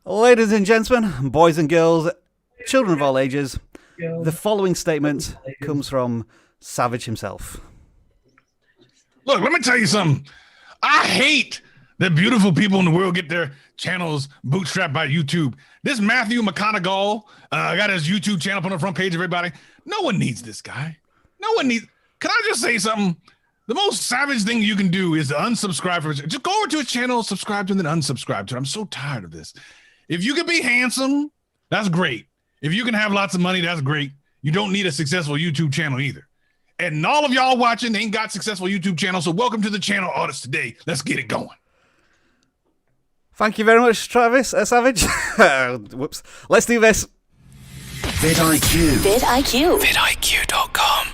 Ladies and gentlemen, boys and girls, children of all ages, the following statement comes from Savage himself. Look, let me tell you something. I hate that beautiful people in the world get their channels bootstrapped by YouTube. This Matthew McConaughey got his YouTube channel on the front page, everybody. No one needs this guy. No one needs. Can I just say something? The most savage thing you can do is to unsubscribe from his. Just go over to his channel, subscribe to him, then unsubscribe to him. I'm so tired of this. If you can be handsome, that's great. If you can have lots of money, that's great. You don't need a successful YouTube channel either. And all of y'all watching ain't got successful YouTube channels, so welcome to the channel Audits today. Let's get it going. Thank you very much, Travis, Savage. Whoops. Let's do this. vidIQ. vidIQ. vidIQ.com.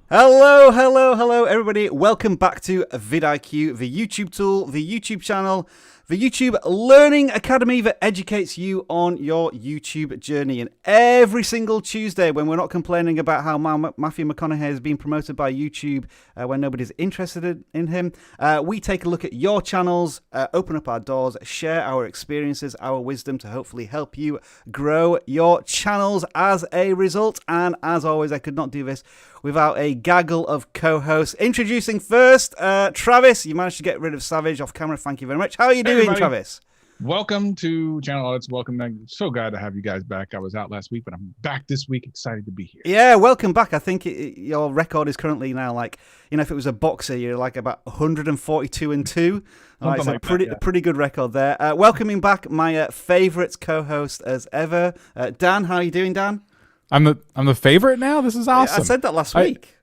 Hello, everybody. Welcome back to vidIQ, the YouTube tool, the YouTube channel, the YouTube Learning Academy that educates you on your YouTube journey. And every single Tuesday, when we're not complaining about how Matthew McConaughey has been promoted by YouTube when nobody's interested in him, we take a look at your channels, open up our doors, share our experiences, our wisdom to hopefully help you grow your channels as a result. And as always, I could not do this without a gaggle of co-hosts. Introducing first, Travis. You managed to get rid of Savage off camera. Thank you very much. How are you doing, everybody. Travis? Welcome to Channel Audits. Welcome. I'm so glad to have you guys back. I was out last week, but I'm back this week. Excited to be here. Yeah, welcome back. I think your record is currently now like, if it was a boxer, you're like about 142-2. It's a pretty good record there. Welcoming back my favorite co-host as ever, Dan. How are you doing, Dan? I'm the favorite now? This is awesome. I said that last week.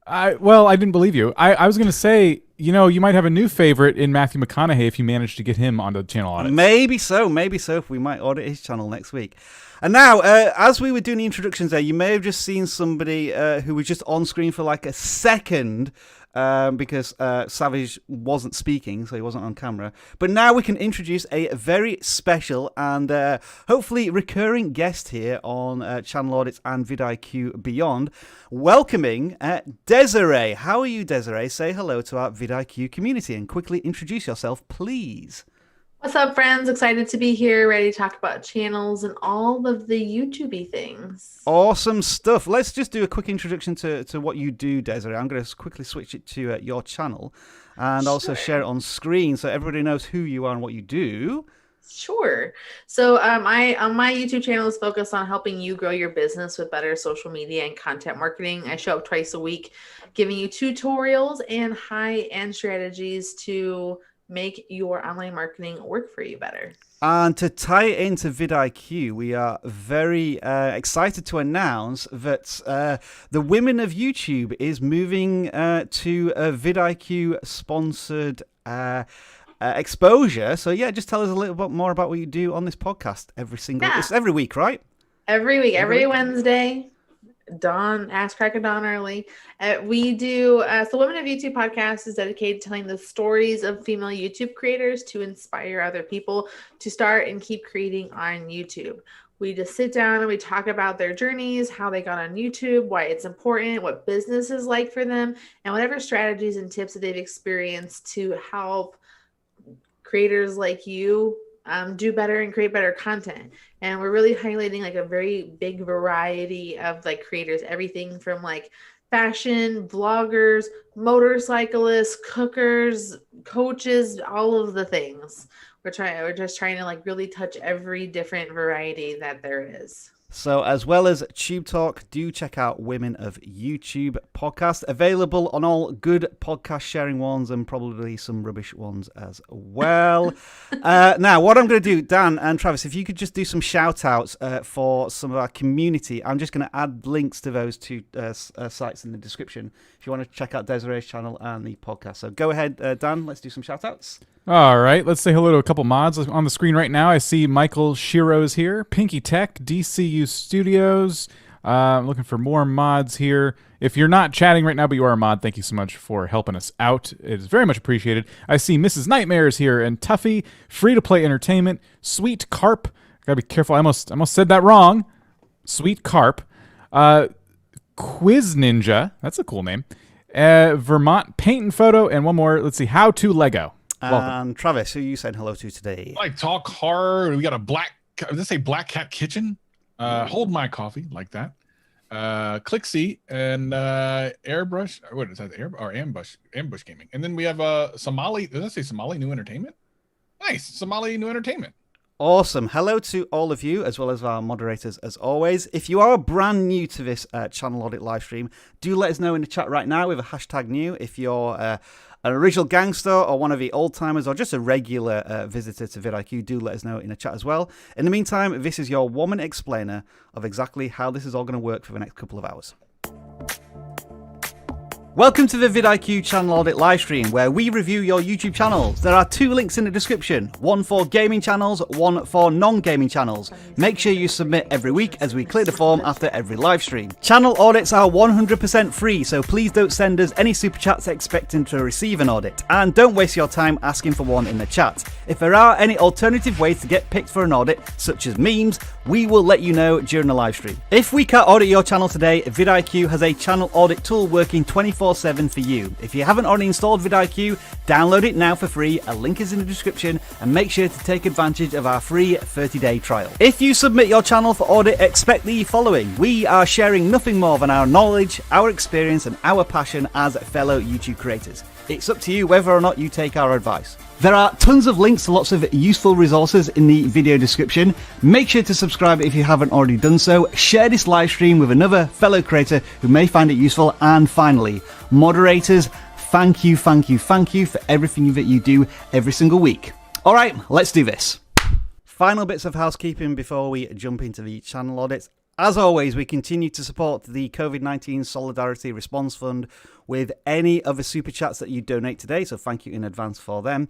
I didn't believe you. I was going to say, you might have a new favorite in Matthew McConaughey if you manage to get him onto the channel audit. Maybe so. We might audit his channel next week. And now, as we were doing the introductions there, you may have just seen somebody who was just on screen for like a second because Savage wasn't speaking, so he wasn't on camera. But now we can introduce a very special and hopefully recurring guest here on Channel Audits and vidIQ Beyond. Welcoming Desiree. How are you, Desiree? Say hello to our vidIQ community and quickly introduce yourself, please. What's up, friends? Excited to be here, ready to talk about channels and all of the YouTube-y things. Awesome stuff. Let's just do a quick introduction to what you do, Desiree. I'm going to quickly switch it to your channel and also share it on screen so everybody knows who you are and what you do. Sure. So my YouTube channel is focused on helping you grow your business with better social media and content marketing. I show up twice a week, giving you tutorials and high-end strategies to make your online marketing work for you better. And to tie it into vidIQ, we are very excited to announce that the Women of YouTube is moving to a vidIQ sponsored exposure. So yeah, just tell us a little bit more about what you do on this podcast it's every week, right? Every week, every Wednesday. Ask crack of dawn early. We do the Women of YouTube podcast is dedicated to telling the stories of female YouTube creators to inspire other people to start and keep creating on YouTube. We just sit down and we talk about their journeys, how they got on YouTube, why it's important, what business is like for them, and whatever strategies and tips that they've experienced to help creators like you do better and create better content. And we're really highlighting like a very big variety of like creators, everything from like fashion, vloggers, motorcyclists, cookers, coaches, all of the things. We're just trying to like really touch every different variety that there is. So as well as Tube Talk, do check out Women of YouTube podcast, available on all good podcast sharing ones and probably some rubbish ones as well. Now, what I'm going to do, Dan and Travis, if you could just do some shout outs for some of our community, I'm just going to add links to those two sites in the description if you want to check out Desiree's channel and the podcast. So go ahead, Dan, let's do some shout outs. All right, let's say hello to a couple mods on the screen right now. I see Michael Shiro's here, Pinky Tech, DCU Studios. I'm looking for more mods here. If you're not chatting right now, but you are a mod, thank you so much for helping us out. It is very much appreciated. I see Mrs. Nightmares here, and Tuffy, Free to Play Entertainment, Sweet Carp. Gotta be careful. I almost said that wrong. Sweet Carp, Quiz Ninja. That's a cool name. Vermont Paint and Photo, and one more. Let's see. How to Lego. And Travis, who are you saying hello to today? Like Talk Horror. We got a Black let's say Black Cat Kitchen, Hold My Coffee, like that. Click C and Airbrush. What is that? Ambush Gaming. And then we have Somali. Does that say Somali New Entertainment? Nice, Somali New Entertainment. Awesome. Hello to all of you, as well as our moderators, as always. If you are brand new to this channel audit live stream, do let us know in the chat right now with a hashtag new. If you're an original gangster or one of the old timers or just a regular visitor to vidIQ, do let us know in the chat as well. In the meantime, this is your 1 minute explainer of exactly how this is all going to work for the next couple of hours. Welcome to the vidIQ channel audit livestream, where we review your YouTube channels. There are 2 links in the description, one for gaming channels, one for non-gaming channels. Make sure you submit every week as we clear the form after every livestream. Channel audits are 100% free, so please don't send us any super chats expecting to receive an audit. And don't waste your time asking for one in the chat. If there are any alternative ways to get picked for an audit, such as memes, we will let you know during the livestream. If we can't audit your channel today, vidIQ has a channel audit tool working 24/7 for you. If you haven't already installed vidIQ, download it now for free. A link is in the description, and make sure to take advantage of our free 30-day trial. If you submit your channel for audit, expect the following. We are sharing nothing more than our knowledge, our experience, and our passion as fellow YouTube creators. It's up to you whether or not you take our advice. There are tons of links to lots of useful resources in the video description. Make sure to subscribe if you haven't already done so. Share this live stream with another fellow creator who may find it useful. And finally, moderators, thank you for everything that you do every single week. All right, let's do this. Final bits of housekeeping before we jump into the channel audits. As always, we continue to support the COVID-19 Solidarity Response Fund with any of the super chats that you donate today, so thank you in advance for them.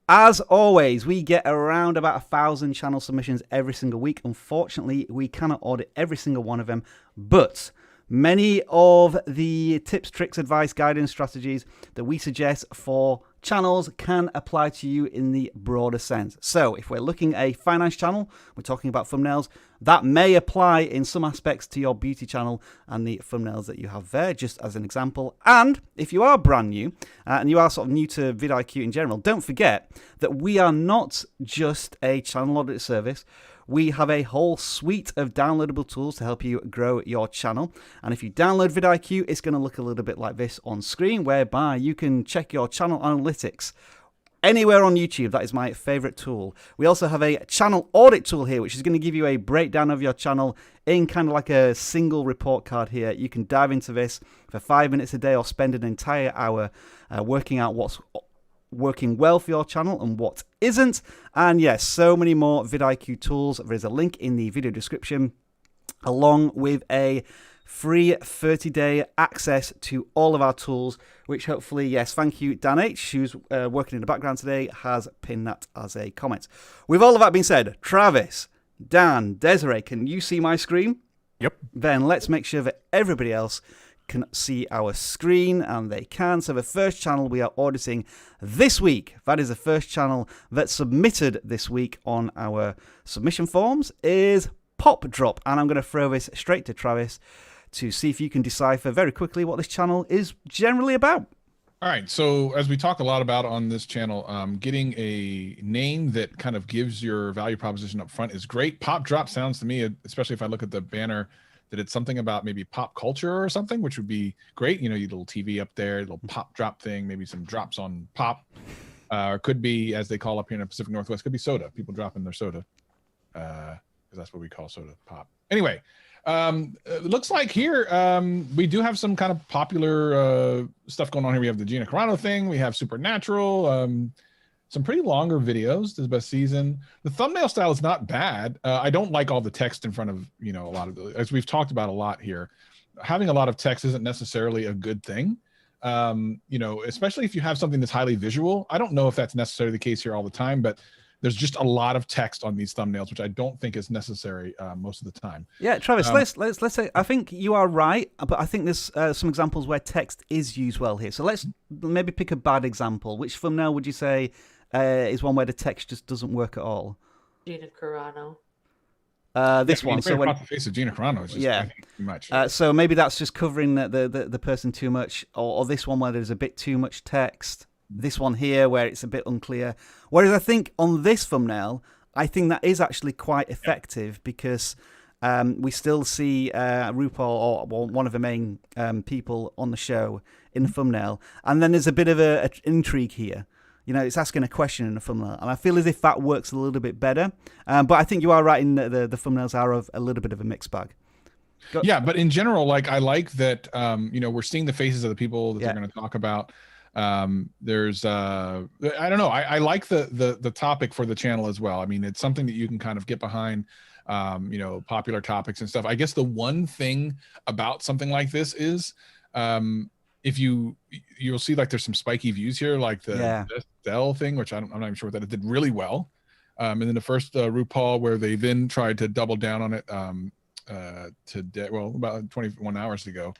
As always, we get around about 1,000 channel submissions every single week. Unfortunately, we cannot audit every single one of them, but many of the tips, tricks, advice, guidance, strategies that we suggest for channels can apply to you in the broader sense. So if we're looking at a finance channel, we're talking about thumbnails, that may apply in some aspects to your beauty channel and the thumbnails that you have there, just as an example. And if you are brand new and you are sort of new to vidIQ in general, don't forget that we are not just a channel audit service. We have a whole suite of downloadable tools to help you grow your channel. And if you download vidIQ, it's going to look a little bit like this on screen, whereby you can check your channel analytics anywhere on YouTube. That is my favorite tool. We also have a channel audit tool here, which is going to give you a breakdown of your channel in kind of like a single report card here. You can dive into this for 5 minutes a day or spend an entire hour working out what's working well for your channel and what isn't. And yes, so many more vidIQ tools. There's a link in the video description, along with a free 30-day access to all of our tools, which hopefully, yes, thank you, Dan H, who's working in the background today, has pinned that as a comment. With all of that being said, Travis, Dan, Desiree, can you see my screen? Yep. Then let's make sure that everybody else can see our screen, and they can. So the first channel we are auditing this week, that is the first channel that's submitted this week on our submission forms, is Pop Drop. And I'm going to throw this straight to Travis to see if you can decipher very quickly what this channel is generally about. All right, so as we talk a lot about on this channel, getting a name that kind of gives your value proposition up front is great. Pop Drop sounds to me, especially if I look at the banner, that it's something about maybe pop culture or something, which would be great. You know, your little TV up there, little pop drop thing, maybe some drops on pop. Or could be, as they call up here in the Pacific Northwest, could be soda. People dropping their soda, because that's what we call soda, pop. Anyway, it looks like here we do have some kind of popular stuff going on here. We have the Gina Carano thing. We have Supernatural. Some pretty longer videos this best season. The thumbnail style is not bad. I don't like all the text in front of, you know, a lot of as we've talked about a lot here. Having a lot of text isn't necessarily a good thing. You know, especially if you have something that's highly visual. I don't know if that's necessarily the case here all the time, but there's just a lot of text on these thumbnails, which I don't think is necessary most of the time. Yeah, Travis, let's say, I think you are right, but I think there's some examples where text is used well here. So let's maybe pick a bad example. Which thumbnail would you say is one where the text just doesn't work at all? Gina Carano. This one. So when the face of Gina Carano is just, yeah, I think, too much. So maybe that's just covering the person too much, or this one where there's a bit too much text. This one here where it's a bit unclear. Whereas I think on this thumbnail, I think that is actually quite effective because we still see RuPaul or one of the main people on the show in the thumbnail, and then there's a bit of an intrigue here. It's asking a question in the thumbnail, and I feel as if that works a little bit better. But I think you are right in that the thumbnails are of a little bit of a mixed bag. Yeah, but in general, I like that. We're seeing the faces of the people that they're going to talk about. There's I don't know. I like the topic for the channel as well. I mean, it's something that you can kind of get behind. Popular topics and stuff. I guess the one thing about something like this is, if you'll see there's some spiky views here, like the Dell thing, which I'm not even sure what that is. It did really well. And then the first RuPaul, where they then tried to double down on it about 21 hours ago.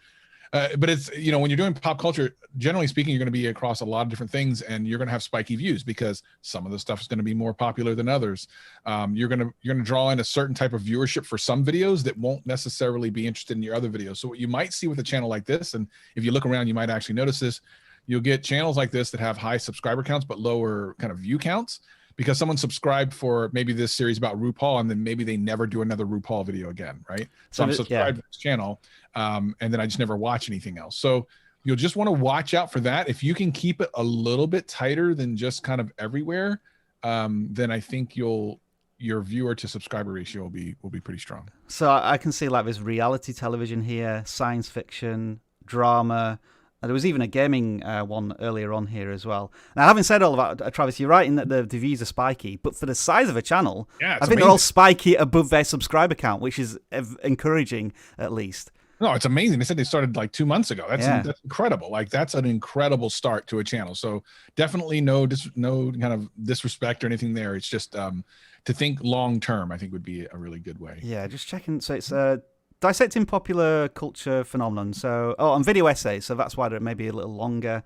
But it's, when you're doing pop culture, generally speaking, you're going to be across a lot of different things, and you're going to have spiky views because some of the stuff is going to be more popular than others. You're going to draw in a certain type of viewership for some videos that won't necessarily be interested in your other videos. So what you might see with a channel like this, and if you look around, you might actually notice this, you'll get channels like this that have high subscriber counts but lower kind of view counts, because someone subscribed for maybe this series about RuPaul, and then maybe they never do another RuPaul video again, right? So I'm subscribed to this channel, and then I just never watch anything else. So you'll just want to watch out for that. If you can keep it a little bit tighter than just kind of everywhere, then I think your viewer to subscriber ratio will be pretty strong. So I can see there's reality television here, science fiction, drama. There was even a gaming one earlier on here as well. Now, having said all of that, Travis, you're right in that the views are spiky, but for the size of a channel, I think they're all spiky above their subscriber count, which is encouraging at least. No, it's amazing. They said they started 2 months ago. That's incredible. That's an incredible start to a channel. So definitely no kind of disrespect or anything there. It's just to think long term, I think would be a really good way. Yeah, just checking. So it's dissecting popular culture phenomenon. So, on video essays. So that's why they're maybe a little longer,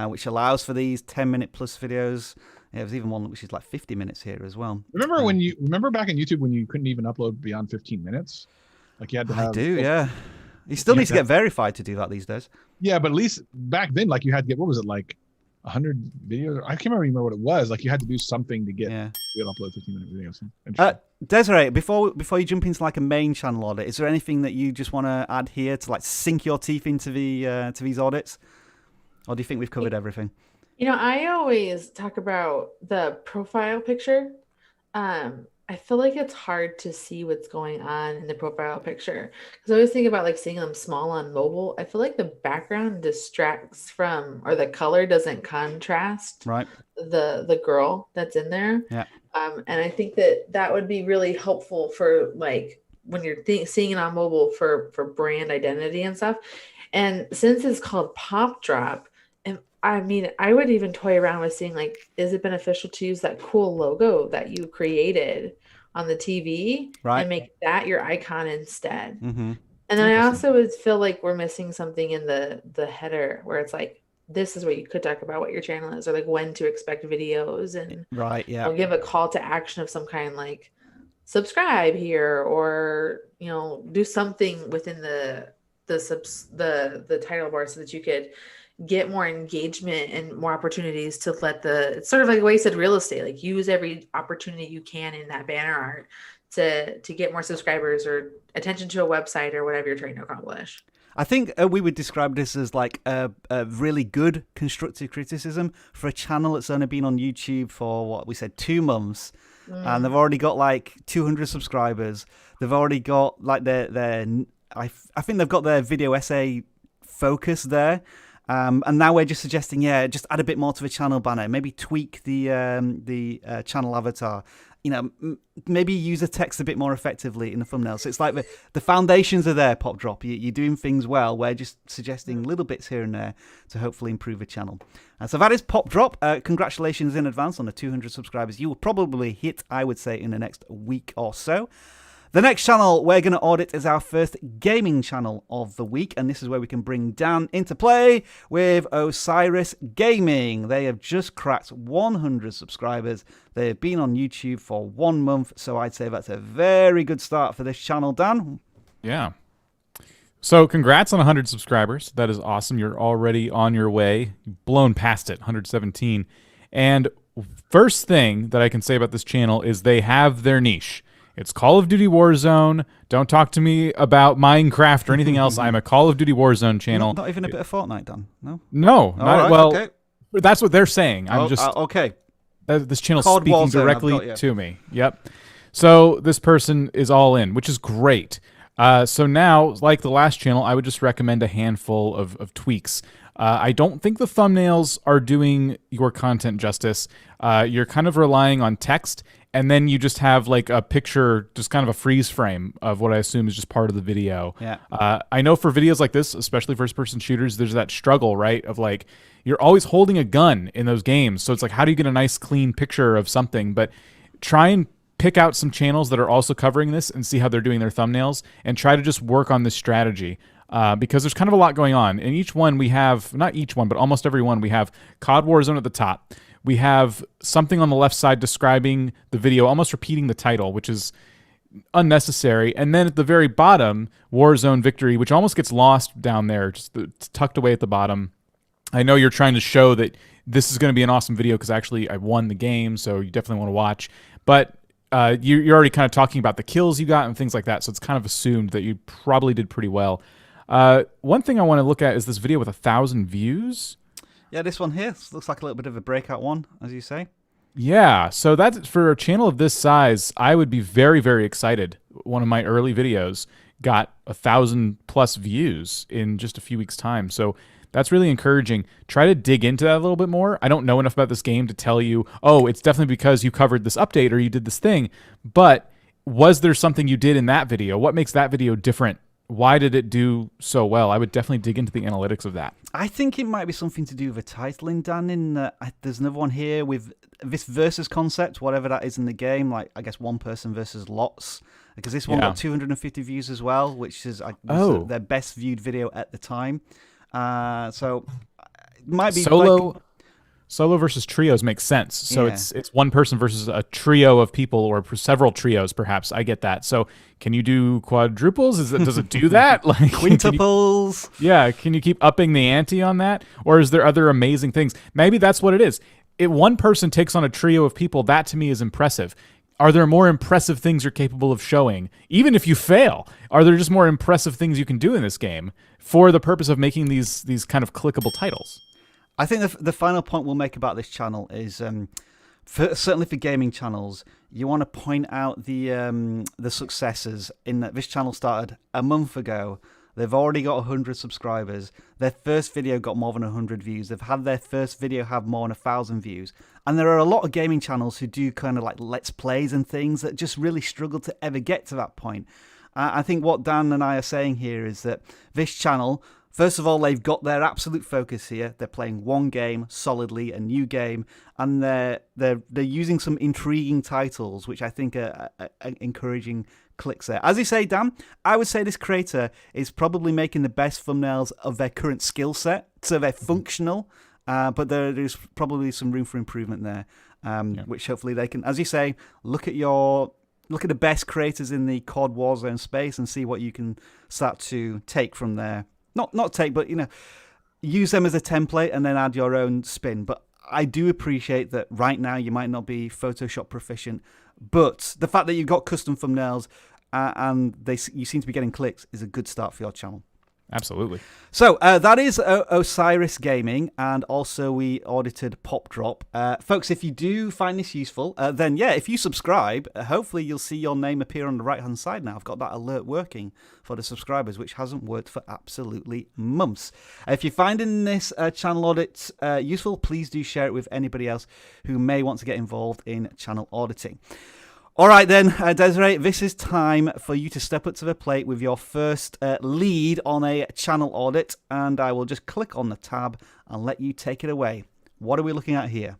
which allows for these 10-minute plus videos. Yeah, there's even one which is 50 minutes here as well. Remember back in YouTube when you couldn't even upload beyond 15 minutes? You had to have. I do, yeah. You still need to get verified to do that these days. Yeah, but at least back then, you had to get, what was it, 100 videos? I can't remember what it was. You had to do something to get to upload 15-minute videos. Desiree, before you jump into a main channel audit, is there anything that you just want to add here to sink your teeth into to these audits, or do you think we've covered everything? I always talk about the profile picture. I feel like it's hard to see what's going on in the profile picture, because I always think about seeing them small on mobile. I feel like the background distracts from, or the color doesn't contrast the girl that's in there. Yeah. And I think that would be really helpful for when you're seeing it on mobile for brand identity and stuff. And since it's called Pop Drop, I mean, I would even toy around with seeing is it beneficial to use that cool logo that you created on the TV and make that your icon instead. Mm-hmm. And then I also would feel like we're missing something in the header where it's this is what you could talk about what your channel is, or when to expect videos, and we'll give a call to action of some kind, subscribe here, or do something within the title bar so that you could get more engagement and more opportunities to it's sort of like the way you said real estate, use every opportunity you can in that banner art to get more subscribers or attention to a website or whatever you're trying to accomplish. I think we would describe this as a really good constructive criticism for a channel that's only been on YouTube for what we said 2 months, and they've already got 200 subscribers. They've already got their I think they've got their video essay focus there. And now we're just suggesting, just add a bit more to the channel banner. Maybe tweak the channel avatar. Maybe use the text a bit more effectively in the thumbnail. So it's the foundations are there, Pop Drop. You're doing things well. We're just suggesting little bits here and there to hopefully improve the channel. So that is Pop Drop. Congratulations in advance on the 200 subscribers. You will probably hit, I would say, in the next week or so. The next channel we're going to audit is our first gaming channel of the week, and this is where we can bring Dan into play with Osiris Gaming. They have just cracked 100 subscribers. They have been on YouTube for 1 month, so I'd say that's a very good start for this channel, Dan. Yeah. So congrats on 100 subscribers. That is awesome. You're already on your way. You've blown past it, 117. And first thing that I can say about this channel is they have their niche. It's Call of Duty Warzone. Don't talk to me about Minecraft or anything else. I'm a Call of Duty Warzone channel. Not even a bit of Fortnite, Dan? No? No. Right, well, okay. that's what they're saying. I'm okay. This channel's Called speaking Warzone, directly to me. Yep. So this person is all in, which is great. So now, like the last channel, I would just recommend a handful of tweaks. I don't think the thumbnails are doing your content justice. You're kind of relying on text, and then you just have like a picture, just kind of a freeze frame of what I assume is just part of the video. Yeah. I know for videos like this, especially first-person shooters, there's that struggle, right? Of like, you're always holding a gun in those games. So it's like, how do you get a nice, clean picture of something? But try and pick out some channels that are also covering this and see how they're doing their thumbnails, and try to just work on this strategy. Because there's kind of a lot going on. In each one we have, not each one, but almost every one, we have COD Warzone at the top. We have something on the left side describing the video, almost repeating the title, which is unnecessary. And then at the very bottom, Warzone Victory, which almost gets lost down there, just it's tucked away at the bottom. I know you're trying to show that this is going to be an awesome video because actually I won the game, so you definitely want to watch. But you're already kind of talking about the kills you got and things like that, so it's kind of assumed that you probably did pretty well. One thing I want to look at is this video with 1,000 views. Yeah, this one here looks like a little bit of a breakout one, as you say. Yeah, so that's for a channel of this size, I would be very, very excited. One of my early videos got 1,000+ views in just a few weeks' time. So that's really encouraging. Try to dig into that a little bit more. I don't know enough about this game to tell you, oh, it's definitely because you covered this update or you did this thing. But was there something you did in that video? What makes that video different? Why did it do so well? I would definitely dig into the analytics of that. I think it might be something to do with the titling, Dan. There's another one here with this versus concept, whatever that is in the game, like I guess one person versus lots. Because this one got 250 views as well, which is their best viewed video at the time. So it might be Solo versus trios makes sense. So it's one person versus a trio of people, or several trios, perhaps. I get that. So can you do quadruples? Does it do that? Like quintuples? Can you keep upping the ante on that? Or is there other amazing things? Maybe that's what it is. If one person takes on a trio of people, that to me is impressive. Are there more impressive things you're capable of showing? Even if you fail, are there just more impressive things you can do in this game for the purpose of making these kind of clickable titles? I think the final point we'll make about this channel is, certainly for gaming channels, you want to point out the successes. In that this channel started a month ago. They've already got 100 subscribers. Their first video got more than 100 views. They've had their first video have more than 1,000 views. And there are a lot of gaming channels who do kind of like Let's Plays and things that just really struggle to ever get to that point. I think what Dan and I are saying here is that this channel, first of all, they've got their absolute focus here. They're playing one game solidly, a new game, and they're using some intriguing titles, which I think are encouraging clicks there. As you say, Dan, I would say this creator is probably making the best thumbnails of their current skill set, so they're functional, but there's probably some room for improvement there, which hopefully they can, as you say, look at the best creators in the COD Warzone space and see what you can start to take from there. Not take, but use them as a template and then add your own spin. But I do appreciate that right now you might not be Photoshop proficient, but the fact that you've got custom thumbnails and you seem to be getting clicks is a good start for your channel. Absolutely. So that is Osiris Gaming, and also we audited Pop Drop. Folks, if you do find this useful, then if you subscribe, hopefully you'll see your name appear on the right-hand side now. I've got that alert working for the subscribers, which hasn't worked for absolutely months. If you're finding this channel audit useful, please do share it with anybody else who may want to get involved in channel auditing. All right then, Desiree, this is time for you to step up to the plate with your first lead on a channel audit, and I will just click on the tab and let you take it away. What are we looking at here?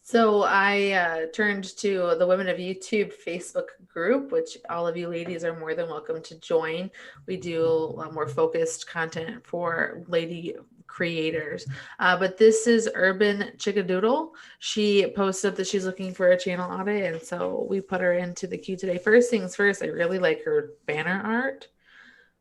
So I turned to the Women of YouTube Facebook group, which all of you ladies are more than welcome to join. We do more focused content for lady creators. But this is Urban Chickadoodle. She posted that she's looking for a channel audit, and so we put her into the queue today. First things first, I really like her banner art.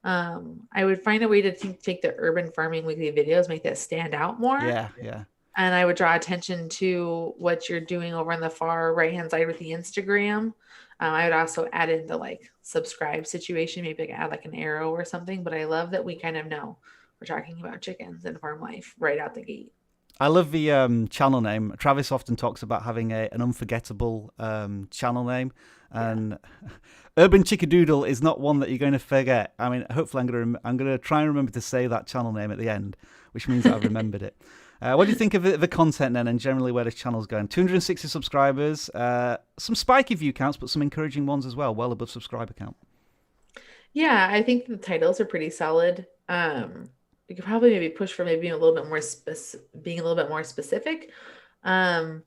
I would find a way to take the Urban Farming Weekly videos, make that stand out more. Yeah. And I would draw attention to what you're doing over on the far right-hand side with the Instagram. I would also add in the like subscribe situation, maybe add like an arrow or something. But I love that we kind of know we're talking about chickens and farm life right out the gate. I love the channel name. Travis often talks about having an unforgettable channel name, and Urban Chickadoodle is not one that you're going to forget. I mean, hopefully I'm going to try and remember to say that channel name at the end, which means that I've remembered it. What do you think of the content then, and generally where this channel's going? 260 subscribers, some spiky view counts, but some encouraging ones as well, well above subscriber count. Yeah, I think the titles are pretty solid. We could probably maybe push for maybe a little bit more being a little bit more specific. I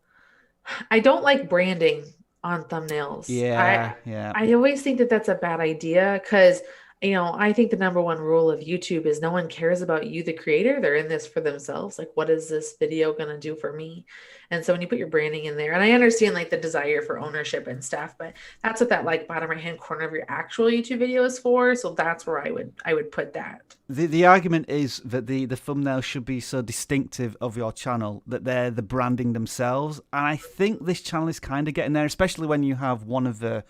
don't like branding on thumbnails. Yeah. I always think that that's a bad idea because, I think the number one rule of YouTube is no one cares about you, the creator. They're in this for themselves. Like, what is this video going to do for me? And so when you put your branding in there, and I understand like the desire for ownership and stuff, but that's what that like bottom right hand corner of your actual YouTube video is for. So that's where I would put that. The argument is that the thumbnail should be so distinctive of your channel that they're the branding themselves. And I think this channel is kind of getting there, especially when you have one of the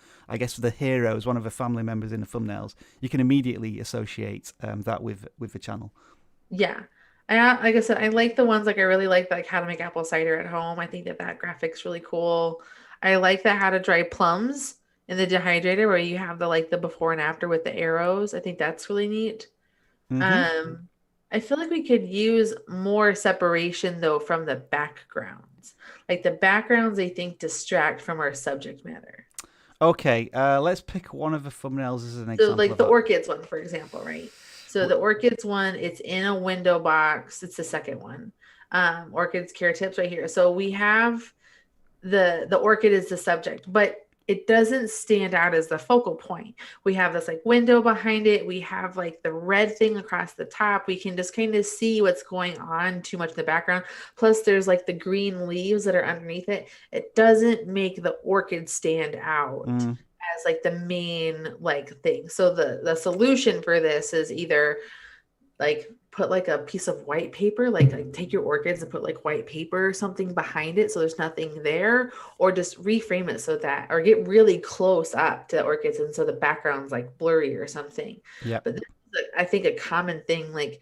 heroes, one of the family members in the thumbnails. You can immediately associate that with the channel. Yeah. Like I said, I like the ones, like I really like the how to make apple cider at home. I think that graphic's really cool. I like the how to dry plums in the dehydrator where you have the before and after with the arrows. I think that's really neat. Mm-hmm. I feel like we could use more separation though from the backgrounds. Like the backgrounds, I think, distract from our subject matter. Okay, let's pick one of the thumbnails as an example. So like the orchids one, for example, right? So the orchids one, it's in a window box. It's the second one. Orchids care tips right here. So we have the orchid is the subject, but it doesn't stand out as the focal point. We have this like window behind it. We have like the red thing across the top. We can just kind of see what's going on too much in the background. Plus there's like the green leaves that are underneath it. It doesn't make the orchid stand out as like the main like thing. So the solution for this is either like put like a piece of white paper, like take your orchids and put like white paper or something behind it so there's nothing there, or just reframe it so that, or get really close up to the orchids and so the background's like blurry or something. Yeah. But this is, I think, a common thing. Like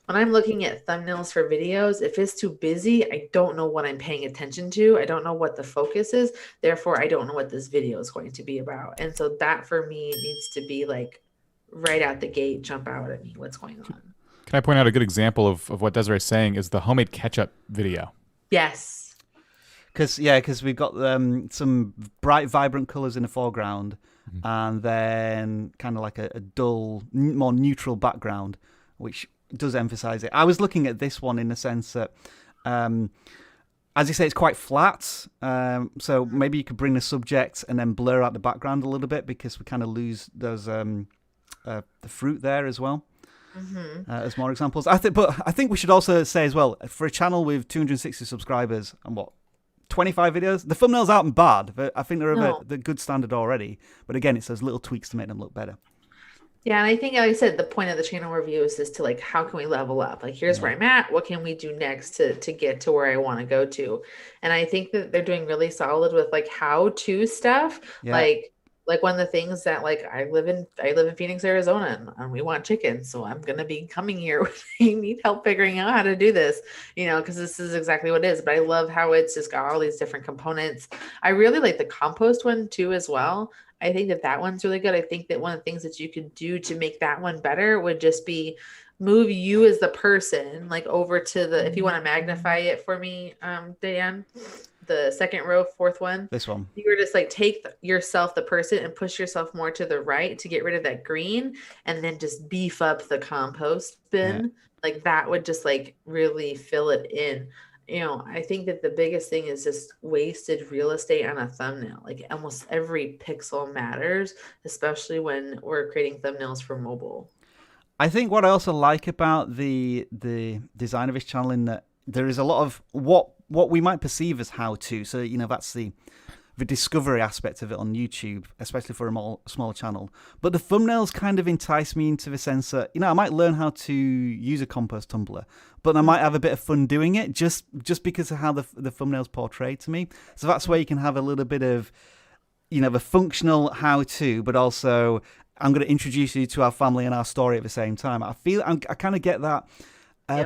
when I'm looking at thumbnails for videos, if it's too busy, I don't know what I'm paying attention to. I don't know what the focus is. Therefore, I don't know what this video is going to be about. And so that for me needs to be like right out the gate, jump out at me, what's going on. Can I point out a good example of what Desiree's saying is the homemade ketchup video? Yes. Because we've got some bright, vibrant colors in the foreground, and then kind of like a dull, more neutral background, which does emphasize it. I was looking at this one in the sense that, as you say, it's quite flat. So maybe you could bring the subject and then blur out the background a little bit because we kind of lose those the fruit there as well. As more examples. I think we should also say as well, for a channel with 260 subscribers and 25 videos, the thumbnails aren't bad, but I think they're the good standard already. But again, it's those little tweaks to make them look better. Yeah, and I think, like I said, the point of the channel reviews is to like, how can we level up? Like, here's where I'm at. What can we do next to get to where I want to go to? And I think that they're doing really solid with like how-to stuff. Yeah. Like one of the things that like I live in Phoenix, Arizona, and we want chickens. So I'm going to be coming here. You need help figuring out how to do this, because this is exactly what it is. But I love how it's just got all these different components. I really like the compost one too, as well. I think that one's really good. I think that one of the things that you could do to make that one better would just be move you as the person, like over to the, if you want to magnify it for me, Dan, the second row, fourth one. This one. You were just like take yourself, the person, and push yourself more to the right to get rid of that green, and then just beef up the compost bin. Yeah. Like that would just like really fill it in. I think that the biggest thing is just wasted real estate on a thumbnail. Like almost every pixel matters, especially when we're creating thumbnails for mobile. I think what I also like about the design of this channel in that there is a lot of what we might perceive as how to. So, that's the the discovery aspect of it on YouTube, especially for a smaller channel. But the thumbnails kind of entice me into the sense that, I might learn how to use a compost tumbler, but I might have a bit of fun doing it just because of how the thumbnails portray to me. So that's where you can have a little bit of, the functional how-to, but also I'm going to introduce you to our family and our story at the same time. I feel I kind of get that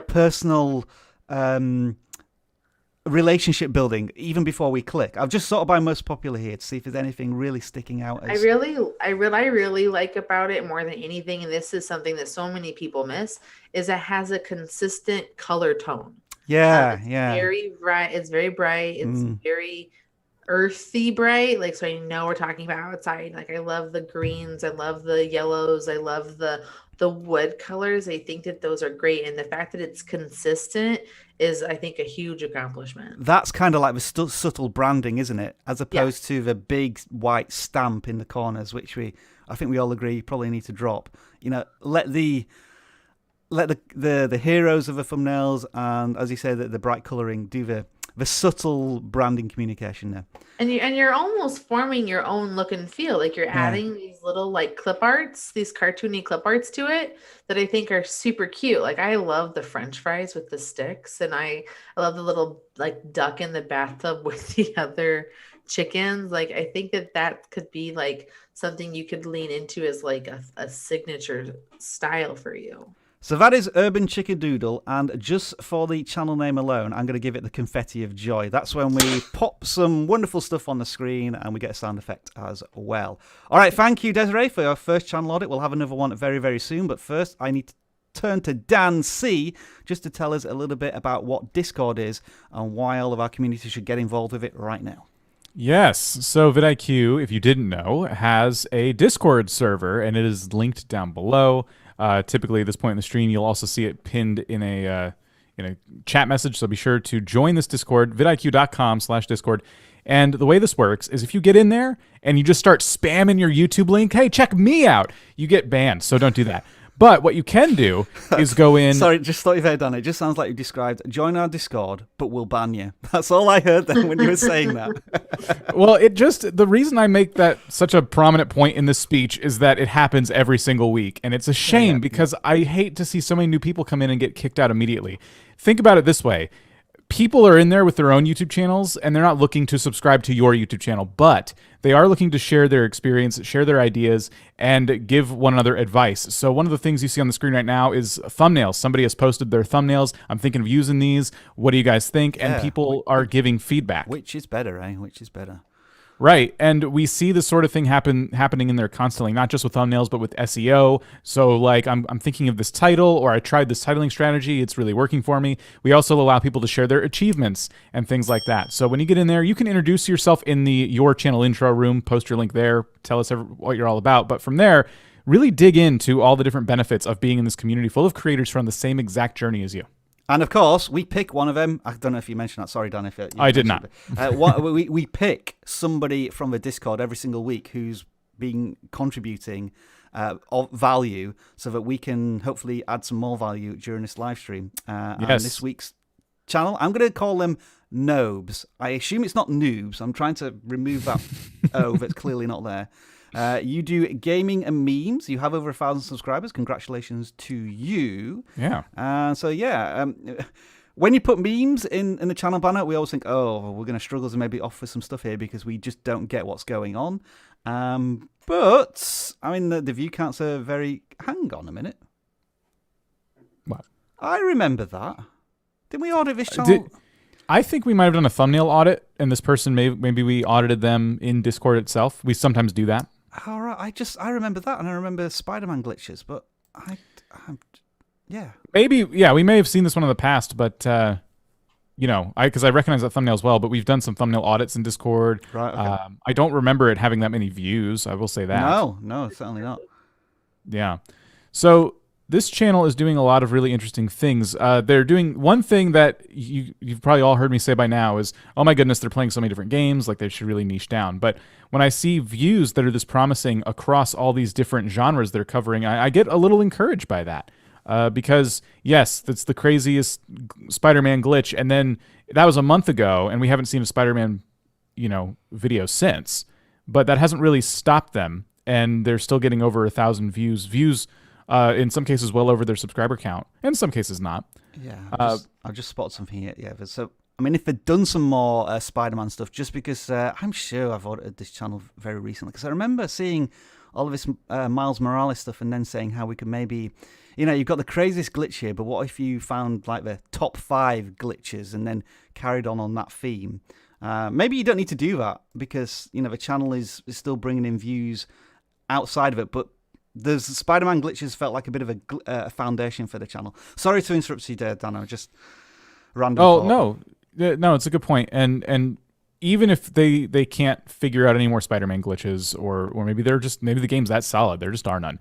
personal relationship building even before we click. I've just sorted by most popular here to see if there's anything really sticking out. I really like about it more than anything, and this is something that so many people miss, is it has a consistent color tone. Yeah. Very bright. It's very bright. It's very earthy bright, like, so I know we're talking about outside. Like, I love the greens, I love the yellows, I love the wood colors. I think that those are great, and the fact that it's consistent is, I think, a huge accomplishment. That's kind of like the subtle branding, isn't it, as opposed to the big white stamp in the corners, which I think we all agree probably need to drop. Let the heroes of the thumbnails and, as you say, the bright coloring do the subtle branding communication there. And you're almost forming your own look and feel. Like, you're adding these little, like, clip arts, these cartoony clip arts to it that I think are super cute. Like, I love the French fries with the sticks, and I love the little, like, duck in the bathtub with the other chickens. Like, I think that could be, like, something you could lean into as, like, a signature style for you. So that is Urban Chickadoodle, and just for the channel name alone, I'm going to give it the confetti of joy. That's when we pop some wonderful stuff on the screen and we get a sound effect as well. All right, thank you, Desiree, for your first channel audit. We'll have another one very, very soon, but first I need to turn to Dan C just to tell us a little bit about what Discord is and why all of our community should get involved with it right now. Yes, so vidIQ, if you didn't know, has a Discord server, and it is linked down below. Typically at this point in the stream, you'll also see it pinned in a chat message, so be sure to join this Discord, vidIQ.com/Discord. And the way this works is if you get in there and you just start spamming your YouTube link, hey, check me out, you get banned, so don't do that. But what you can do is go in... Sorry, just thought you've heard, Dan. It just sounds like you described, join our Discord, but we'll ban you. That's all I heard then when you were saying that. Well, the reason I make that such a prominent point in this speech is that it happens every single week. And it's a shame because I hate to see so many new people come in and get kicked out immediately. Think about it this way. People are in there with their own YouTube channels, and they're not looking to subscribe to your YouTube channel, but they are looking to share their experience, share their ideas, and give one another advice. So one of the things you see on the screen right now is thumbnails. Somebody has posted their thumbnails. I'm thinking of using these. What do you guys think? And people are giving feedback. Which is better, eh? Which is better. Right, and we see this sort of thing happening in there constantly, not just with thumbnails, but with SEO. So, like, I'm thinking of this title, or I tried this titling strategy, it's really working for me. We also allow people to share their achievements and things like that. So when you get in there, you can introduce yourself in the Your Channel intro room, post your link there, tell us what you're all about. But from there, really dig into all the different benefits of being in this community full of creators from the same exact journey as you. And of course, we pick one of them. I don't know if you mentioned that. Sorry, Dan. I did not. We pick somebody from the Discord every single week who's been contributing of value, so that we can hopefully add some more value during this live stream. And this week's channel, I'm going to call them Noobs. I assume it's not Noobs. I'm trying to remove that O that's clearly not there. You do gaming and memes. You have over 1,000 subscribers. Congratulations to you. Yeah. When you put memes in the channel banner, we always think, oh, we're going to struggle to maybe offer some stuff here because we just don't get what's going on. But, I mean, the view counts are very... Hang on a minute. What? I remember that. Didn't we audit this channel? I think we might have done a thumbnail audit, and this person, maybe we audited them in Discord itself. We sometimes do that. All right, I remember that, and I remember Spider-Man glitches, but yeah. Maybe, we may have seen this one in the past, but, because I recognize that thumbnail as well, but we've done some thumbnail audits in Discord. Right, okay. I don't remember it having that many views, I will say that. No, certainly not. Yeah. So this channel is doing a lot of really interesting things. They're doing one thing that you've probably all heard me say by now is, oh my goodness, they're playing so many different games, like they should really niche down. But when I see views that are this promising across all these different genres they're covering, I get a little encouraged by that. Because, yes, that's the craziest Spider-Man glitch, and then that was a month ago, and we haven't seen a Spider-Man videos since, but that hasn't really stopped them, and they're still getting over 1,000 views in some cases well over their subscriber count, and in some cases not. Yeah, I've just spotted something here. Yeah, so I mean, if they'd done some more Spider-Man stuff, just because I'm sure I've audited this channel very recently, because I remember seeing all of this Miles Morales stuff and then saying how we could maybe, you've got the craziest glitch here, but what if you found like the top 5 glitches and then carried on that theme? Maybe you don't need to do that because, the channel is still bringing in views outside of it, but the Spider-Man glitches felt like a bit of a foundation for the channel. Sorry to interrupt you there, Dan. I just random. Oh, no, it's a good point. And even if they can't figure out any more Spider-Man glitches, or maybe the game's that solid, there just are none.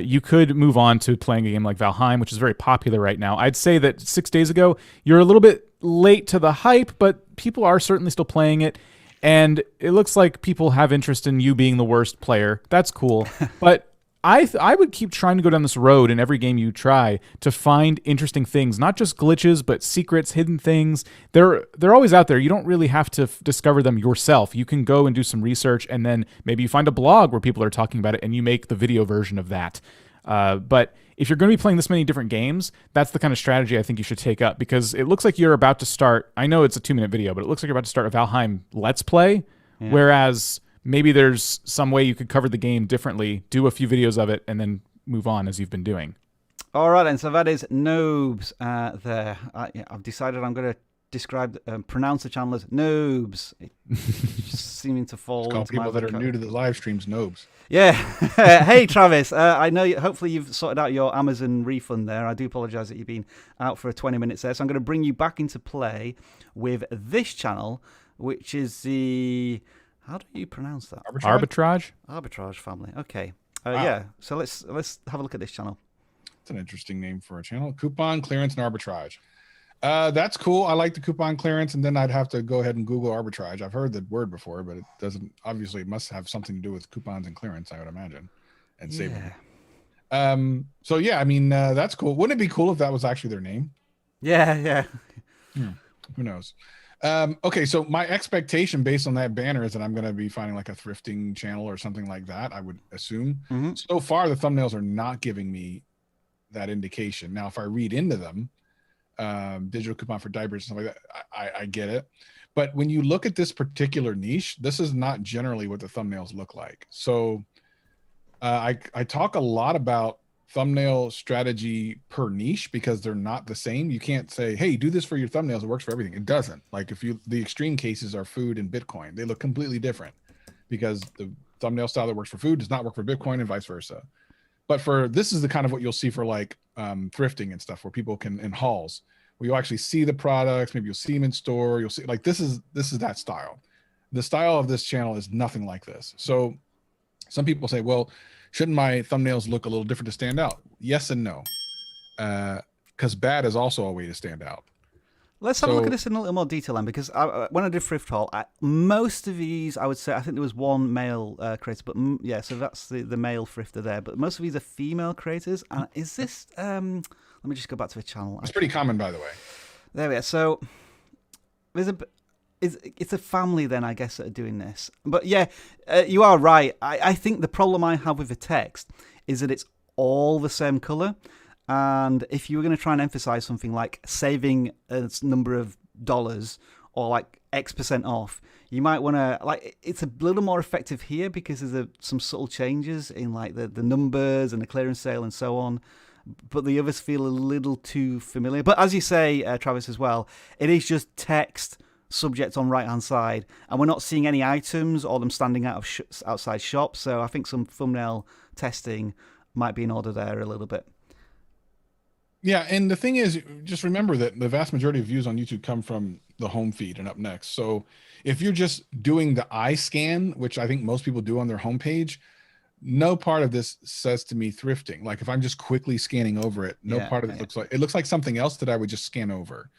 You could move on to playing a game like Valheim, which is very popular right now. I'd say that 6 days ago, you're a little bit late to the hype, but people are certainly still playing it. And it looks like people have interest in you being the worst player. That's cool. But I would keep trying to go down this road in every game you try to find interesting things, not just glitches, but secrets, hidden things. They're always out there. You don't really have to discover them yourself. You can go and do some research, and then maybe you find a blog where people are talking about it, and you make the video version of that. But if you're going to be playing this many different games, that's the kind of strategy I think you should take up, because it looks like you're about to start. I know it's a 2-minute video, but it looks like you're about to start a Valheim Let's Play, whereas maybe there's some way you could cover the game differently, do a few videos of it, and then move on as you've been doing. All right, then. So that is Noobs there. I've decided I'm going to pronounce the channel as Noobs. It's seeming to fall Call into people my that are new to the live streams Noobs. Yeah. Hey, Travis. I know. Hopefully, you've sorted out your Amazon refund there. I do apologize that you've been out for 20 minutes there. So I'm going to bring you back into play with this channel, which is the... How do you pronounce that? Arbitrage Family. Okay. Wow. Yeah. So let's have a look at this channel. It's an interesting name for a channel. Coupon clearance and arbitrage. That's cool. I like the coupon clearance, and then I'd have to go ahead and Google arbitrage. I've heard the word before, but it doesn't. Obviously, it must have something to do with coupons and clearance, I would imagine, and saving. So yeah, I mean, that's cool. Wouldn't it be cool if that was actually their name? Yeah. Who knows? Okay, so my expectation based on that banner is that I'm going to be finding like a thrifting channel or something like that, I would assume. Mm-hmm. So far, the thumbnails are not giving me that indication. Now, if I read into them, digital coupon for diapers and stuff like that, I get it. But when you look at this particular niche, this is not generally what the thumbnails look like. So I talk a lot about thumbnail strategy per niche because they're not the same. You can't say, hey, do this for your thumbnails. It works for everything. It doesn't. Like the extreme cases are food and Bitcoin. They look completely different because the thumbnail style that works for food does not work for Bitcoin and vice versa. But this is the kind of what you'll see for like thrifting and stuff where people can, in hauls, where you'll actually see the products. Maybe you'll see them in store. You'll see like, this is that style. The style of this channel is nothing like this. So some people say, well, shouldn't my thumbnails look a little different to stand out? Yes and no. Because bad is also a way to stand out. Let's have a look at this in a little more detail then, because when I did thrift haul, most of these, I would say, I think there was one male creator, but yeah, so that's the male thrifter there. But most of these are female creators. And is this, let me just go back to the channel. It's pretty common, by the way. There we are. So it's a family then, I guess, that are doing this. But yeah, you are right. I think the problem I have with the text is that it's all the same color. And if you were going to try and emphasize something like saving a number of dollars or like X% off, you might want to, like, it's a little more effective here because there's some subtle changes in like the numbers and the clearance sale and so on. But the others feel a little too familiar. But as you say, Travis, as well, it is just text subject on right hand side, and we're not seeing any items or them standing out of outside shops. So I think some thumbnail testing might be in order there a little bit. Yeah, and the thing is, just remember that the vast majority of views on YouTube come from the home feed and up next. So if you're just doing the eye scan, which I think most people do on their homepage, no part of this says to me thrifting. Like if I'm just quickly scanning over it, no part of it looks like something else that I would just scan over.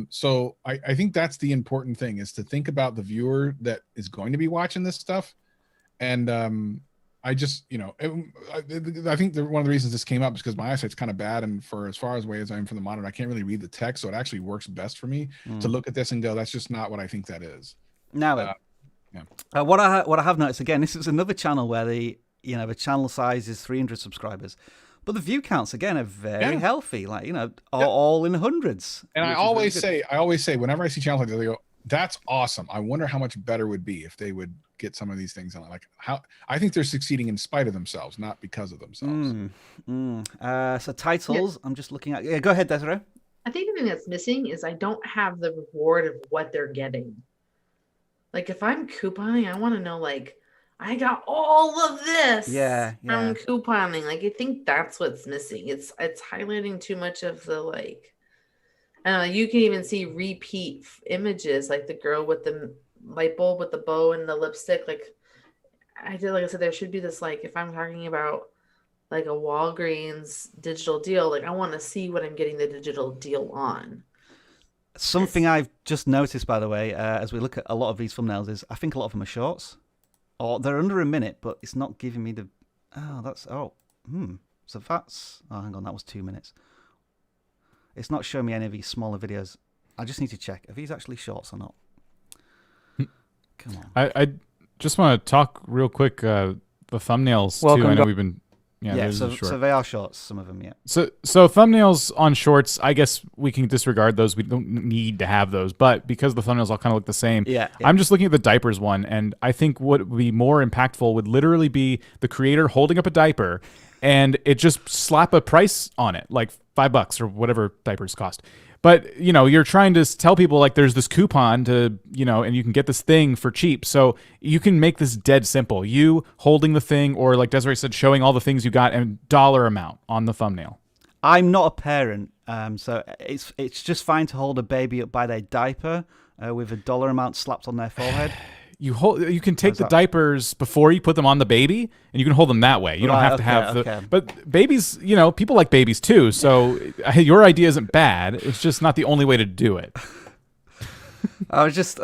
So I think that's the important thing, is to think about the viewer that is going to be watching this stuff. And I just, I think one of the reasons this came up is because my eyesight's kind of bad, and for as far away as I am from the monitor, I can't really read the text. So it actually works best for me to look at this and go, that's just not what I think that is. Now, yeah. what I have noticed again, this is another channel where the channel size is 300 subscribers, but the view counts again are very healthy, like all in hundreds. And I always say, whenever I see channels like that, they go, "That's awesome. I wonder how much better it would be if they would get some of these things on." Like how I think they're succeeding in spite of themselves, not because of themselves. So titles, I'm just looking at. Yeah, go ahead, Desiree. I think the thing that's missing is I don't have the reward of what they're getting. Like if I'm couponing, I want to know like I got all of this from couponing. Like I think that's what's missing. It's highlighting too much of the like. I don't know, you can even see repeat images, like the girl with the light bulb with the bow and the lipstick. Like I said, there should be this like if I'm talking about like a Walgreens digital deal, like I want to see what I'm getting the digital deal on. Something I've just noticed, by the way, as we look at a lot of these thumbnails, is I think a lot of them are shorts, or they're under a minute, but it's not giving me the. So that's. Oh, hang on, that was 2 minutes. It's not showing me any of these smaller videos. I just need to check. Are these actually shorts or not? Come on. I just want to talk real quick. The thumbnails too. I know we've been. So they are shorts, some of them, yeah. So thumbnails on shorts, I guess we can disregard those. We don't need to have those. But because the thumbnails all kind of look the same, I'm just looking at the diapers one, and I think what would be more impactful would literally be the creator holding up a diaper, and it just slap a price on it, like $5 or whatever diapers cost. But, you're trying to tell people like there's this coupon to, and you can get this thing for cheap. So you can make this dead simple. You holding the thing, or like Desiree said, showing all the things you got and dollar amount on the thumbnail. I'm not a parent, so it's just fine to hold a baby up by their diaper with a dollar amount slapped on their forehead. You can take the diapers before you put them on the baby, and you can hold them that way. You don't have to have the. Okay. But babies, people like babies too. So your idea isn't bad. It's just not the only way to do it. I was just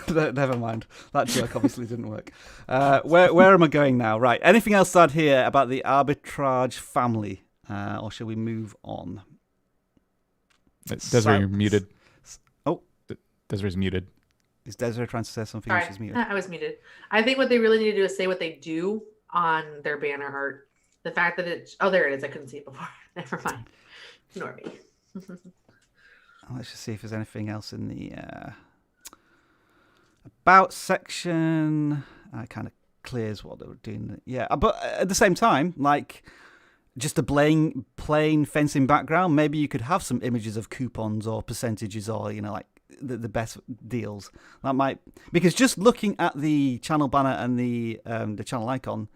never mind. That joke obviously didn't work. Where am I going now? Right. Anything else to add here about the Arbitrage Family, or shall we move on? Desiree, you're muted. Oh, Desiree's muted. Is Desiree trying to say something? Sorry, she's muted? I was muted. I think what they really need to do is say what they do on their banner art. The fact that there it is. I couldn't see it before. Never mind. Ignore me. Let's just see if there's anything else in the about section. It kind of clears what they were doing. Yeah, but at the same time, like just a plain fencing background, maybe you could have some images of coupons or percentages or, like the best deals. That might, because just looking at the channel banner and the channel icon,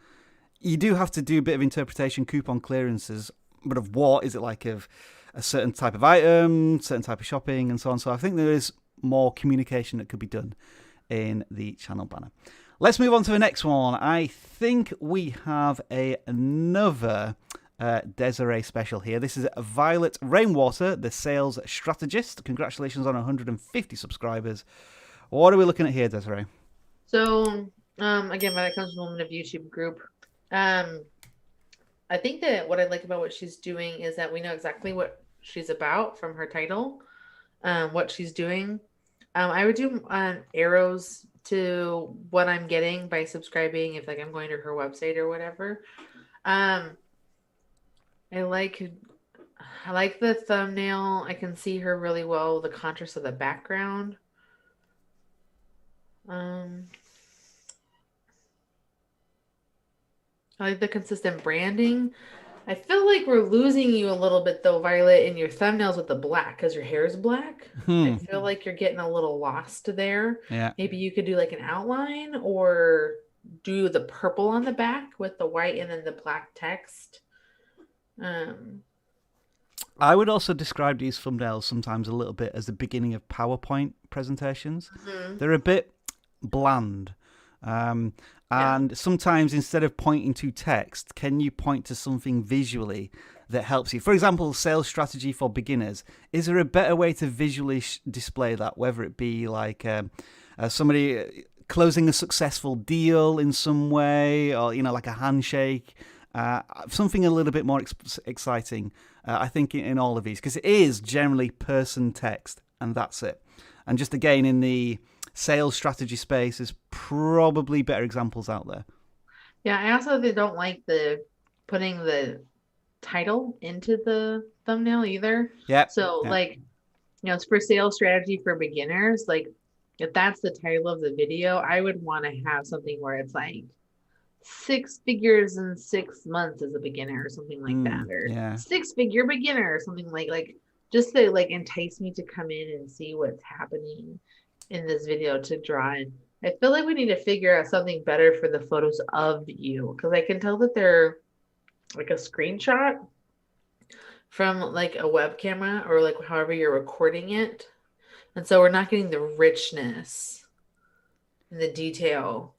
you do have to do a bit of interpretation, coupon clearances, but of what is it like of a certain type of item, certain type of shopping, and so on. So I think there is more communication that could be done in the channel banner. Let's move on to the next one. I think we have another Desiree special here. This is Violet Rainwater, the sales strategist. Congratulations on 150 subscribers. What are we looking at here, Desiree? So, again, that comes from Women of YouTube group. I think that what I like about what she's doing is that we know exactly what she's about from her title, what she's doing. I would do arrows to what I'm getting by subscribing if I'm going to her website or whatever. I like the thumbnail. I can see her really well, the contrast of the background. I like the consistent branding. I feel like we're losing you a little bit though, Violet, in your thumbnails with the black because your hair is black. I feel like you're getting a little lost there. Yeah. Maybe you could do like an outline or do the purple on the back with the white and then the black text. I would also describe these thumbnails sometimes a little bit as the beginning of PowerPoint presentations. Mm-hmm. They're a bit bland. And sometimes instead of pointing to text, can you point to something visually that helps you? For example, sales strategy for beginners. Is there a better way to visually display that, whether it be like somebody closing a successful deal in some way, or, like a handshake? Something a little bit more exciting, I think, in all of these, because it is generally person text, and that's it. And just again, in the sales strategy space, there's probably better examples out there. Yeah, I also don't like the putting the title into the thumbnail either. Yeah. So like, it's for sales strategy for beginners. Like, if that's the title of the video, I would want to have something where it's like 6 figures in 6 months as a beginner or something like that, or 6-figure beginner or something like just to like entice me to come in and see what's happening in this video to draw in. I feel like we need to figure out something better for the photos of you, because I can tell that they're like a screenshot from like a web camera or like however you're recording it. And so we're not getting the richness and the detail.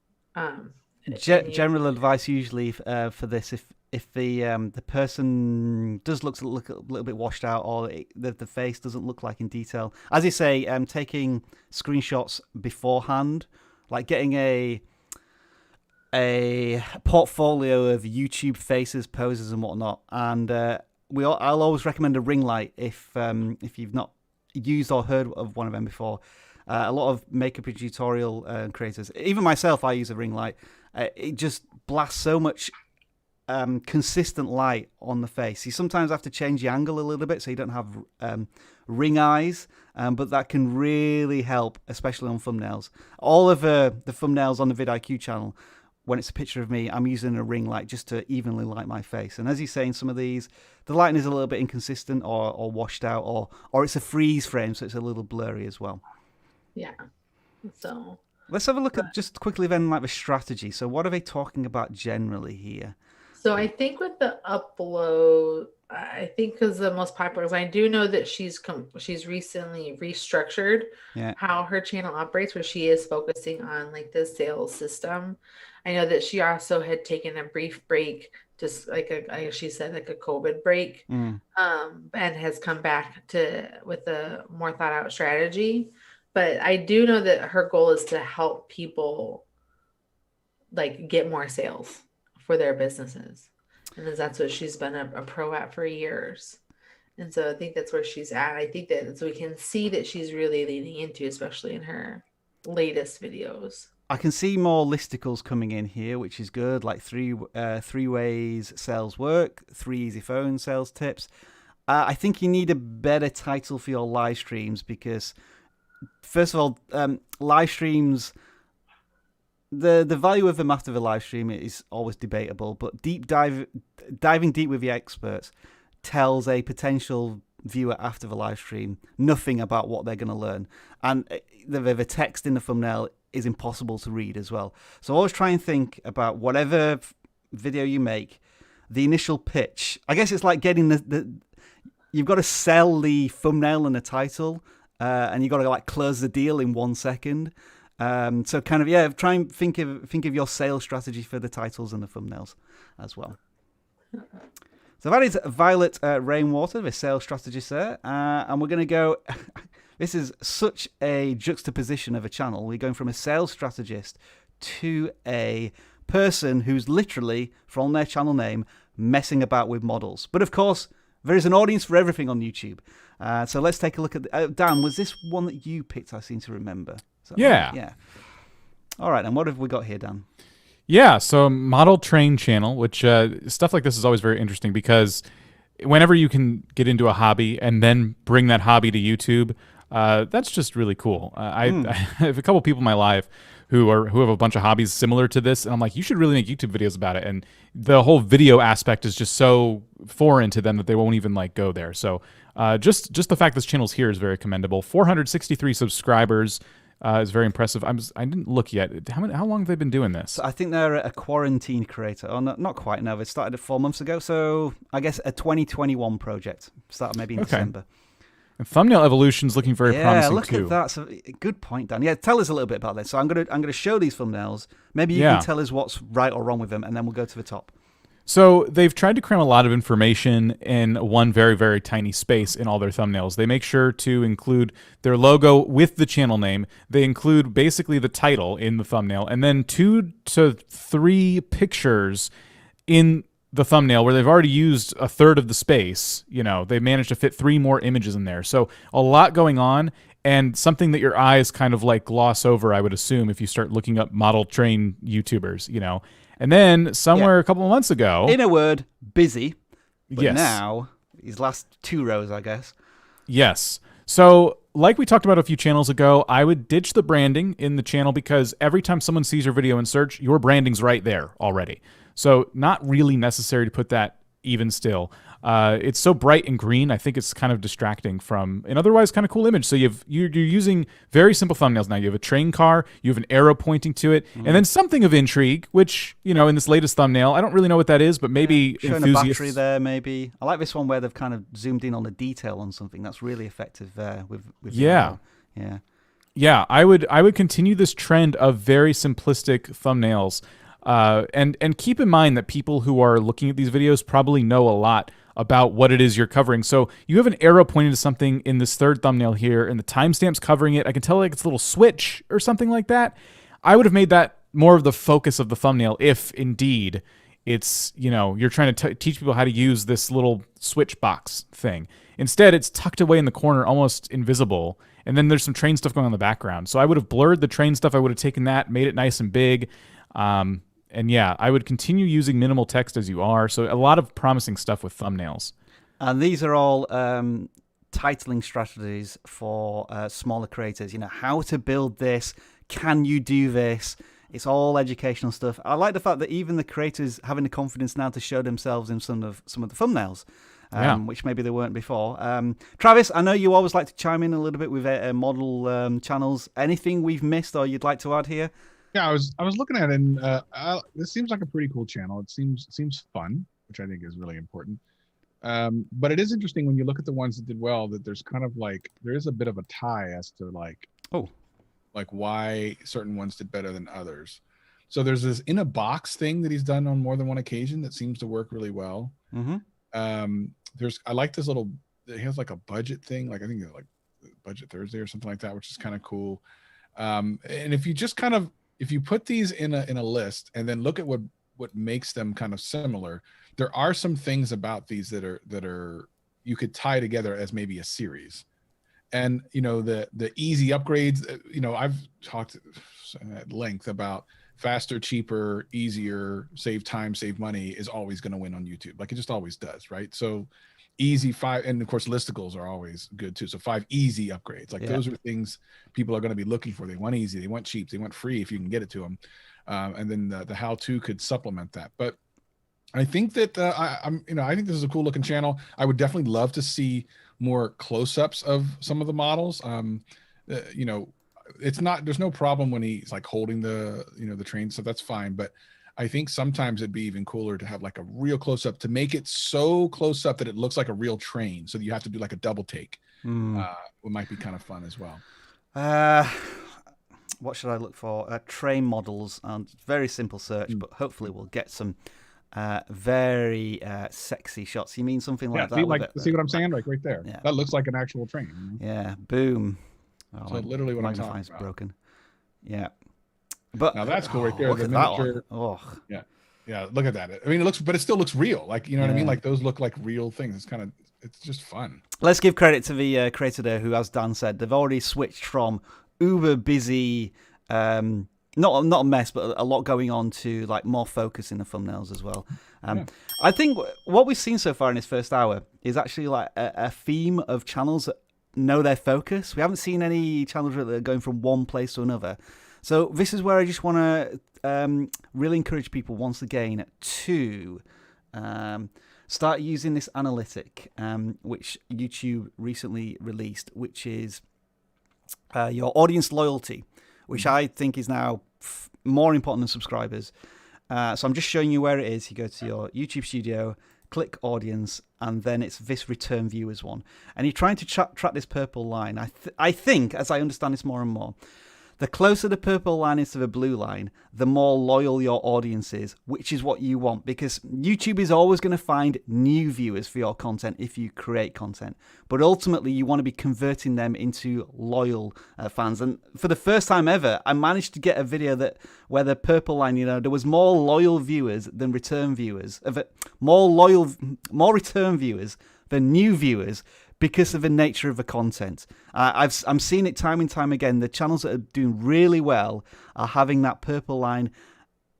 General advice usually for this, if the person does look a little bit washed out, or the face doesn't look like in detail, as you say, taking screenshots beforehand, like getting a portfolio of YouTube faces, poses, and whatnot. And I'll always recommend a ring light if you've not used or heard of one of them before. A lot of makeup and tutorial creators, even myself, I use a ring light. It just blasts so much consistent light on the face. You sometimes have to change the angle a little bit so you don't have ring eyes, but that can really help, especially on thumbnails. All of the thumbnails on the vidIQ channel, when it's a picture of me, I'm using a ring light just to evenly light my face. And as you say, in some of these, the lighting is a little bit inconsistent or washed out, or it's a freeze frame, so it's a little blurry as well. Yeah. So let's have a look at just quickly then, like the strategy. So what are they talking about generally here? So I think with the upload, I think because the most popular, I do know that she's recently restructured how her channel operates, where she is focusing on like the sales system. I know that she also had taken a brief break, just like she said, like a COVID break, and has come back with a more thought out strategy. But I do know that her goal is to help people like get more sales for their businesses. And that's what she's been a pro at for years. And so I think that's where she's at. I think that so we can see that she's really leaning into, especially in her latest videos. I can see more listicles coming in here, which is good, like three ways sales work, 3 easy phone sales tips. I think you need a better title for your live streams because, first of all, live streams, the value of them after the live stream is always debatable, but diving deep with the experts tells a potential viewer after the live stream nothing about what they're going to learn. And the text in the thumbnail is impossible to read as well. So always try and think about whatever video you make, the initial pitch. I guess it's like getting you've got to sell the thumbnail and the title, and you've got to like close the deal in 1 second. So kind of, try and think of your sales strategy for the titles and the thumbnails as well. So that is Violet Rainwater, the sales strategist there. And we're going to go, this is such a juxtaposition of a channel. We're going from a sales strategist to a person who's literally, from their channel name, messing about with models. But of course, there is an audience for everything on YouTube. So let's take a look at Dan, was this one that you picked, I seem to remember? Yeah. All right, and what have we got here, Dan? Yeah, so model train channel, which stuff like this is always very interesting because whenever you can get into a hobby and then bring that hobby to YouTube, that's just really cool. I have a couple people in my life who have a bunch of hobbies similar to this, and I'm like, you should really make YouTube videos about it. And the whole video aspect is just so foreign to them that they won't even like go there. So just the fact this channel's here is very commendable. 463 subscribers. Is very impressive. I didn't look yet. How long have they been doing this? So I think they're a quarantine creator. Oh, not quite. No, they started 4 months ago. So I guess a 2021 project. Started maybe in December. And thumbnail evolution's looking very promising too. Yeah, look at that. So, good point, Dan. Yeah, tell us a little bit about this. So I'm gonna show these thumbnails. Maybe you can tell us what's right or wrong with them, and then we'll go to the top. So they've tried to cram a lot of information in one very, very tiny space in all their thumbnails. They make sure to include their logo with the channel name. They include basically the title in the thumbnail, and then 2 to 3 pictures in the thumbnail where they've already used a third of the space. They've managed to fit 3 more images in there. So a lot going on. and something that your eyes kind of like gloss over, I would assume, if you start looking up model train YouTubers, you know. And then somewhere a couple of months ago, in a word, busy. But yes. now his last 2 rows, I guess. Yes. So like we talked about a few channels ago, I would ditch the branding in the channel because every time someone sees your video in search, your branding's right there already. So not really necessary to put that even still. It's so bright and green, I think it's kind of distracting from an otherwise kind of cool image. So you're using very simple thumbnails now. You have a train car, you have an arrow pointing to it, and then something of intrigue, which, you know, in this latest thumbnail, I don't really know what that is, but maybe showing enthusiasts... a battery there, maybe. I like this one where they've kind of zoomed in on the detail on something. That's really effective there. With yeah. Yeah. Yeah, I would continue this trend of very simplistic thumbnails. And keep in mind that people who are looking at these videos probably know a lot about what it is you're covering. So you have an arrow pointing to something in this third thumbnail here, and the timestamp's covering it. I can tell like it's a little switch or something like that. I would have made that more of the focus of the thumbnail if indeed it's, you know, you're trying to teach people how to use this little switch box thing. Instead, it's tucked away in the corner, almost invisible. And then there's some train stuff going on in the background. So I would have blurred the train stuff. I would have taken that, made it nice and big. And yeah, I would continue using minimal text as you are. So a lot of promising stuff with thumbnails. And these are all titling strategies for smaller creators. You know, how to build this. Can you do this? It's all educational stuff. I like the fact that even the creators having the confidence now to show themselves in some of the thumbnails, which maybe they weren't before. Travis, I know you always like to chime in a little bit with model channels. Anything we've missed or you'd like to add here? Yeah, I was looking at it, and this seems like a pretty cool channel. It seems fun, which I think is really important. But it is interesting when you look at the ones that did well that there's kind of like there is a bit of a tie as to like why certain ones did better than others. So there's this in a box thing that he's done on more than one occasion that seems to work really well. Mm-hmm. I like this little. He has like a budget thing, like I think like Budget Thursday or something like that, which is kind of cool. And if you just kind of if you put these in a list and then look at what makes them kind of similar, there are some things about these that are you could tie together as maybe a series. And you know, the easy upgrades, you know, I've talked at length about faster, cheaper, easier, save time, save money is always going to win on YouTube. Like it just always does, right? So easy 5, and of course listicles are always good too. So 5 easy upgrades, like those are things people are going to be looking for. They want easy, they want cheap, they want free if you can get it to them. And then the how-to could supplement that. But I think that I think this is a cool looking channel. I would definitely love to see more close-ups of some of the models. You know, there's no problem when he's like holding the train, so that's fine. But I think sometimes it'd be even cooler to have like a real close-up, to make it so close up that it looks like a real train. So that you have to do like a double take. It might be kind of fun as well. What should I look for? Train models. Very simple search, but hopefully we'll get some very sexy shots. You mean something like that? See what I'm saying? Like right there. Yeah. That looks like an actual train. You know? Yeah. Boom. Oh, so literally what I'm talking about. Broken. Yeah. But now that's cool right there. Look The at miniature. that one. Oh. Yeah. Look at that. I mean, it still looks real. Like, you know what I mean? Like those look like real things. It's just fun. Let's give credit to the creator there who, as Dan said, they've already switched from uber busy, not a mess, but a lot going on, to like more focus in the thumbnails as well. I think what we've seen so far in this first hour is actually like a theme of channels that know their focus. We haven't seen any channels that are going from one place to another. So this is where I just want to really encourage people once again to start using this analytic, which YouTube recently released, which is your audience loyalty, which I think is now more important than subscribers. So I'm just showing you where it is. You go to your YouTube studio, click audience, and then it's this return viewers one. And you're trying to track this purple line. I think, as I understand this more and more, the closer the purple line is to the blue line, the more loyal your audience is, which is what you want, because YouTube is always going to find new viewers for your content if you create content. But ultimately, you want to be converting them into loyal fans. And for the first time ever, I managed to get a video where the purple line, there was more loyal viewers than return viewers, more return viewers than new viewers, because of the nature of the content. I'm seeing it time and time again. The channels that are doing really well are having that purple line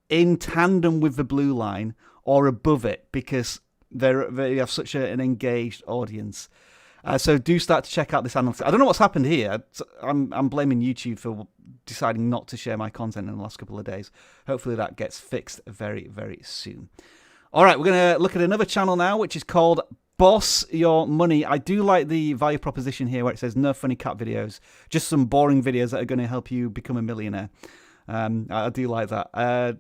in tandem with the blue line or above it because they have such an engaged audience. So do start to check out this analytics. I don't know what's happened here. I'm blaming YouTube for deciding not to share my content in the last couple of days. Hopefully that gets fixed very, very soon. All right, we're going to look at another channel now, which is called Boss Your Money. I do like the value proposition here where it says no funny cat videos, just some boring videos that are going to help you become a millionaire. I do like that.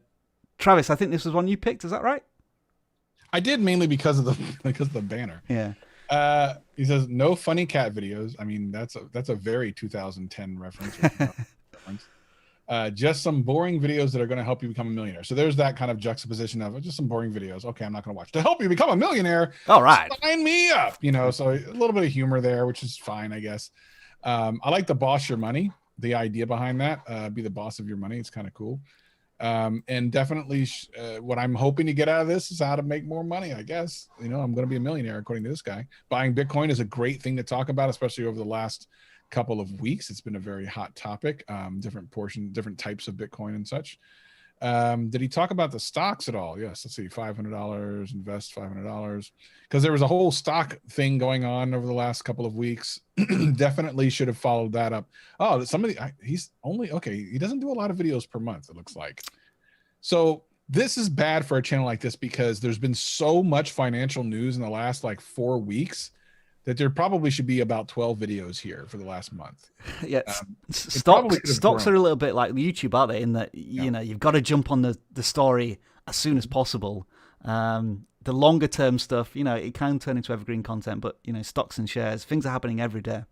Travis, I think this was one you picked. Is that right? I did mainly because of the banner. Yeah. He says no funny cat videos. I mean, that's a very 2010 reference. Just some boring videos that are going to help you become a millionaire. So there's that kind of juxtaposition of just some boring videos. Okay, I'm not going to watch to help you become a millionaire. All right, sign me up. So a little bit of humor there, which is fine, I guess. I like the boss your money. The idea behind that, be the boss of your money. It's kind of cool. And definitely what I'm hoping to get out of this is how to make more money, I guess. I'm going to be a millionaire, according to this guy. Buying Bitcoin is a great thing to talk about, especially over the last couple of weeks. It's been a very hot topic, different types of Bitcoin and such. Did he talk about the stocks at all? Yes. Let's see, $500, invest $500. Because there was a whole stock thing going on over the last couple of weeks. Definitely should have followed that up. Oh, he's only, okay, he doesn't do a lot of videos per month, it looks like. So this is bad for a channel like this because there's been so much financial news in the last 4 weeks that there probably should be about 12 videos here for the last month. Yeah, stocks are a little bit like YouTube, aren't they? In that, you've got to jump on the story as soon as possible. The longer term stuff, it can turn into evergreen content, but, stocks and shares, things are happening every day.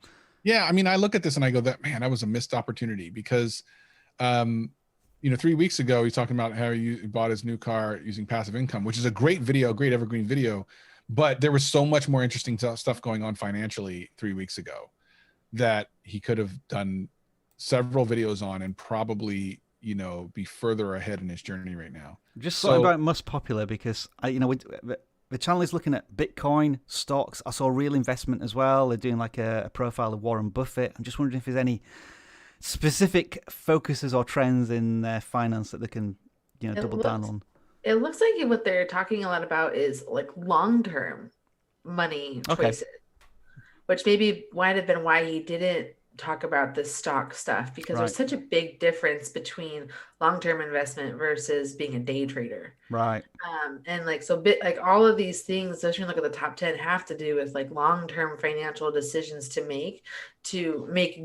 Yeah, I mean, I look at this and I go, that was a missed opportunity because, 3 weeks ago, he's talking about how he bought his new car using passive income, which is a great video, great evergreen video. But there was so much more interesting stuff going on financially 3 weeks ago that he could have done several videos on and probably, be further ahead in his journey right now. Just thought about most popular because, the channel is looking at Bitcoin, stocks. I saw Real Investment as well. They're doing a profile of Warren Buffett. I'm just wondering if there's any specific focuses or trends in their finance that they can, double down on. It looks like what they're talking a lot about is long-term money choices, which maybe might have been why he didn't talk about the stock stuff because there's such a big difference between long-term investment versus being a day trader. Right. And all of these things, especially look at the top 10, have to do with long-term financial decisions to make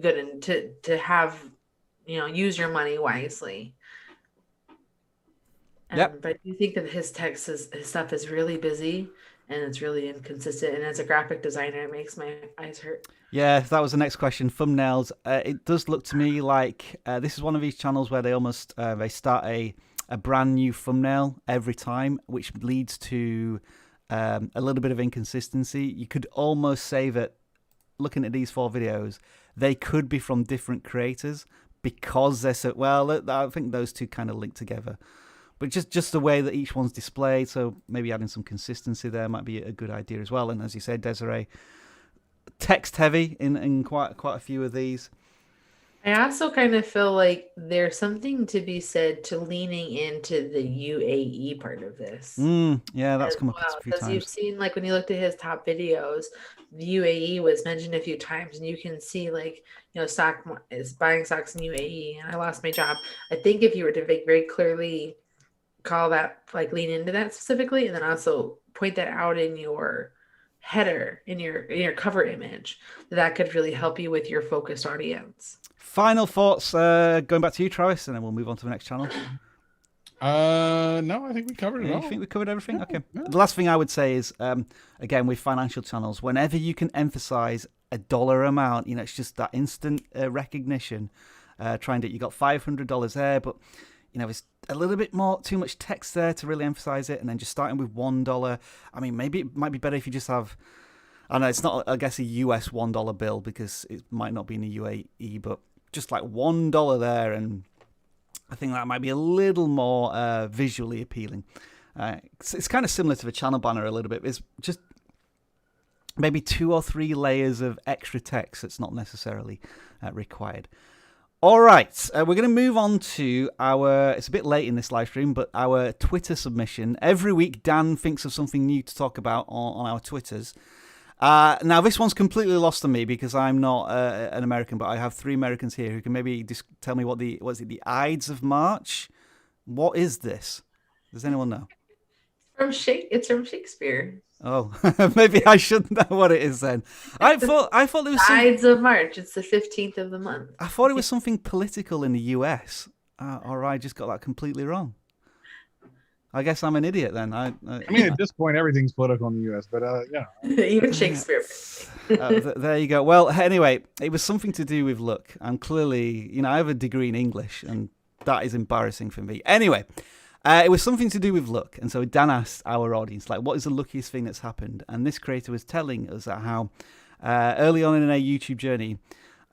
good and to have, use your money wisely. Yep. But do you think that his stuff is really busy and it's really inconsistent? And as a graphic designer, it makes my eyes hurt. Yeah, that was the next question. Thumbnails. It does look to me like this is one of these channels where they almost they start a brand new thumbnail every time, which leads to a little bit of inconsistency. You could almost say that looking at these 4 videos, they could be from different creators because they're so well. I think those two kind of link together. But just the way that each one's displayed, so maybe adding some consistency there might be a good idea as well. And as you said, Desiree, text heavy in quite a few of these. I also kind of feel like there's something to be said to leaning into the UAE part of this. Yeah, that's come up a few times. Because you've seen, when you looked at his top videos, the UAE was mentioned a few times, and you can see, stock is buying stocks in UAE, and I lost my job. I think if you were to very clearly call that, lean into that specifically, and then also point that out in your header, in your cover image, that could really help you with your focused audience. Final thoughts, going back to you, Travis, and then we'll move on to the next channel. No, I think we covered it all. You think we covered everything? Yeah, okay. yeah. The last thing I would say is, again, with financial channels, whenever you can emphasize a dollar amount, it's just that instant recognition. Trying to, you got $500 there, but it's a little bit too much text there to really emphasize it, and then just starting with $1. I mean, maybe it might be better if you just have, I know it's not, I guess, a US $1 bill because it might not be in the UAE, but just $1 there, and I think that might be a little more visually appealing. It's kind of similar to the channel banner a little bit. It's just maybe 2 or 3 layers of extra text that's not necessarily required. All right, we're going to move on to it's a bit late in this live stream, but our Twitter submission. Every week, Dan thinks of something new to talk about on our Twitters. Now, this one's completely lost on me because I'm not an American, but I have 3 Americans here who can maybe just tell me the Ides of March? What is this? Does anyone know? It's from Shakespeare. Oh, maybe I should know what it is then. I thought it was Ides of March. It's the 15th of the month. I thought it was something political in the US. Or I just got that completely wrong. I guess I'm an idiot then. I mean, at this point, everything's political in the U.S., but yeah. Even Shakespeare. There you go. Well, anyway, it was something to do with luck. I'm clearly, I have a degree in English, and that is embarrassing for me. Anyway, it was something to do with luck. And so Dan asked our audience, what is the luckiest thing that's happened? And this creator was telling us how early on in their YouTube journey,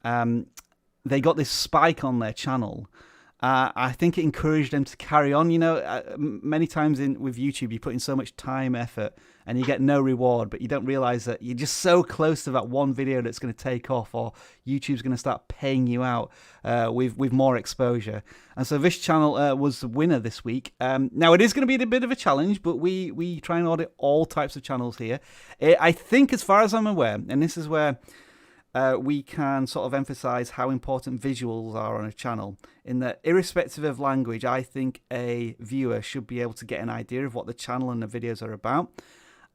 they got this spike on their channel. I think it encouraged them to carry on. Many times with YouTube, you put in so much time, effort, and you get no reward, but you don't realize that you're just so close to that one video that's going to take off, or YouTube's going to start paying you out with more exposure. And so this channel was the winner this week. Now, it is going to be a bit of a challenge, but we try and audit all types of channels here. I think, as far as I'm aware, and this is where we can sort of emphasize how important visuals are on a channel, in that irrespective of language, I think a viewer should be able to get an idea of what the channel and the videos are about.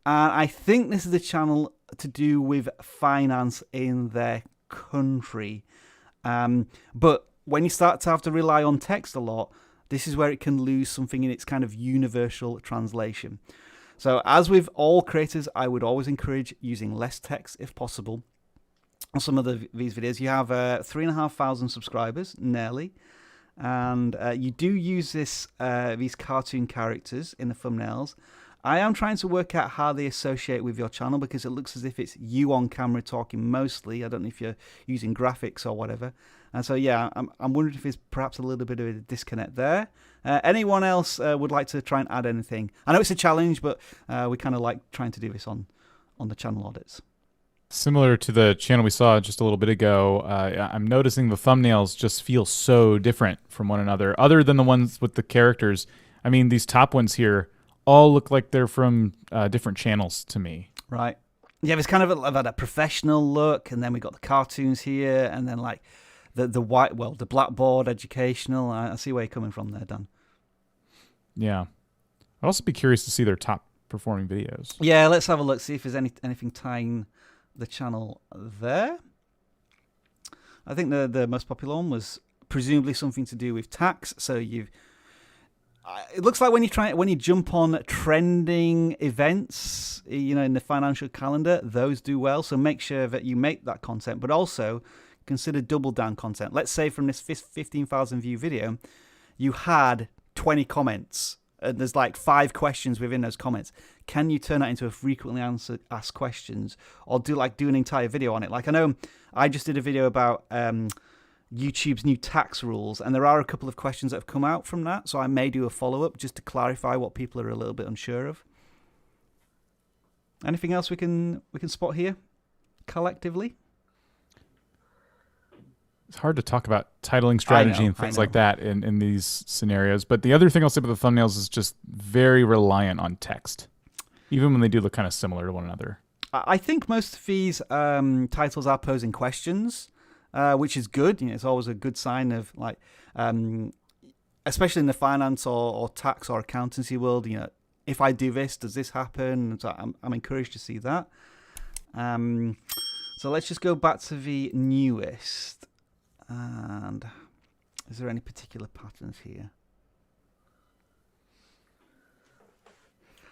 And I think this is a channel to do with finance in their country. But when you start to have to rely on text a lot, this is where it can lose something in its kind of universal translation. So as with all creators, I would always encourage using less text if possible. On some of these videos, you have 3,500 subscribers, nearly, and you do use these cartoon characters in the thumbnails. I am trying to work out how they associate with your channel, because it looks as if it's you on camera talking mostly. I don't know if you're using graphics or whatever. And so, yeah, I'm wondering if there's perhaps a little bit of a disconnect there. Anyone else would like to try and add anything? I know it's a challenge, but we kind of like trying to do this on the channel audits. Similar to the channel we saw just a little bit ago, I'm noticing the thumbnails just feel so different from one another, other than the ones with the characters. I mean, these top ones here all look like they're from different channels to me. Right. Yeah, it's kind of a professional look, and then we got the cartoons here, and then like the blackboard educational. I see where you're coming from there, Dan. Yeah. I'd also be curious to see their top performing videos. Yeah, let's have a look, see if there's anything tying the channel there. I think the most popular one was presumably something to do with tax. So it looks like when you jump on trending events, in the financial calendar, those do well. So make sure that you make that content, but also consider double down content. Let's say from this 15,000 view video, you had 20 comments. And there's like 5 questions within those comments. Can you turn that into a frequently asked questions, or do an entire video on it? Like, I know I just did a video about YouTube's new tax rules, and there are a couple of questions that have come out from that. So I may do a follow-up just to clarify what people are a little bit unsure of. Anything else we can spot here collectively? It's hard to talk about titling strategy and things like that in these scenarios. But the other thing I'll say about the thumbnails is just very reliant on text, even when they do look kind of similar to one another. I think most of these titles are posing questions, which is good. It's always a good sign of, like, especially in the finance or tax or accountancy world. If I do this, does this happen? So I'm encouraged to see that. So let's just go back to the newest. And is there any particular patterns here?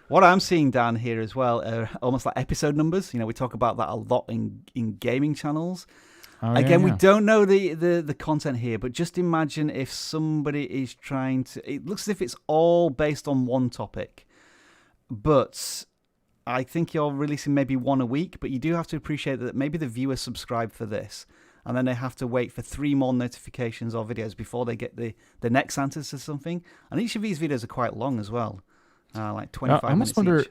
What I'm seeing down here as well are almost like episode numbers. We talk about that a lot in gaming channels. Again, we don't know the content here, but just imagine if somebody is trying to... It looks as if it's all based on one topic, but I think you're releasing maybe one a week, but you do have to appreciate that maybe the viewers subscribe for this, and then they have to wait for 3 more notifications or videos before they get the next answers to something. And each of these videos are quite long as well, like 25 minutes each.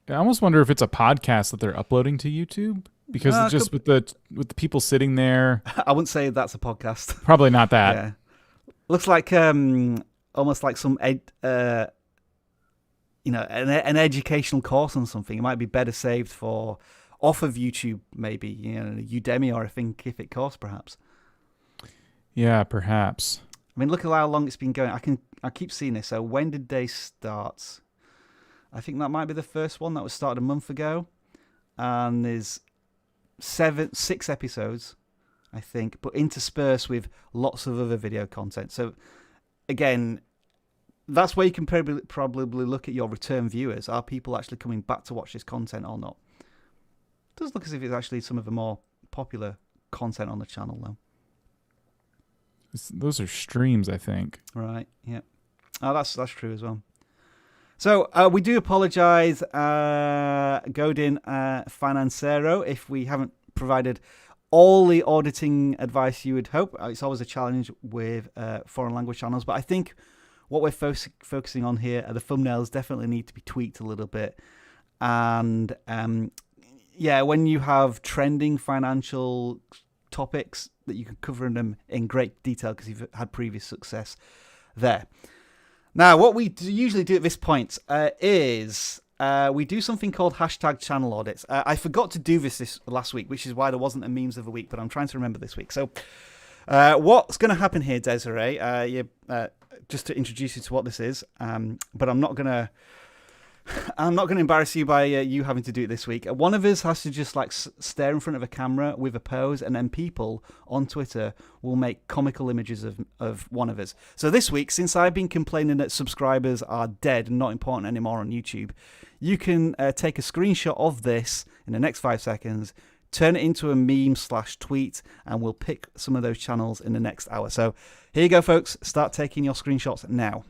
I almost wonder if it's a podcast that they're uploading to YouTube because it's just with the people sitting there. I wouldn't say that's a podcast. Probably not that. Yeah. Looks like almost like some an educational course on something. It might be better saved for off of YouTube, maybe, Udemy or a Thinkific course, perhaps. Yeah, perhaps. I mean, look at how long it's been going. I keep seeing this. So when did they start? I think that might be the first one that was started a month ago, and there's 6 episodes, I think, but interspersed with lots of other video content. So again, that's where you can probably look at your return viewers. Are people actually coming back to watch this content or not? It does look as if it's actually some of the more popular content on the channel, though. Those are streams, I think. Right, yeah. Oh, that's true as well. So we do apologize, Godin Financiero, if we haven't provided all the auditing advice you would hope. It's always a challenge with foreign language channels, but I think what we're focusing on here are the thumbnails definitely need to be tweaked a little bit. And when you have trending financial topics, that you can cover them in great detail because you've had previous success there. Now, what we usually do at this point is we do something called #channel audits. I forgot to do this last week, which is why there wasn't a memes of the week, but I'm trying to remember this week. So what's going to happen here, Desiree, just to introduce you to what this is, but I'm not going to embarrass you by you having to do it this week. One of us has to just stare in front of a camera with a pose, and then people on Twitter will make comical images of one of us. So this week, since I've been complaining that subscribers are dead and not important anymore on YouTube, you can take a screenshot of this in the next 5 seconds, turn it into a meme/tweet, and we'll pick some of those channels in the next hour. So here you go, folks. Start taking your screenshots now.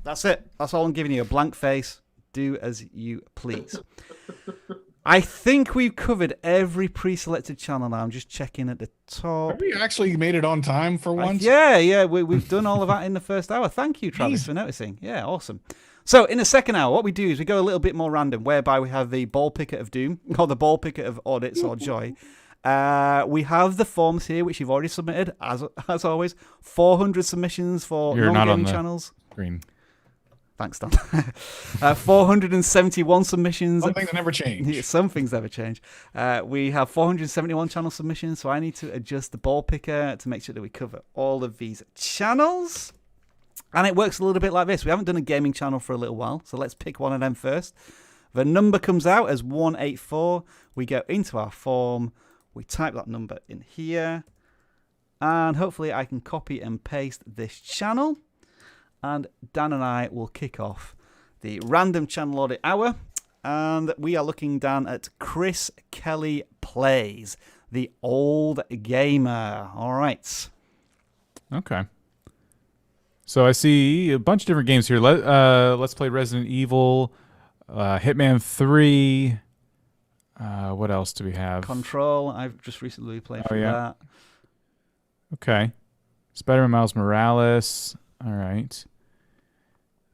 That's it. That's all I'm giving you. A blank face. Do as you please. I think we've covered every pre-selected channel now. I'm just checking at the top. Have we actually made it on time for once? Yeah. We've done all of that in the first hour. Thank you, Travis, for noticing. Yeah, awesome. So in the second hour, what we do is we go a little bit more random, whereby we have the ball picker of doom, or the ball picker of audits or joy. We have the forms here, which you've already submitted, as always. 400 submissions for non-gaming channels. Green. Thanks, Don. 471 submissions. Some things never change. Some things never change. We have 471 channel submissions, so I need to adjust the ball picker to make sure that we cover all of these channels. And it works a little bit like this. We haven't done a gaming channel for a little while, so let's pick one of them first. The number comes out as 184. We go into our form. We type that number in here. And hopefully I can copy and paste this channel. And Dan and I will kick off the random channel audit hour. And we are looking down at Chris Kelly Plays, the old gamer. All right. Okay. So I see a bunch of different games here. Let's play Resident Evil, Hitman 3. What else do we have? Control. I've just recently played through that. Okay. Spider-Man Miles Morales. All right.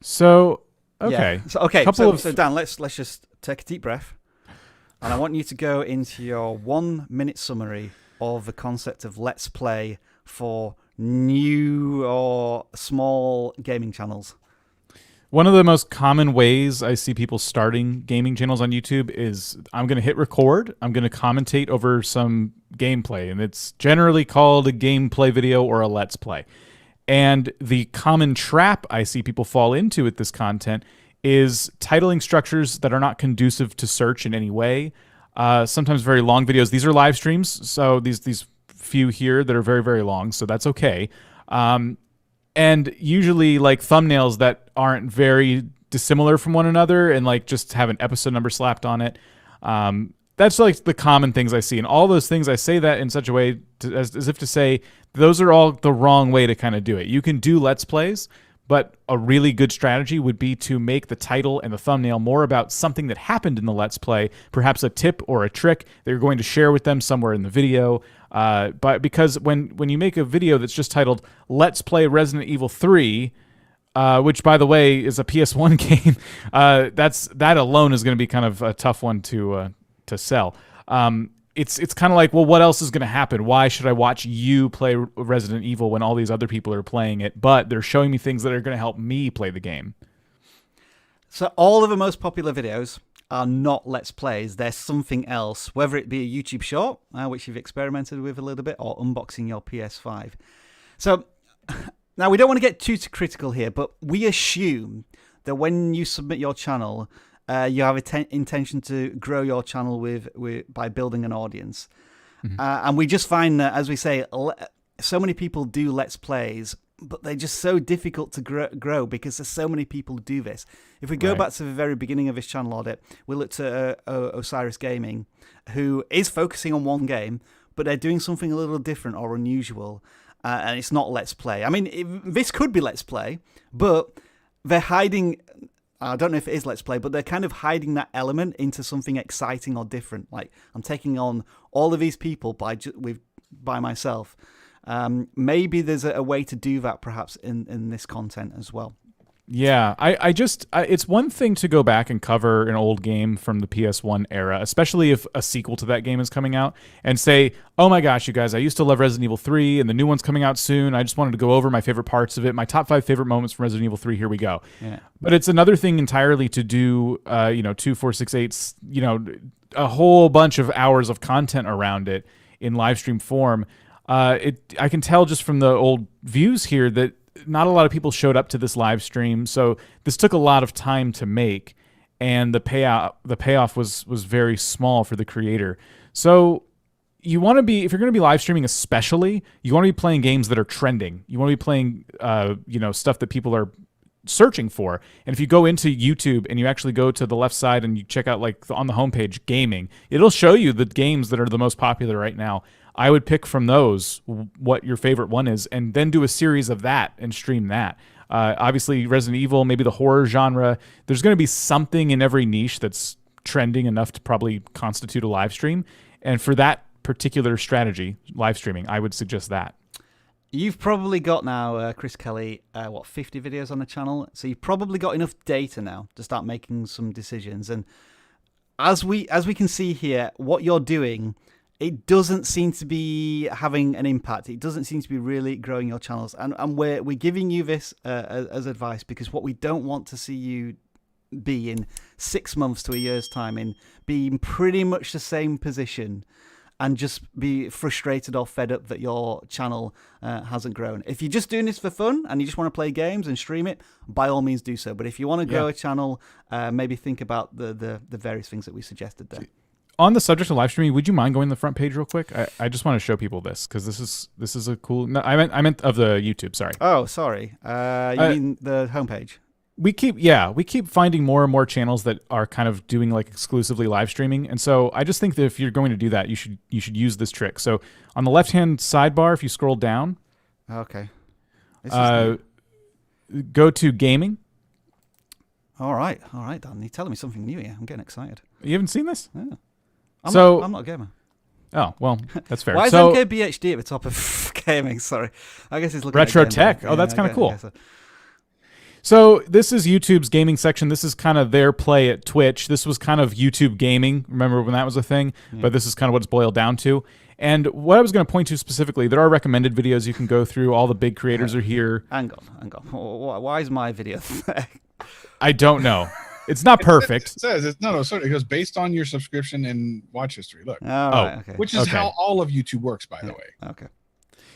So, okay. Yeah. So Dan, let's just take a deep breath. And I want you to go into your 1-minute summary of the concept of Let's Play for new or small gaming channels. One of the most common ways I see people starting gaming channels on YouTube is I'm going to hit record. I'm going to commentate over some gameplay, and it's generally called a gameplay video or a Let's Play. And the common trap I see people fall into with this content is titling structures that are not conducive to search in any way. Sometimes very long videos. These are live streams, so these few here that are very, very long, so that's okay. And usually like thumbnails that aren't very dissimilar from one another and like just have an episode number slapped on it. That's like the common things I see. And all those things, I say that in such a way as if to say, those are all the wrong way to kind of do it. You can do Let's Plays, but a really good strategy would be to make the title and the thumbnail more about something that happened in the Let's Play, perhaps a tip or a trick that you're going to share with them somewhere in the video. But because when you make a video that's just titled "Let's Play Resident Evil 3," which by the way is a PS1 game, that alone is going to be kind of a tough one to sell. It's kind of like, well, what else is going to happen? Why should I watch you play Resident Evil when all these other people are playing it? But they're showing me things that are going to help me play the game. So all of the most popular videos are not Let's Plays. They're something else, whether it be a YouTube short, which you've experimented with a little bit, or unboxing your PS5. So now we don't want to get too critical here, but we assume that when you submit your channel, you have intention to grow your channel by building an audience. And we just find that, as we say, so many people do Let's Plays, but they're just so difficult to grow because there's so many people who do this. If we go back to the very beginning of his channel Audit, we looked at Osiris Gaming, who is focusing on one game, but they're doing something a little different or unusual, and it's not Let's Play. I mean, this could be Let's Play, but they're hiding... I don't know if it is Let's Play, but they're kind of hiding that element into something exciting or different. Like, I'm taking on all of these people by myself. Maybe there's a way to do that perhaps in this content as well. Yeah, it's one thing to go back and cover an old game from the PS1 era, especially if a sequel to that game is coming out, and say, oh my gosh, you guys, I used to love Resident Evil 3, and the new one's coming out soon. I just wanted to go over my favorite parts of it, my top 5 favorite moments from Resident Evil 3, here we go. Yeah. But it's another thing entirely to do, 2, 4, 6, 8, a whole bunch of hours of content around it in live stream form. I can tell just from the old views here that not a lot of people showed up to this live stream, so this took a lot of time to make, and the payoff was very small for the creator. So you want to be, if you're going to be live streaming especially, you want to be playing games that are trending. You want to be playing stuff that people are searching for. And if you go into YouTube and you actually go to the left side and you check out, like, on the homepage, gaming, it'll show you the games that are the most popular right now. I would pick from those what your favorite one is, and then do a series of that and stream that. Obviously, Resident Evil, maybe the horror genre. There's going to be something in every niche that's trending enough to probably constitute a live stream. And for that particular strategy, live streaming, I would suggest that. You've probably got now, Chris Kelly, 50 videos on the channel. So you've probably got enough data now to start making some decisions. And as we can see here, what you're doing, it doesn't seem to be having an impact. It doesn't seem to be really growing your channels. And we're giving you this as advice, because what we don't want to see you be in 6 months to a year's time, in being pretty much the same position and just be frustrated or fed up that your channel hasn't grown. If you're just doing this for fun and you just want to play games and stream it, by all means do so. But if you want to grow a channel, maybe think about the various things that we suggested there. On the subject of live streaming, would you mind going to the front page real quick? I just want to show people this, because this is a cool. No, I meant of the YouTube. Sorry. Oh, sorry. You mean the homepage? We keep finding more and more channels that are kind of doing, like, exclusively live streaming, and so I just think that if you're going to do that, you should use this trick. So on the left hand sidebar, if you scroll down, okay, go to gaming. All right, Dan. You're telling me something new here. I'm getting excited. You haven't seen this? Yeah. I'm not a gamer. Oh, well, that's fair. Why is MKBHD at the top of gaming? Sorry. I guess he's looking Retro at tech. Oh, that's kind of cool. So this is YouTube's gaming section. This is kind of their play at Twitch. This was kind of YouTube gaming. Remember when that was a thing? Yeah. But this is kind of what it's boiled down to. And what I was going to point to specifically, there are recommended videos you can go through. All the big creators are here. Hang on. Why is my video there? I don't know. It's not perfect. It says it's it goes based on your subscription and watch history. Look, okay. Which is how all of YouTube works, by the way. Okay.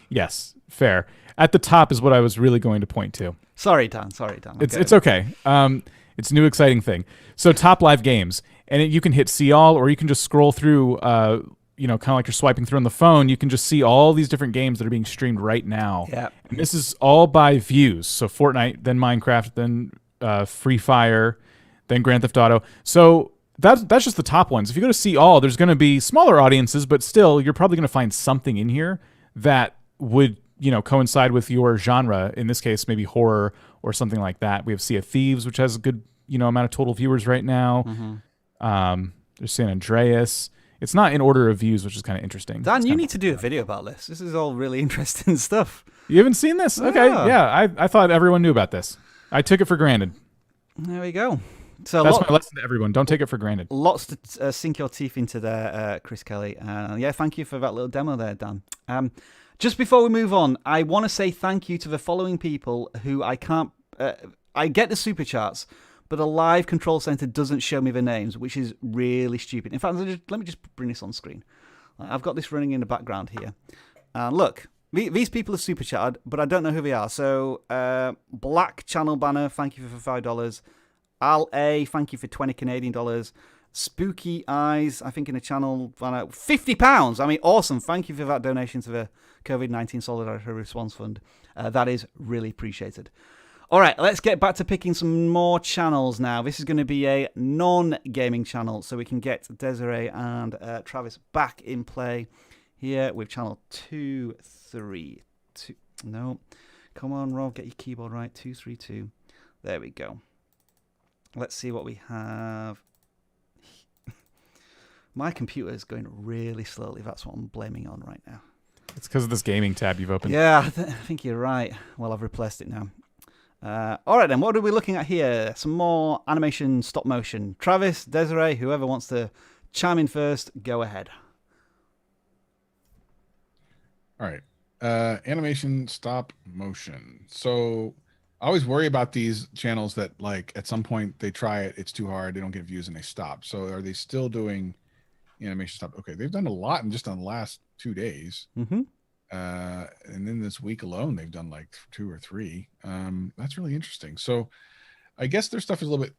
Yes, fair. At the top is what I was really going to point to. Sorry, Dan. It's okay. It's a new exciting thing. So top live games, and you can hit see all, or you can just scroll through. Kind of like you're swiping through on the phone. You can just see all these different games that are being streamed right now. Yeah. And this is all by views. So Fortnite, then Minecraft, then Free Fire, then Grand Theft Auto. So that's just the top ones. If you go to see all, there's going to be smaller audiences, but still, you're probably going to find something in here that would coincide with your genre. In this case, maybe horror or something like that. We have Sea of Thieves, which has a good amount of total viewers right now. Mm-hmm. There's San Andreas. it's not in order of views, which is kind of interesting. Dan, you need to do a video about this. This is all really interesting stuff. You haven't seen this? Okay, yeah. I thought everyone knew about this. I took it for granted. There we go. So that's my lesson to everyone. Don't take it for granted. Lots to sink your teeth into there, Chris Kelly. Yeah, thank you for that little demo there, Dan. Just before we move on, I want to say thank you to the following people who I can't... I get the super chats, but the live control center doesn't show me the names, which is really stupid. In fact, let me just bring this on screen. I've got this running in the background here. Look, these people are super chatted, but I don't know who they are. So, Black Channel Banner, thank you for $5. Al A, thank you for 20 Canadian dollars. Spooky Eyes, I think in the channel, £50. I mean, awesome. Thank you for that donation to the COVID-19 Solidarity Response Fund. That is really appreciated. All right, let's get back to picking some more channels now. This is going to be a non-gaming channel, so we can get Desiree and Travis back in play here with channel 232. No, come on, Rob, get your keyboard right. 232. There we go. Let's see what we have. My computer is going really slowly. That's what I'm blaming on right now. It's because of this gaming tab you've opened. Yeah, I think you're right. Well, I've replaced it now. All right, then. What are we looking at here? Some more animation, stop motion. Travis, Desiree, whoever wants to chime in first, go ahead. All right. Animation, stop motion. So I always worry about these channels that, like, at some point they try it, it's too hard, they don't get views, and they stop. So are they still doing animation stop? Okay, they've done a lot in just on the last 2 days. Mm-hmm. And then this week alone, they've done like 2 or 3. That's really interesting. So I guess their stuff is a little bit...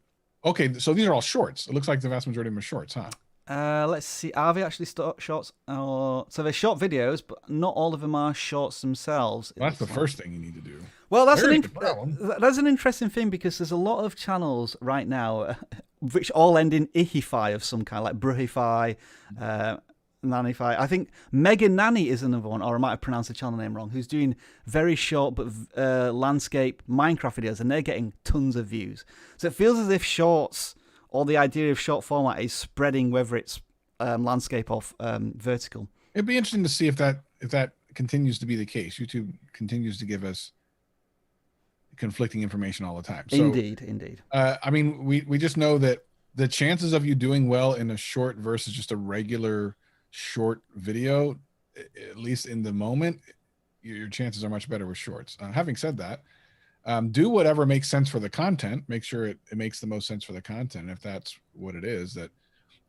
Okay, so these are all shorts. It looks like the vast majority of them are shorts, huh? Let's see. Are they actually shorts? So they're short videos, but not all of them are shorts themselves. Well, that's the first thing you need to do. Well, that's an interesting thing, because there's a lot of channels right now which all end in ihify of some kind, like bruhify, Nannyfy. I think Mega Nanny is another one, or I might have pronounced the channel name wrong, who's doing very short but landscape Minecraft videos, and they're getting tons of views. So it feels as if shorts, or the idea of short format, is spreading, whether it's landscape or vertical. It'd be interesting to see if that continues to be the case. YouTube continues to give us conflicting information all the time. So, Indeed. I mean, we just know that the chances of you doing well in a short versus just a regular short video, at least in the moment, your chances are much better with shorts. Having said that, do whatever makes sense for the content. Make sure it makes the most sense for the content. If that's what it is, that,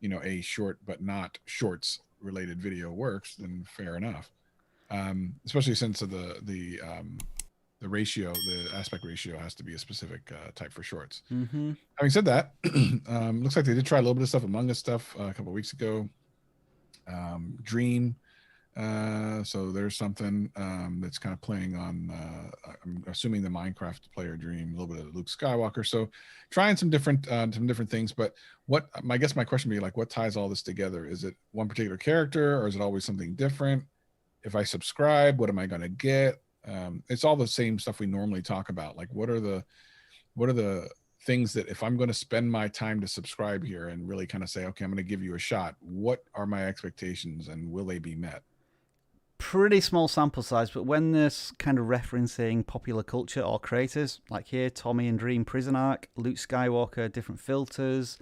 you know, a short but not shorts related video works, then fair enough. Especially since the ratio, the aspect ratio, has to be a specific type for shorts. Mm-hmm. Having said that, looks like they did try a little bit of stuff, Among Us stuff, a couple of weeks ago. Dream. So there's something that's kind of playing on, I'm assuming, the Minecraft player Dream, a little bit of Luke Skywalker. So trying some different things. But I guess my question would be, like, what ties all this together? Is it one particular character, or is it always something different? If I subscribe, what am I going to get? It's all the same stuff we normally talk about. Like, what are the things that, if I'm going to spend my time to subscribe here and really kind of say, okay, I'm going to give you a shot, what are my expectations and will they be met? Pretty small sample size, but when there's kind of referencing popular culture or creators, like here, Tommy and Dream Prison Arc, Luke Skywalker, different filters,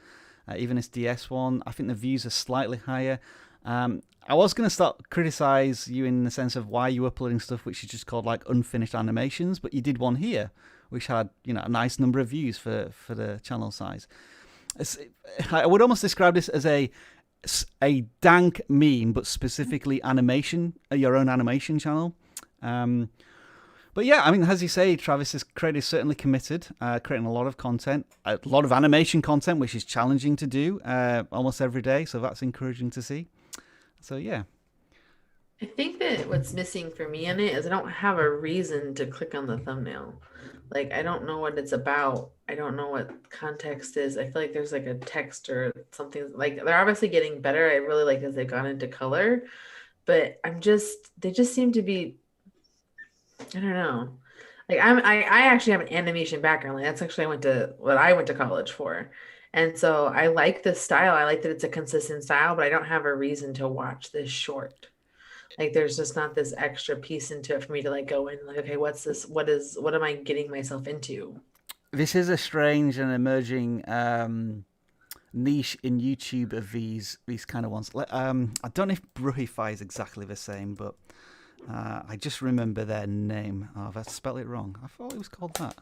even this DS one, I think the views are slightly higher. I was going to start criticize you in the sense of why you were uploading stuff which is just called like unfinished animations, but you did one here which had, you know, a nice number of views for the channel size. I would almost describe this as a dank meme, but specifically animation, your own animation channel. But yeah, I mean, as you say, Travis's creator is certainly committed, creating a lot of content, a lot of animation content, which is challenging to do almost every day. So that's encouraging to see. So yeah. I think that what's missing for me in it is I don't have a reason to click on the thumbnail. Like, I don't know what it's about. I don't know what context is. I feel like there's like a text or something. Like, they're obviously getting better. I really like as they've gone into color, but they just seem to be, I don't know. Like, I actually have an animation background. Like, that's actually what I went to college for. And so I like the style. I like that it's a consistent style, but I don't have a reason to watch this short. Like there's just not this extra piece into it for me to like go in like, okay, what's this? What am I getting myself into? This is a strange and emerging niche in YouTube of these kind of ones. I don't know if Bruhify is exactly the same, but I just remember their name. Oh, I've spelled it wrong. I thought it was called that.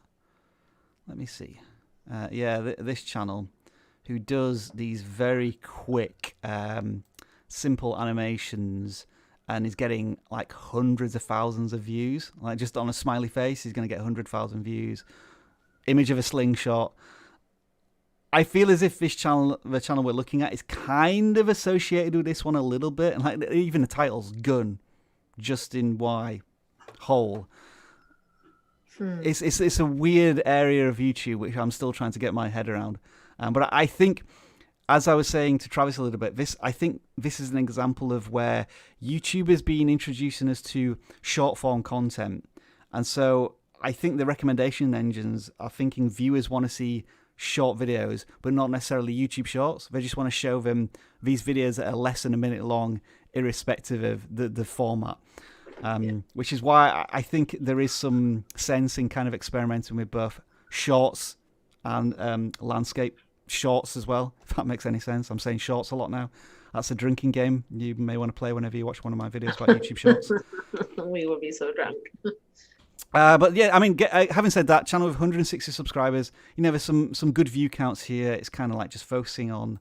Let me see. This channel, who does these very quick, simple animations, and is getting like hundreds of thousands of views. Like just on a smiley face, he's going to get 100,000 views. Image of a slingshot. I feel as if the channel we're looking at, is kind of associated with this one a little bit, and like even the title's Gun, Justin Y, Hole. It's a weird area of YouTube which I'm still trying to get my head around. But I think, as I was saying to Travis a little bit, I think this is an example of where YouTube has been introducing us to short form content, and so I think the recommendation engines are thinking viewers want to see short videos, but not necessarily YouTube shorts. They just want to show them these videos that are less than a minute long, irrespective of the format. Which is why I think there is some sense in kind of experimenting with both shorts and landscape shorts as well, if that makes any sense. I'm saying shorts a lot now. That's a drinking game you may want to play whenever you watch one of my videos about YouTube shorts. We would be so drunk. But yeah, I mean, having said that, channel with 160 subscribers, there's some good view counts here. It's kind of like just focusing on...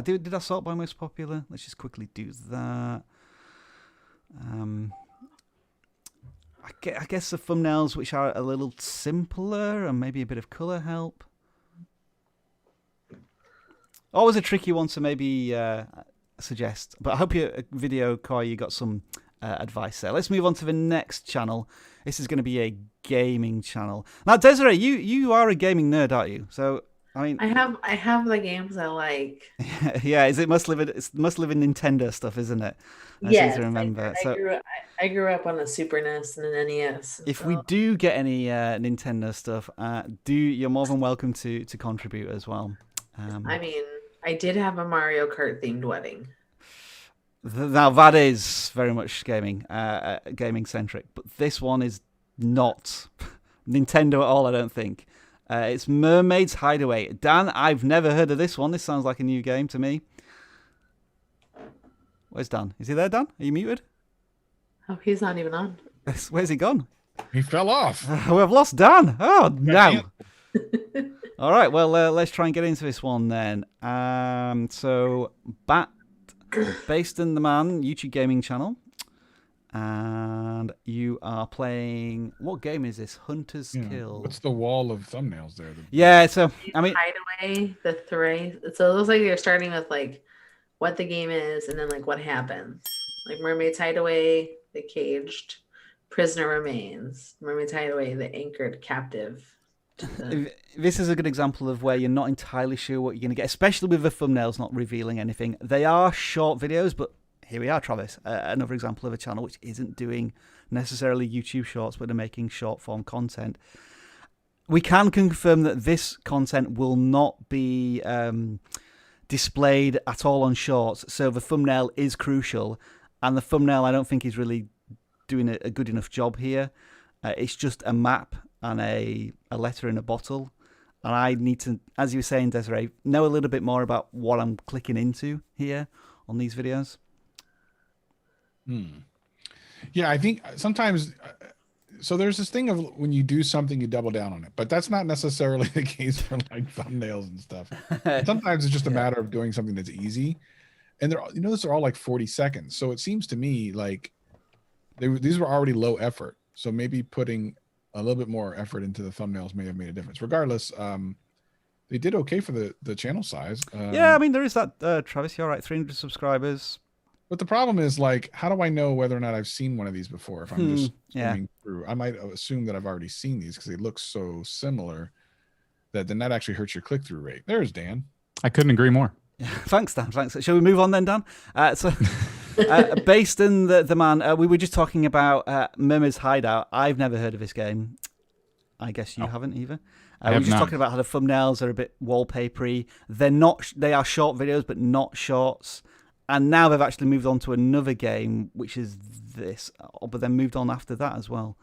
Did I sort by most popular? Let's just quickly do that. I guess the thumbnails, which are a little simpler and maybe a bit of colour help. Always a tricky one to maybe suggest. But I hope your video, Koi, you got some advice there. Let's move on to the next channel. This is going to be a gaming channel. Now, Desiree, you are a gaming nerd, aren't you? So, I mean, I have the games I like. Yeah, it must live in Nintendo stuff, isn't it? Yes, to remember. I grew up on a Super NES and an NES. If we do get any Nintendo stuff, you're more than welcome to contribute as well. I mean, I did have a Mario Kart themed wedding. Now that is very much gaming centric, but this one is not Nintendo at all, I don't think. It's Mermaid's Hideaway. Dan, I've never heard of this one. This sounds like a new game to me. Where's Dan? Is he there, Dan? Are you muted? Oh, he's not even on. Where's he gone? He fell off. We've lost Dan. Oh, no. All right, well, let's try and get into this one then. So, based in the Man YouTube gaming channel, and you are playing. What game is this? Hunter's Kill. What's the wall of thumbnails there? Yeah, so I mean, Hideaway, the three. So it looks like you're starting with like what the game is, and then like what happens. Like Mermaid's Hideaway, the caged prisoner remains. Mermaid's Hideaway, the anchored captive. This is a good example of where you're not entirely sure what you're going to get, especially with the thumbnails not revealing anything. They are short videos, but here we are, Travis. Another example of a channel which isn't doing necessarily YouTube shorts, but they're making short form content. We can confirm that this content will not be displayed at all on shorts, so the thumbnail is crucial, and the thumbnail I don't think is really doing a good enough job here. It's just a map and a letter in a bottle, and I need to, as you were saying, Desiree, know a little bit more about what I'm clicking into here on these videos. Yeah, I think sometimes, so there's this thing of when you do something, you double down on it, but that's not necessarily the case for like thumbnails and stuff. Sometimes it's just a matter of doing something that's easy, and they're, those are all like 40 seconds. So it seems to me like these were already low effort. So maybe putting a little bit more effort into the thumbnails may have made a difference. Regardless, they did okay for the channel size. Yeah, I mean, there is that, Travis, you're right, 300 subscribers. But the problem is, like, how do I know whether or not I've seen one of these before? If I'm just going through, I might assume that I've already seen these because they look so similar that then that actually hurts your click-through rate. There's Dan. I couldn't agree more. Thanks, Dan. Thanks. Shall we move on then, Dan? Based in the Man, we were just talking about Mermaid's Hideout. I've never heard of this game. I guess you haven't either. I We have were just not. talking about how the thumbnails are a bit wallpapery. They're not. They are short videos, but not shorts. And now they've actually moved on to another game, which is this. But then moved on after that as well.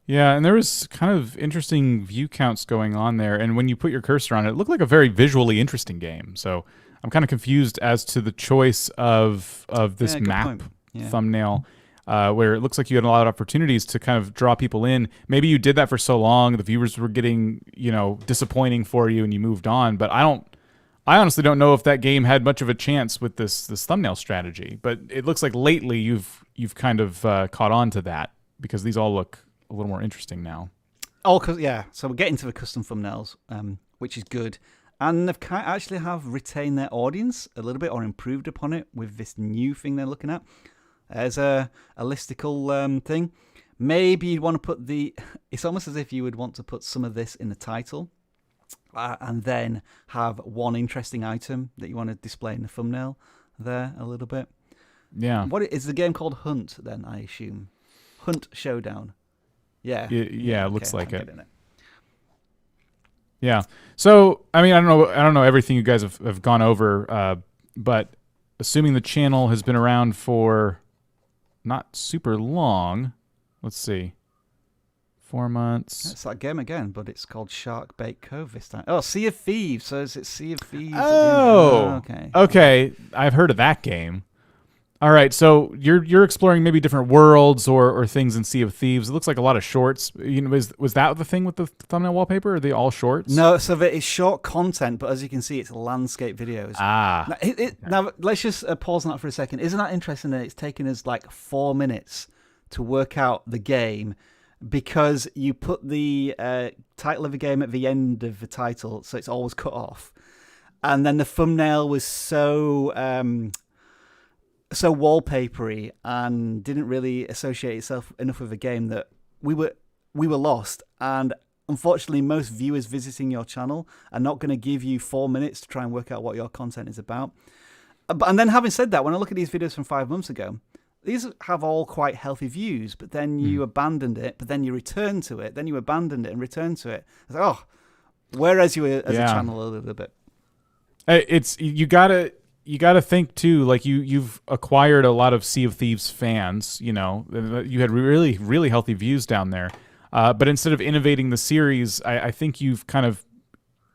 Yeah, and there was kind of interesting view counts going on there. And when you put your cursor on it, it looked like a very visually interesting game. So I'm kind of confused as to the choice of this good map point. Yeah. thumbnail, where it looks like you had a lot of opportunities to kind of draw people in. Maybe you did that for so long, the viewers were getting, disappointing for you, and you moved on. But I honestly don't know if that game had much of a chance with this thumbnail strategy. But it looks like lately you've kind of caught on to that, because these all look a little more interesting now. Oh, so we're getting to the custom thumbnails, which is good. And they've actually have retained their audience a little bit, or improved upon it with this new thing they're looking at. As a listicle thing. Maybe you'd want to put it's almost as if you would want to put some of this in the title, and then have one interesting item that you want to display in the thumbnail there a little bit. Yeah. What is the game called? Hunt, then, I assume. Hunt Showdown. Yeah. Yeah, it looks like I'm it. getting it. Yeah. So, I mean, I don't know everything you guys have gone over, but assuming the channel has been around for not super long, let's see, 4 months. It's that game again, but it's called Shark Bait Cove this time. Oh, Sea of Thieves. So is it Sea of Thieves? Oh, okay. Okay. I've heard of that game. All right, so you're exploring maybe different worlds or things in Sea of Thieves. It looks like a lot of shorts. Was that the thing with the thumbnail wallpaper? Are they all shorts? No, so it's short content, but as you can see, it's landscape videos. Ah. Now let's just pause on that for a second. Isn't that interesting that it's taken us like 4 minutes to work out the game, because you put the title of the game at the end of the title, so it's always cut off. And then the thumbnail was so wallpapery and didn't really associate itself enough with the game that we were lost. And unfortunately, most viewers visiting your channel are not going to give you 4 minutes to try and work out what your content is about. And then, having said that, when I look at these videos from 5 months ago, these have all quite healthy views, but then you abandoned it, but then you returned to it, then you abandoned it and returned to it. It's like, whereas you were as a channel a little bit. It's you gotta think too. Like you've acquired a lot of Sea of Thieves fans. You had really, really healthy views down there. But instead of innovating the series, I think you've kind of,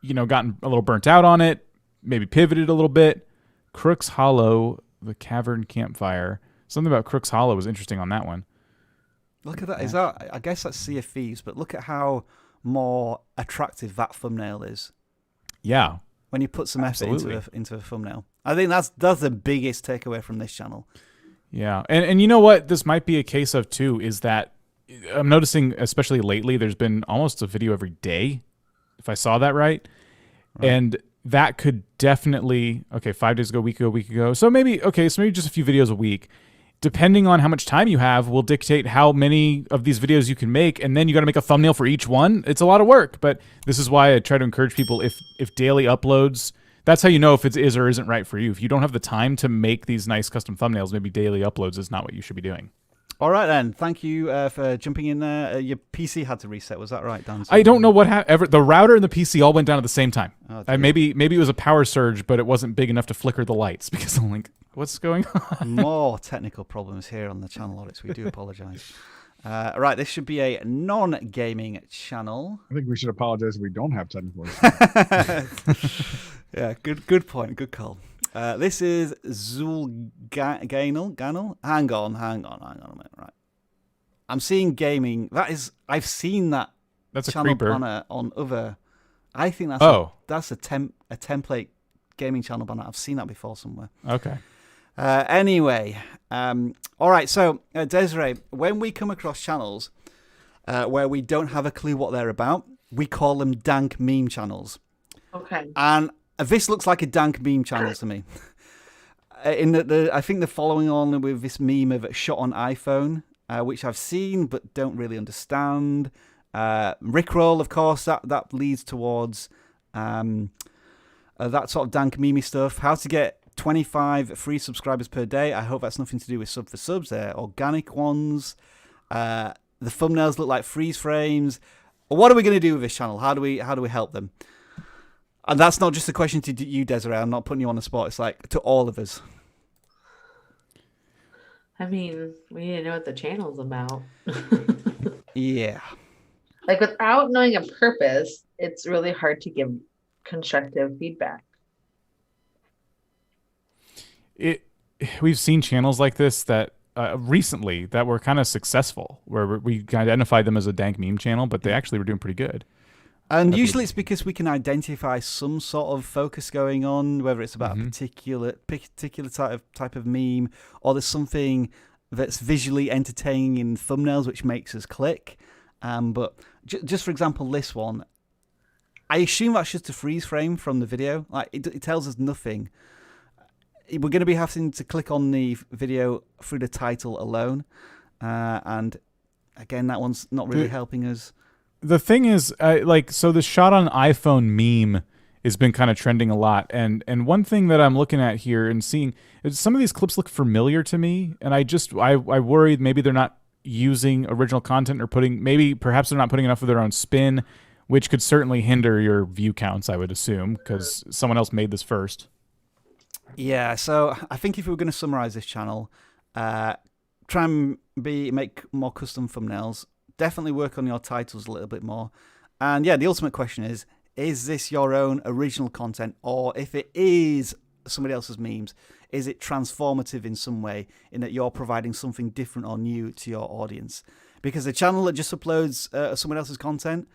gotten a little burnt out on it. Maybe pivoted a little bit. Crook's Hollow, the Cavern Campfire. Something about Crook's Hollow was interesting on that one. Look at that. Is that? I guess that's Sea of Thieves, but look at how more attractive that thumbnail is. Yeah. When you put some effort into a thumbnail. I think that's the biggest takeaway from this channel. Yeah. And you know what this might be a case of too, is that I'm noticing, especially lately, there's been almost a video every day, if I saw that right. And that could definitely, 5 days ago, week ago. So maybe just a few videos a week. Depending on how much time you have will dictate how many of these videos you can make, and then you got to make a thumbnail for each one. It's a lot of work, but this is why I try to encourage people, if daily uploads, that's how you know if it is or isn't right for you. If you don't have the time to make these nice custom thumbnails, maybe daily uploads is not what you should be doing. All right, then. Thank you for jumping in there. Your PC had to reset. Was that right, Dan? I don't know what happened. The router and the PC all went down at the same time. Oh, maybe it was a power surge, but it wasn't big enough to flicker the lights, because I'm like, what's going on? More technical problems here on the channel audits. We do apologize. Right, this should be a non-gaming channel. I think we should apologize if we don't have technical issues. Yeah, good point. Good call. This is Zul Ganel. Hang on a minute. Right, I'm seeing gaming. I've seen that. That's a channel creeper. banner on other. I think that's that's a template gaming channel banner. I've seen that before somewhere. Okay. Anyway, all right. So Desiree, when we come across channels where we don't have a clue what they're about, we call them dank meme channels. Okay. And this looks like a dank meme channel to me. I think they're following on with this meme of shot on iPhone, which I've seen but don't really understand. Rickroll, of course, that leads towards that sort of dank meme stuff. How to get 25 free subscribers per day. I hope that's nothing to do with sub for subs. They're organic ones. The thumbnails look like freeze frames. what are we going to do with this channel? How do we help them? And that's not just a question to you, Desiree. I'm not putting you on the spot. It's like to all of us. I mean, we need to know what the channel's about. Yeah. Like without knowing a purpose, it's really hard to give constructive feedback. We've seen channels like this that recently that were kind of successful, where we identified them as a Dank meme channel, but they actually were doing pretty good. And usually it's because we can identify some sort of focus going on, whether it's about a particular type of meme, or there's something that's visually entertaining in thumbnails which makes us click. But just for example, this one, I assume that's just a freeze frame from the video. Like it tells us nothing. We're going to be having to click on the video through the title alone. And again, that one's not really helping us. The thing is, so the shot on iPhone meme has been kind of trending a lot. And one thing that I'm looking at here and seeing is some of these clips look familiar to me. And I worried maybe they're not using original content or perhaps they're not putting enough of their own spin, which could certainly hinder your view counts, I would assume, because someone else made this first. Yeah, so I think if we were going to summarize this channel, try and make more custom thumbnails, definitely work on your titles a little bit more. And yeah, the ultimate question is this your own original content? Or if it is somebody else's memes, is it transformative in some way in that you're providing something different or new to your audience? Because a channel that just uploads someone else's content,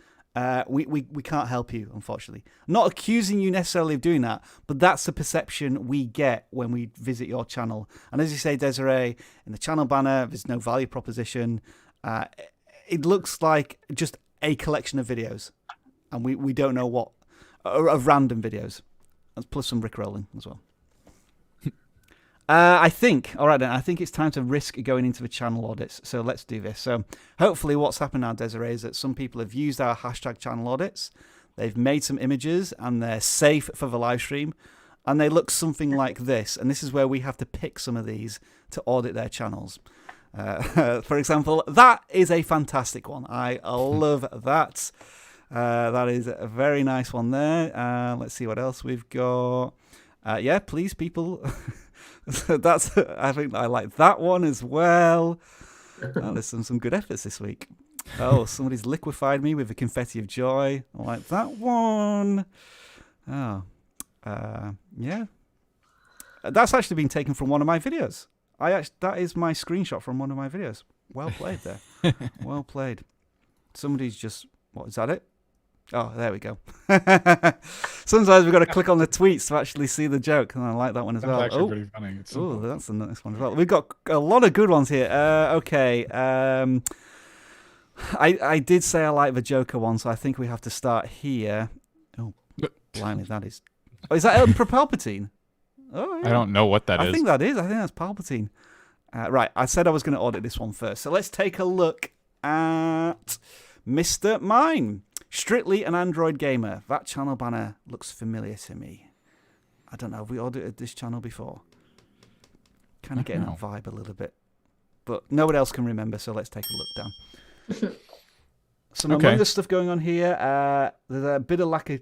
we can't help you, unfortunately. Not accusing you necessarily of doing that, but that's the perception we get when we visit your channel. And as you say, Desiree, in the channel banner, there's no value proposition. It looks like just a collection of videos, and we don't know what, of random videos, plus some rickrolling as well. I think it's time to risk going into the channel audits. So let's do this. So hopefully what's happened now, Desiree, is that some people have used our hashtag channel audits. They've made some images and they're safe for the live stream. And they look something like this. And this is where we have to pick some of these to audit their channels. For example, that is a fantastic one. I love that. That is a very nice one there. Let's see what else we've got. Yeah, please, people. I think I like that one as well. There's some good efforts this week. Oh, somebody's liquefied me with a confetti of joy. I like that one. Oh, yeah. That's actually been taken from one of my videos. That is my screenshot from one of my videos. Well played there. Well played. Somebody's just, what, is that it? Oh, there we go. Sometimes we've got to click on the tweets to actually see the joke, and I like that one as well. That's actually pretty funny. Oh, that's the next one as well. We've got a lot of good ones here. Okay. I did say I like the Joker one, so I think we have to start here. Oh, blimey, that is... Oh, is that Emperor Palpatine? Oh, yeah. I don't know what that is. I think that's Palpatine. Right, I said I was going to audit this one first. So let's take a look at Mr. Mine. Strictly an Android gamer. That channel banner looks familiar to me. I don't know. Have we audited this channel before? Kind of getting that vibe a little bit. But nobody else can remember, so let's take a look down. Some among the stuff going on here, there's a bit of lack of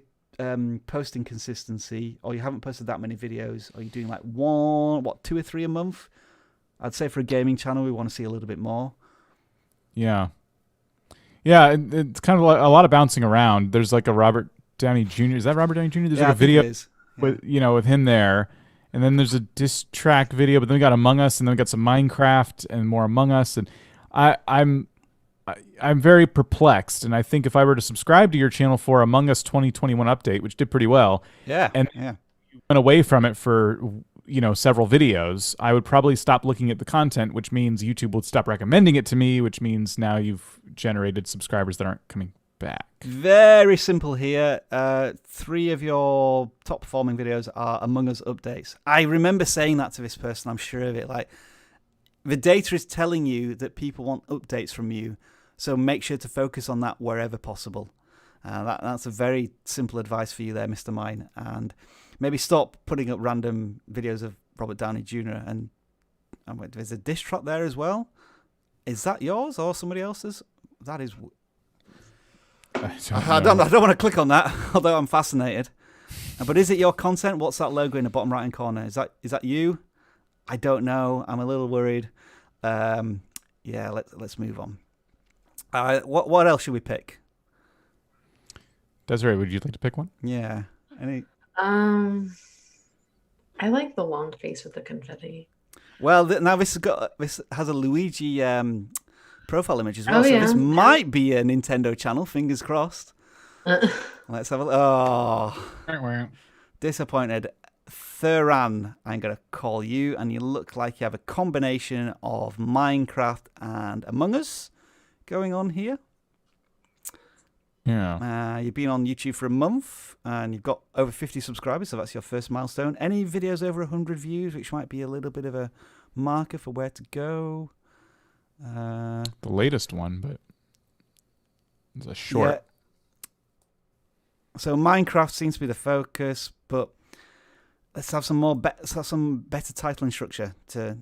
posting consistency, or you haven't posted that many videos, or you're doing like 2 or 3 a month. I'd say for a gaming channel, we want to see a little bit more. Yeah. Yeah, it's kind of like a lot of bouncing around. There's like a Robert Downey Jr. Is that Robert Downey Jr.? There's like a video with him there. And then there's a diss track video, but then we got Among Us, and then we got some Minecraft and more Among Us. And I'm very perplexed. And I think if I were to subscribe to your channel for Among Us 2021 update, which did pretty well, and you went away from it for several videos, I would probably stop looking at the content, which means YouTube would stop recommending it to me, which means now you've generated subscribers that aren't coming back. Very simple here. 3 of your top performing videos are Among Us updates. I remember saying that to this person, I'm sure of it. Like, the data is telling you that people want updates from you, so make sure to focus on that wherever possible. That's a very simple advice for you there, Mr. Mine. And maybe stop putting up random videos of Robert Downey Jr. And there's a diss track there as well. Is that yours or somebody else's? That is... I don't want to click on that, although I'm fascinated. But is it your content? What's that logo in the bottom right-hand corner? Is that you? I don't know. I'm a little worried. Yeah, let's move on. What else should we pick? Desiree, would you like to pick one? Yeah. Any? I like the long face with the confetti. Well, now this has a Luigi profile image as well, Oh, so yeah. this might be a Nintendo channel. Fingers crossed. Let's have a look. Oh, disappointed. Thuran, I'm going to call you, and you look like you have a combination of Minecraft and Among Us going on here. Yeah. You've been on YouTube for a month, and you've got over 50 subscribers, so that's your first milestone. Any videos over 100 views, which might be a little bit of a marker for where to go? The latest one, but it's a short. Yeah. So Minecraft seems to be the focus, but let's have some better titling structure to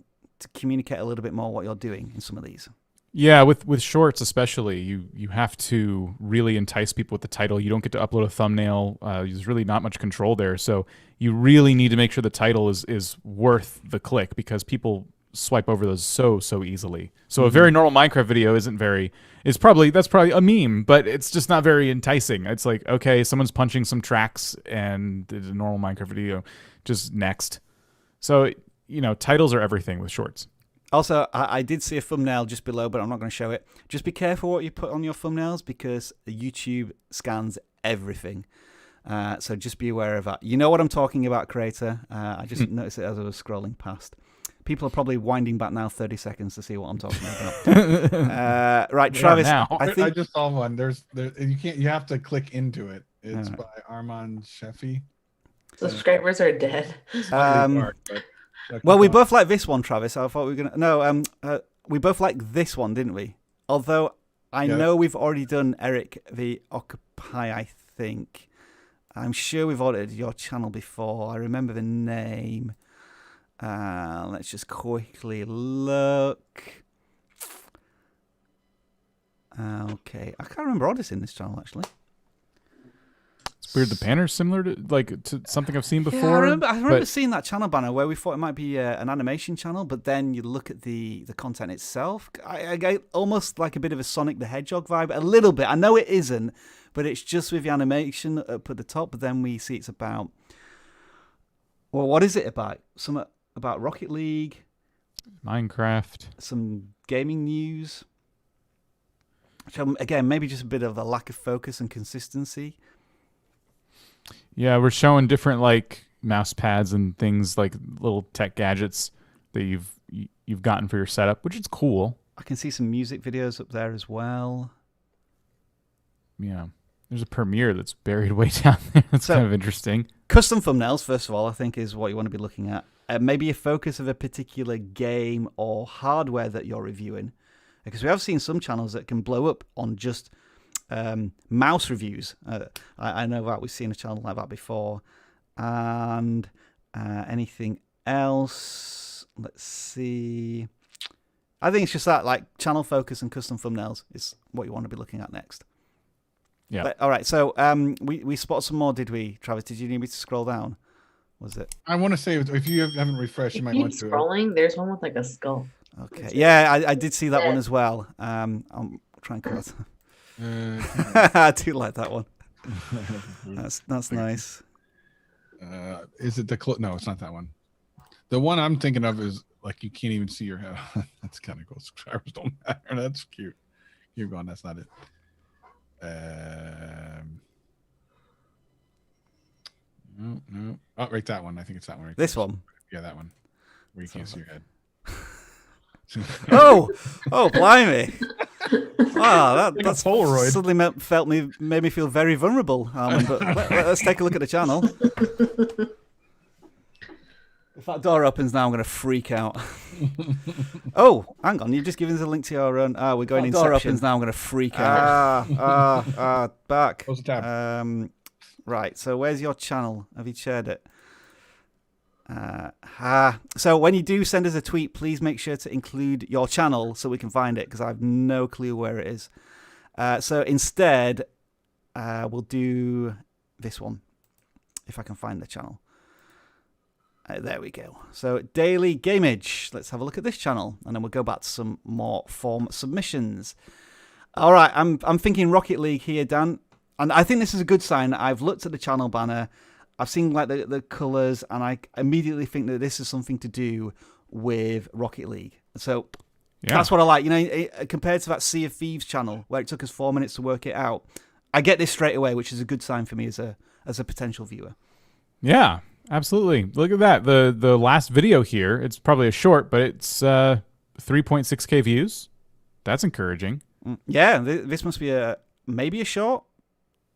communicate a little bit more what you're doing in some of these. Yeah, with shorts especially, you have to really entice people with the title. You don't get to upload a thumbnail. There's really not much control there, so you really need to make sure the title is worth the click, because people swipe over those so easily. So a very normal Minecraft video that's probably a meme, but it's just not very enticing. It's like, okay, someone's punching some tracks and it's a normal Minecraft video, just next. So titles are everything with shorts. Also, I did see a thumbnail just below, but I'm not going to show it. Just be careful what you put on your thumbnails, because YouTube scans everything. So just be aware of that. You know what I'm talking about, creator. I just noticed it as I was scrolling past. People are probably winding back now 30 seconds to see what I'm talking about. Right, Travis. now. I just saw one. You have to click into it. It's by Armand Sheffy. Subscribers are dead. Well, we both like this one, Travis. I thought we were gonna. We both like this one, didn't we? Although I know we've already done Eric the Occupy. I think I'm sure we've audited your channel before. I remember the name. Let's just quickly look. Okay, I can't remember auditing this channel actually. It's weird. The banner's similar to something I've seen before. Yeah, I remember seeing that channel banner where we thought it might be an animation channel, but then you look at the content itself. I get almost like a bit of a Sonic the Hedgehog vibe, a little bit. I know it isn't, but it's just with the animation up at the top. But then we see it's about. Well, what is it about? Some about Rocket League, Minecraft, some gaming news. Which, again, maybe just a bit of a lack of focus and consistency. Yeah, we're showing different mouse pads and things, like little tech gadgets that you've gotten for your setup, which is cool. I can see some music videos up there as well. Yeah, there's a premiere that's buried way down there. That's kind of interesting. Custom thumbnails, first of all, I think is what you want to be looking at. Maybe a focus of a particular game or hardware that you're reviewing, because we have seen some channels that can blow up on just mouse reviews. I know that we've seen a channel like that before. And anything else? Let's see. I think it's just that channel focus and custom thumbnails is what you want to be looking at next. Yeah. But, all right. So we spotted some more, did we, Travis? Did you need me to scroll down? Was it? I want to say, if you haven't refreshed, you might want to. Scrolling. There's one with a skull. Okay. Yeah, I did see that one as well. I'm trying to. I do like that one. That's nice. Is it the no? It's not that one. The one I'm thinking of is you can't even see your head. That's kind of cool. Subscribers don't matter. That's cute. Keep going. That's not it. No. Oh, right, that one. I think it's that one. Right this there. one. Yeah, that one. Where you can't see your head. oh, blimey! Wow, that's Polaroid. Suddenly made me feel very vulnerable. But let's take a look at the channel. If that door opens now, I'm going to freak out. Oh, hang on! You've just given us a link to your own. We're going in. Door opens now. I'm going to freak out. Back. Close the tab. Right. So where's your channel? Have you shared it? So when you do send us a tweet, please make sure to include your channel so we can find it, because I have no clue where it is. So instead, we'll do this one if I can find the channel. There we go. So Daily Gameage. Let's have a look at this channel, and then we'll go back to some more form submissions. All right, I'm thinking Rocket League here, Dan, and I think this is a good sign. I've looked at the channel banner, I've seen like the colors, and I immediately think that this is something to do with Rocket League. So that's what I like. You know, compared to that Sea of Thieves channel where it took us 4 minutes to work it out, I get this straight away, which is a good sign for me as a potential viewer. Yeah, absolutely. Look at that. The last video here, it's probably a short, but it's 3.6K views. That's encouraging. Yeah, this must be maybe a short.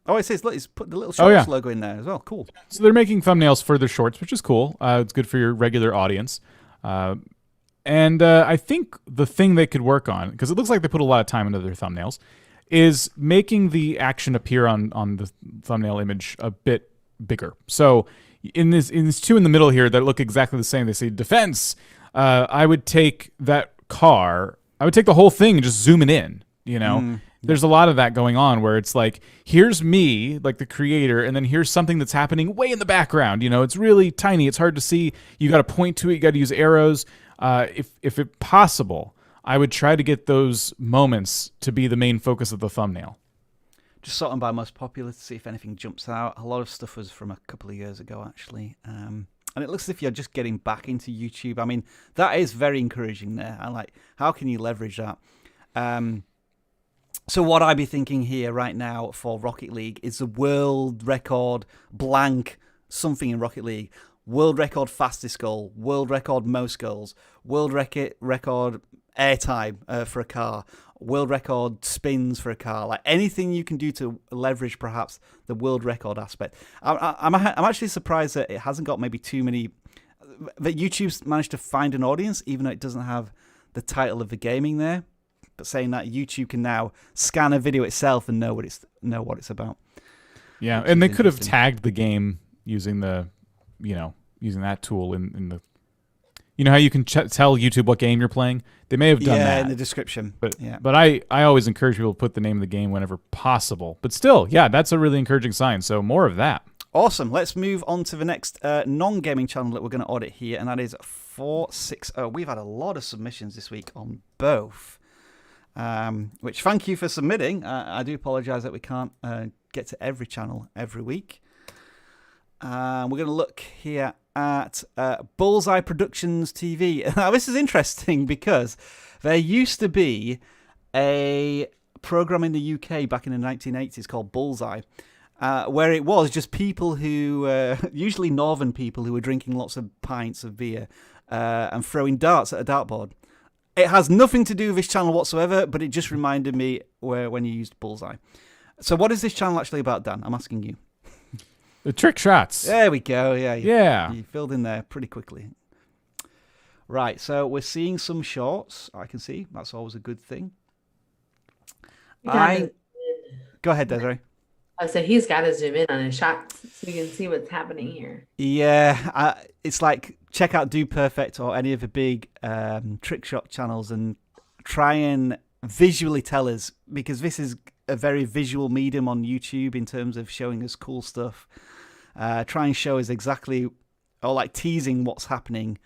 Oh, it says, look, it's put the little shorts logo in there as well. Cool. So they're making thumbnails for their shorts, which is cool. It's good for your regular audience. And I think the thing they could work on, because it looks like they put a lot of time into their thumbnails, is making the action appear on the thumbnail image a bit bigger. So in these two in the middle here that look exactly the same, they say defense. I would take that car, I would take the whole thing and just zoom it in, you know? There's a lot of that going on where it's like, here's me, like the creator, and then here's something that's happening way in the background. You know, it's really tiny. It's hard to see. You got to point to it. You got to use arrows. If it possible, I would try to get those moments to be the main focus of the thumbnail. Just sorting by most popular to see if anything jumps out. A lot of stuff was from a couple of years ago, actually. And it looks as if you're just getting back into YouTube. I mean, that is very encouraging there. I like, how can you leverage that? So what I'd be thinking here right now for Rocket League is the world record blank something in Rocket League. World record fastest goal, world record most goals, world record airtime for a car, world record spins for a car. Like anything you can do to leverage perhaps the world record aspect. I'm actually surprised that it hasn't got maybe too many, that YouTube's managed to find an audience even though it doesn't have the title of the gaming there. But saying that YouTube can now scan a video itself and know what it's about. Yeah, and they could have tagged the game using using that tool in the, you know how you can tell YouTube what game you're playing. They may have done that in the description. But I always encourage people to put the name of the game whenever possible. But still, yeah, that's a really encouraging sign. So more of that. Awesome. Let's move on to the next non-gaming channel that we're going to audit here, and that is 460. We've had a lot of submissions this week on both. Which thank you for submitting. I do apologize that we can't get to every channel every week. We're going to look here at Bullseye Productions TV. Now this is interesting because there used to be a program in the UK back in the 1980s called Bullseye, where it was just people who, usually northern people, who were drinking lots of pints of beer and throwing darts at a dartboard. It has nothing to do with this channel whatsoever, but it just reminded me when you used Bullseye. So what is this channel actually about, Dan? I'm asking you. The trick shots. There we go. Yeah. You filled in there pretty quickly. Right, so we're seeing some shorts. I can see. That's always a good thing. Go ahead, Desiree. So he's got to zoom in on his shots so you can see what's happening here. Yeah, it's like check out Do Perfect or any of the big trick shot channels and try and visually tell us, because this is a very visual medium on YouTube in terms of showing us cool stuff. Try and show us exactly, or like teasing what's happening.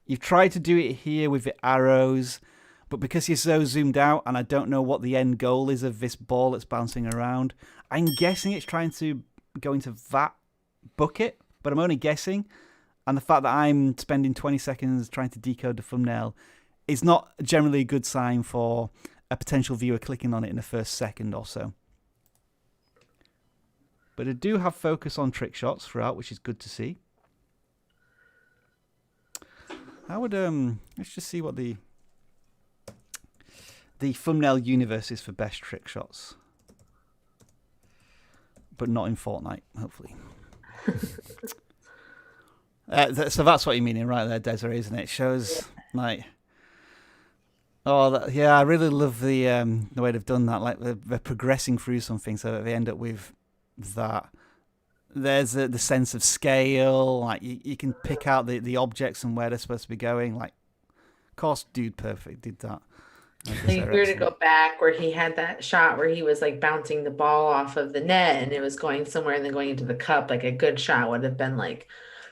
You've tried to do it here with the arrows, but because you're so zoomed out and I don't know what the end goal is of this ball that's bouncing around, I'm guessing it's trying to go into that bucket, but I'm only guessing. And the fact that I'm spending 20 seconds trying to decode the thumbnail is not generally a good sign for a potential viewer clicking on it in the first second or so. But I do have focus on trick shots throughout, which is good to see. I would let's just see what the thumbnail universe is for best trick shots. But not in Fortnite, hopefully. So that's what you're meaning right there, Desiree, isn't it? It shows like, I really love the way they've done that. Like they're progressing through something so that they end up with that. There's the sense of scale. Like you can pick out the objects and where they're supposed to be going. Like, of course, Dude Perfect did that. Like if we were to go back where he had that shot where he was like bouncing the ball off of the net and it was going somewhere and then going into the cup, like a good shot would have been like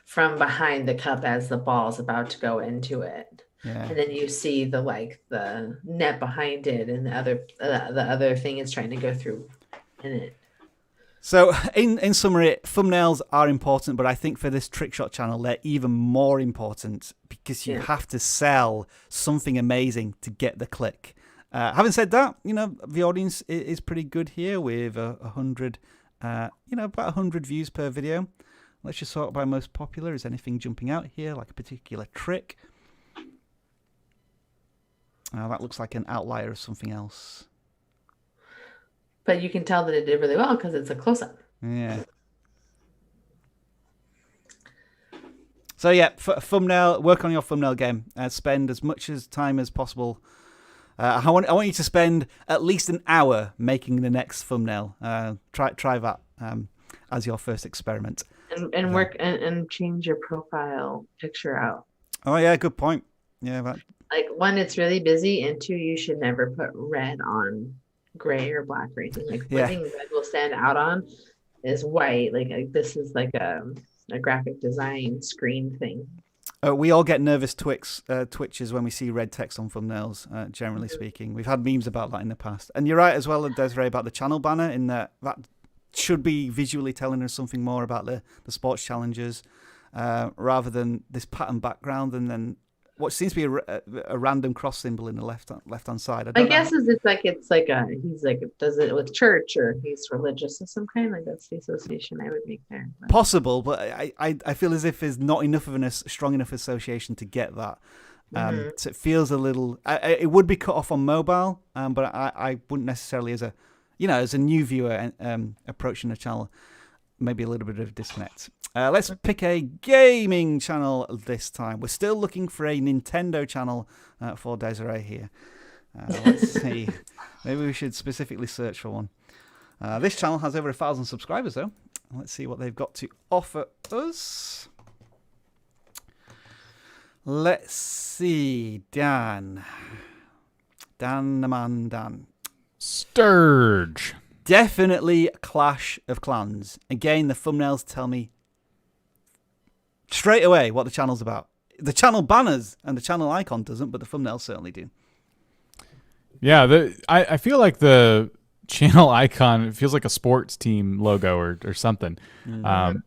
from behind the cup as the ball's about to go into it. Yeah. And then you see the net behind it and the other thing is trying to go through in it. So in summary, thumbnails are important, but I think for this trick shot channel, they're even more important because you have to sell something amazing to get the click. Having said that, the audience is pretty good here with 100, about 100 views per video. Let's just sort by most popular. Is anything jumping out here, like a particular trick? That looks like an outlier of something else. But you can tell that it did really well because it's a close-up. Yeah. So yeah, thumbnail. Work on your thumbnail game. Spend as much time as possible. I want you to spend at least an hour making the next thumbnail. Try that as your first experiment. And work and change your profile picture out. Oh yeah, good point. Yeah, like one, it's really busy, and two, you should never put red on gray or black or anything. Like one thing red will stand out on is white. Like this is like a graphic design screen thing. We all get nervous twitches when we see red text on thumbnails, generally speaking. We've had memes about that in the past. And you're right as well, Desiree, about the channel banner, in that should be visually telling us something more about the sports challenges, rather than this pattern background and then what seems to be a random cross symbol in the left-hand side. I guess he's does it with church or he's religious of some kind. Like that's the association I would make there. But. Possible, but I feel as if there's not enough of a strong enough association to get that. So it feels a little. It would be cut off on mobile, but I wouldn't necessarily as a new viewer approaching the channel. Maybe a little bit of a disconnect. Let's pick a gaming channel this time. We're still looking for a Nintendo channel for Desiree here. Let's see. Maybe we should specifically search for one. This channel has over 1,000 subscribers, though. Let's see what they've got to offer us. Let's see. Dan. Sturge. Definitely Clash of Clans. Again, the thumbnails tell me straight away what the channel's about. The channel banners and the channel icon doesn't, but the thumbnails certainly do. Yeah, I feel like the channel icon feels like a sports team logo or something. Mm-hmm.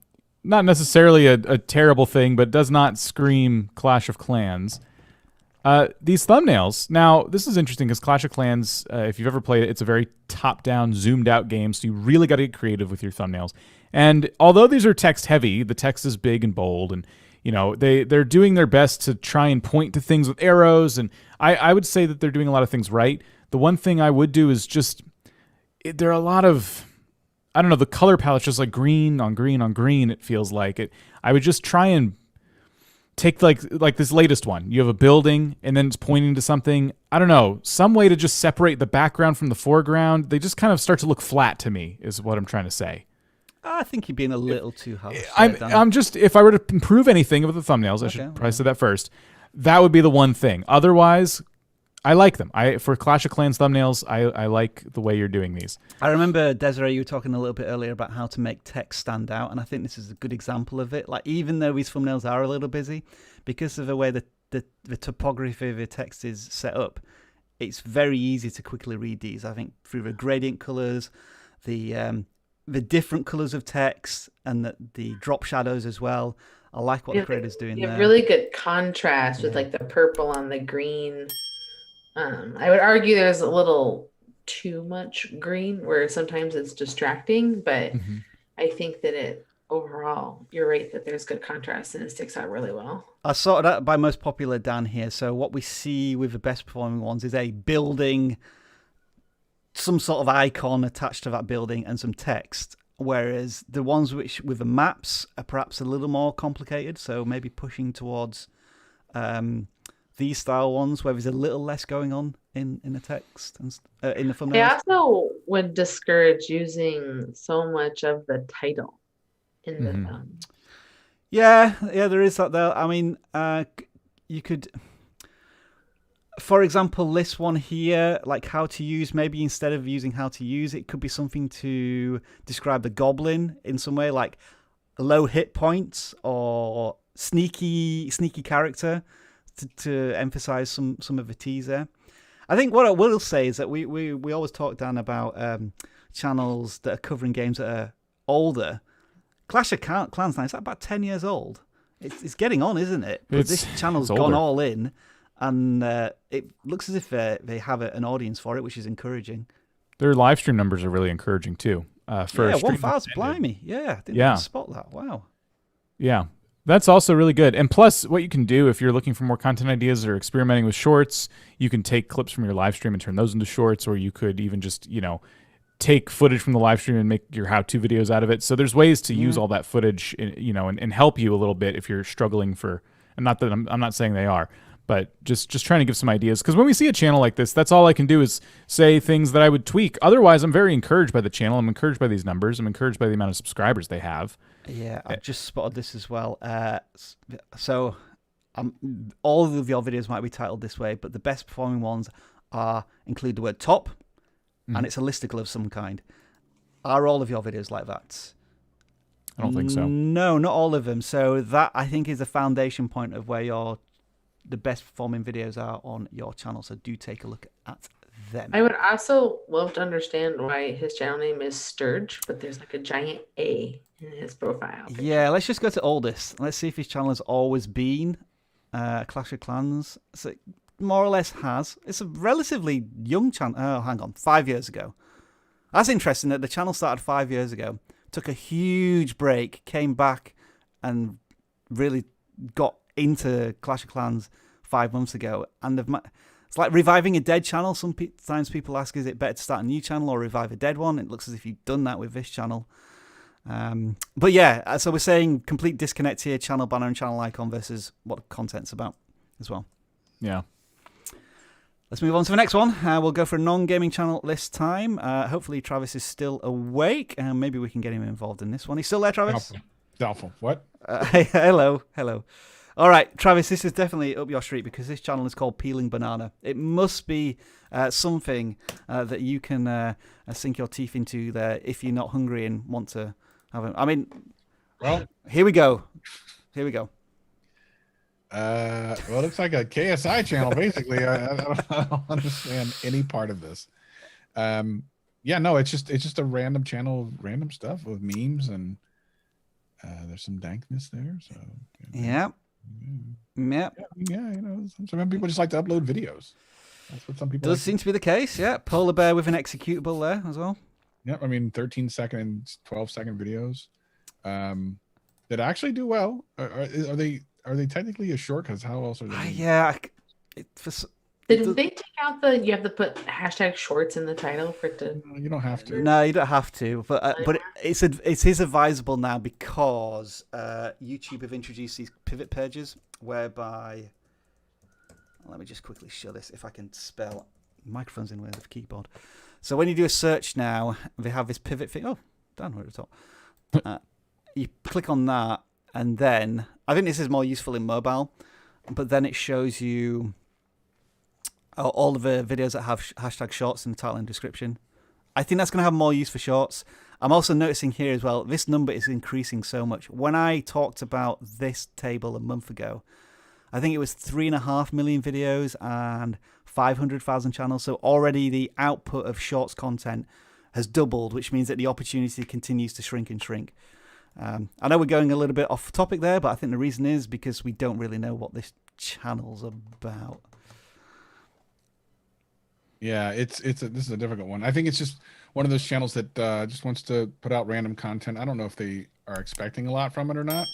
Not necessarily a terrible thing, but does not scream Clash of Clans. These thumbnails. Now, this is interesting because Clash of Clans, if you've ever played it, it's a very top-down, zoomed-out game, so you really got to get creative with your thumbnails. And although these are text-heavy, the text is big and bold, and they're doing their best to try and point to things with arrows, and I would say that they're doing a lot of things right. The one thing I would do is there are a lot of, I don't know, the color palette's just like green on green on green, it feels like. I would just try and take like this latest one. You have a building and then it's pointing to something. I don't know, some way to just separate the background from the foreground. They just kind of start to look flat to me is what I'm trying to say. I think you're being a little too harsh. I'm just, if I were to improve anything with the thumbnails, I should probably say that first. That would be the one thing. Otherwise, I like them. For Clash of Clans thumbnails, I like the way you're doing these. I remember, Desiree, you were talking a little bit earlier about how to make text stand out, and I think this is a good example of it. Like, even though these thumbnails are a little busy, because of the way the topography of the text is set up, it's very easy to quickly read these. I think through the gradient colors, the different colors of text, and the drop shadows as well. I like what the creator's doing there. Really good contrast with like the purple on the green. I would argue there's a little too much green where sometimes it's distracting, but I think that overall, you're right that there's good contrast and it sticks out really well. I sorted out by most popular down here. So what we see with the best performing ones is a building, some sort of icon attached to that building and some text. Whereas the ones with the maps are perhaps a little more complicated. So maybe pushing towards these style ones where there's a little less going on in the text and in the thumbnails. I also would discourage using so much of the title in the thumb. Yeah, there is that there. I mean, you could. For example, this one here, like how to use, maybe instead of using how to use, it could be something to describe the goblin in some way, like low hit points or sneaky character to emphasize some of the teaser. I think what I will say is that we always talk, Dan, about channels that are covering games that are older. Clash of Clans now, it's about 10 years old. It's getting on, isn't it? But this channel's gone all in. And it looks as if they have an audience for it, which is encouraging. Their live stream numbers are really encouraging too. For 1,000, blimey. Yeah, didn't even spot that. Wow. Yeah, that's also really good. And plus, what you can do if you're looking for more content ideas or experimenting with shorts, you can take clips from your live stream and turn those into shorts, or you could even just, take footage from the live stream and make your how-to videos out of it. So there's ways to use all that footage, and help you a little bit if you're struggling for. And not that I'm not saying they are. But just trying to give some ideas. Because when we see a channel like this, that's all I can do is say things that I would tweak. Otherwise, I'm very encouraged by the channel. I'm encouraged by these numbers. I'm encouraged by the amount of subscribers they have. Yeah, I've just spotted this as well. So all of your videos might be titled this way, but the best performing ones include the word top, and it's a listicle of some kind. Are all of your videos like that? I don't think so. No, not all of them. So that, I think, is the foundation point of where the best performing videos are on your channel, so do take a look at them. I would also love to understand why his channel name is Sturge, but there's like a giant A in his profile picture. Yeah, let's just go to oldest. Let's see if his channel has always been Clash of Clans. So it more or less has. It's a relatively young channel. Oh, hang on, 5 years ago. That's interesting that the channel started 5 years ago, took a huge break, came back, and really got into Clash of Clans 5 months ago, and it's like reviving a dead channel. Sometimes people ask, is it better to start a new channel or revive a dead one? It looks as if you've done that with this channel. But yeah, so we're saying complete disconnect here, channel banner and channel icon versus what the content's about as well. Yeah. Let's move on to the next one. We'll go for a non-gaming channel this time. Hopefully Travis is still awake, and maybe we can get him involved in this one. He's still there, Travis? Doubtful. What? Hello. All right, Travis, this is definitely up your street because this channel is called Peeling Banana. It must be something that you can sink your teeth into there if you're not hungry and want to have it. I mean, well, here we go. Well, it looks like a KSI channel, basically. I don't understand any part of this. It's just a random channel of random stuff with memes, and there's some dankness there. So yeah. Some people just like to upload videos. That's what some people does seem to be the case. Yeah, polar bear with an executable there as well. Yeah, I mean 13-second and 12-second videos that actually do well. Are they technically a short? Because how else are they? Did they take out you have to put hashtag shorts in the title for it to? You don't have to. No, you don't have to. But it is advisable now because YouTube have introduced these pivot pages whereby. Let me just quickly show this if I can spell. Microphone's in the way of the keyboard. So when you do a search now, they have this pivot thing. Oh, down here at the top. You click on that, and then I think this is more useful in mobile. But then it shows you all of the videos that have hashtag shorts in the title and description. I think that's going to have more use for shorts. I'm also noticing here as well, this number is increasing so much. When I talked about this table a month ago, I think it was 3.5 million videos and 500,000 channels. So already the output of shorts content has doubled, which means that the opportunity continues to shrink and shrink. I know we're going a little bit off topic there, but I think the reason is because we don't really know what this channel's about. Yeah, this is a difficult one. I think it's just one of those channels that just wants to put out random content. I don't know if they are expecting a lot from it or not.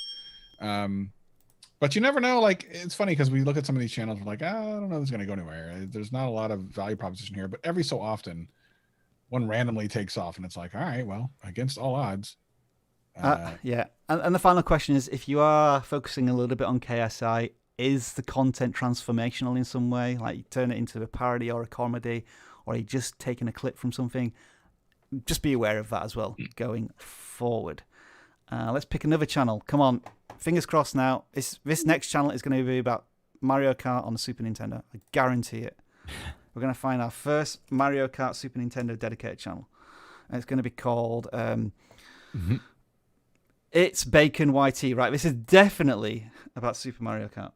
But you never know. Like, it's funny because we look at some of these channels, we're like, I don't know if it's going to go anywhere. There's not a lot of value proposition here. But every so often, one randomly takes off, and it's like, all right, well, against all odds. Yeah. And the final question is, if you are focusing a little bit on KSI, is the content transformational in some way? Like you turn it into a parody or a comedy, or you just taking a clip from something? Just be aware of that as well going forward. Let's pick another channel. Come on. Fingers crossed now. This next channel is going to be about Mario Kart on the Super Nintendo. I guarantee it. We're going to find our first Mario Kart Super Nintendo dedicated channel. And it's going to be called It's Bacon YT. Right, this is definitely about Super Mario Kart.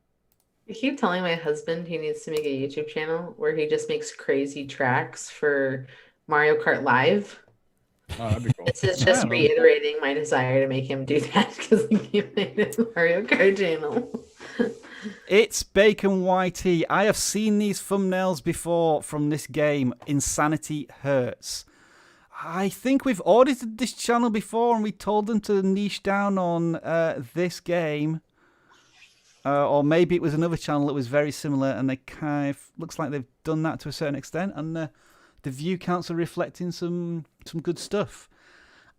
I keep telling my husband he needs to make a YouTube channel where he just makes crazy tracks for Mario Kart Live. Oh, that'd be cool. This is just reiterating my desire to make him do that because he made a Mario Kart channel. It's Bacon YT. I have seen these thumbnails before from this game, Insanity Hurts. I think we've audited this channel before and we told them to niche down on this game. Or maybe it was another channel that was very similar and they kind of looks like they've done that to a certain extent and the view counts are reflecting some good stuff.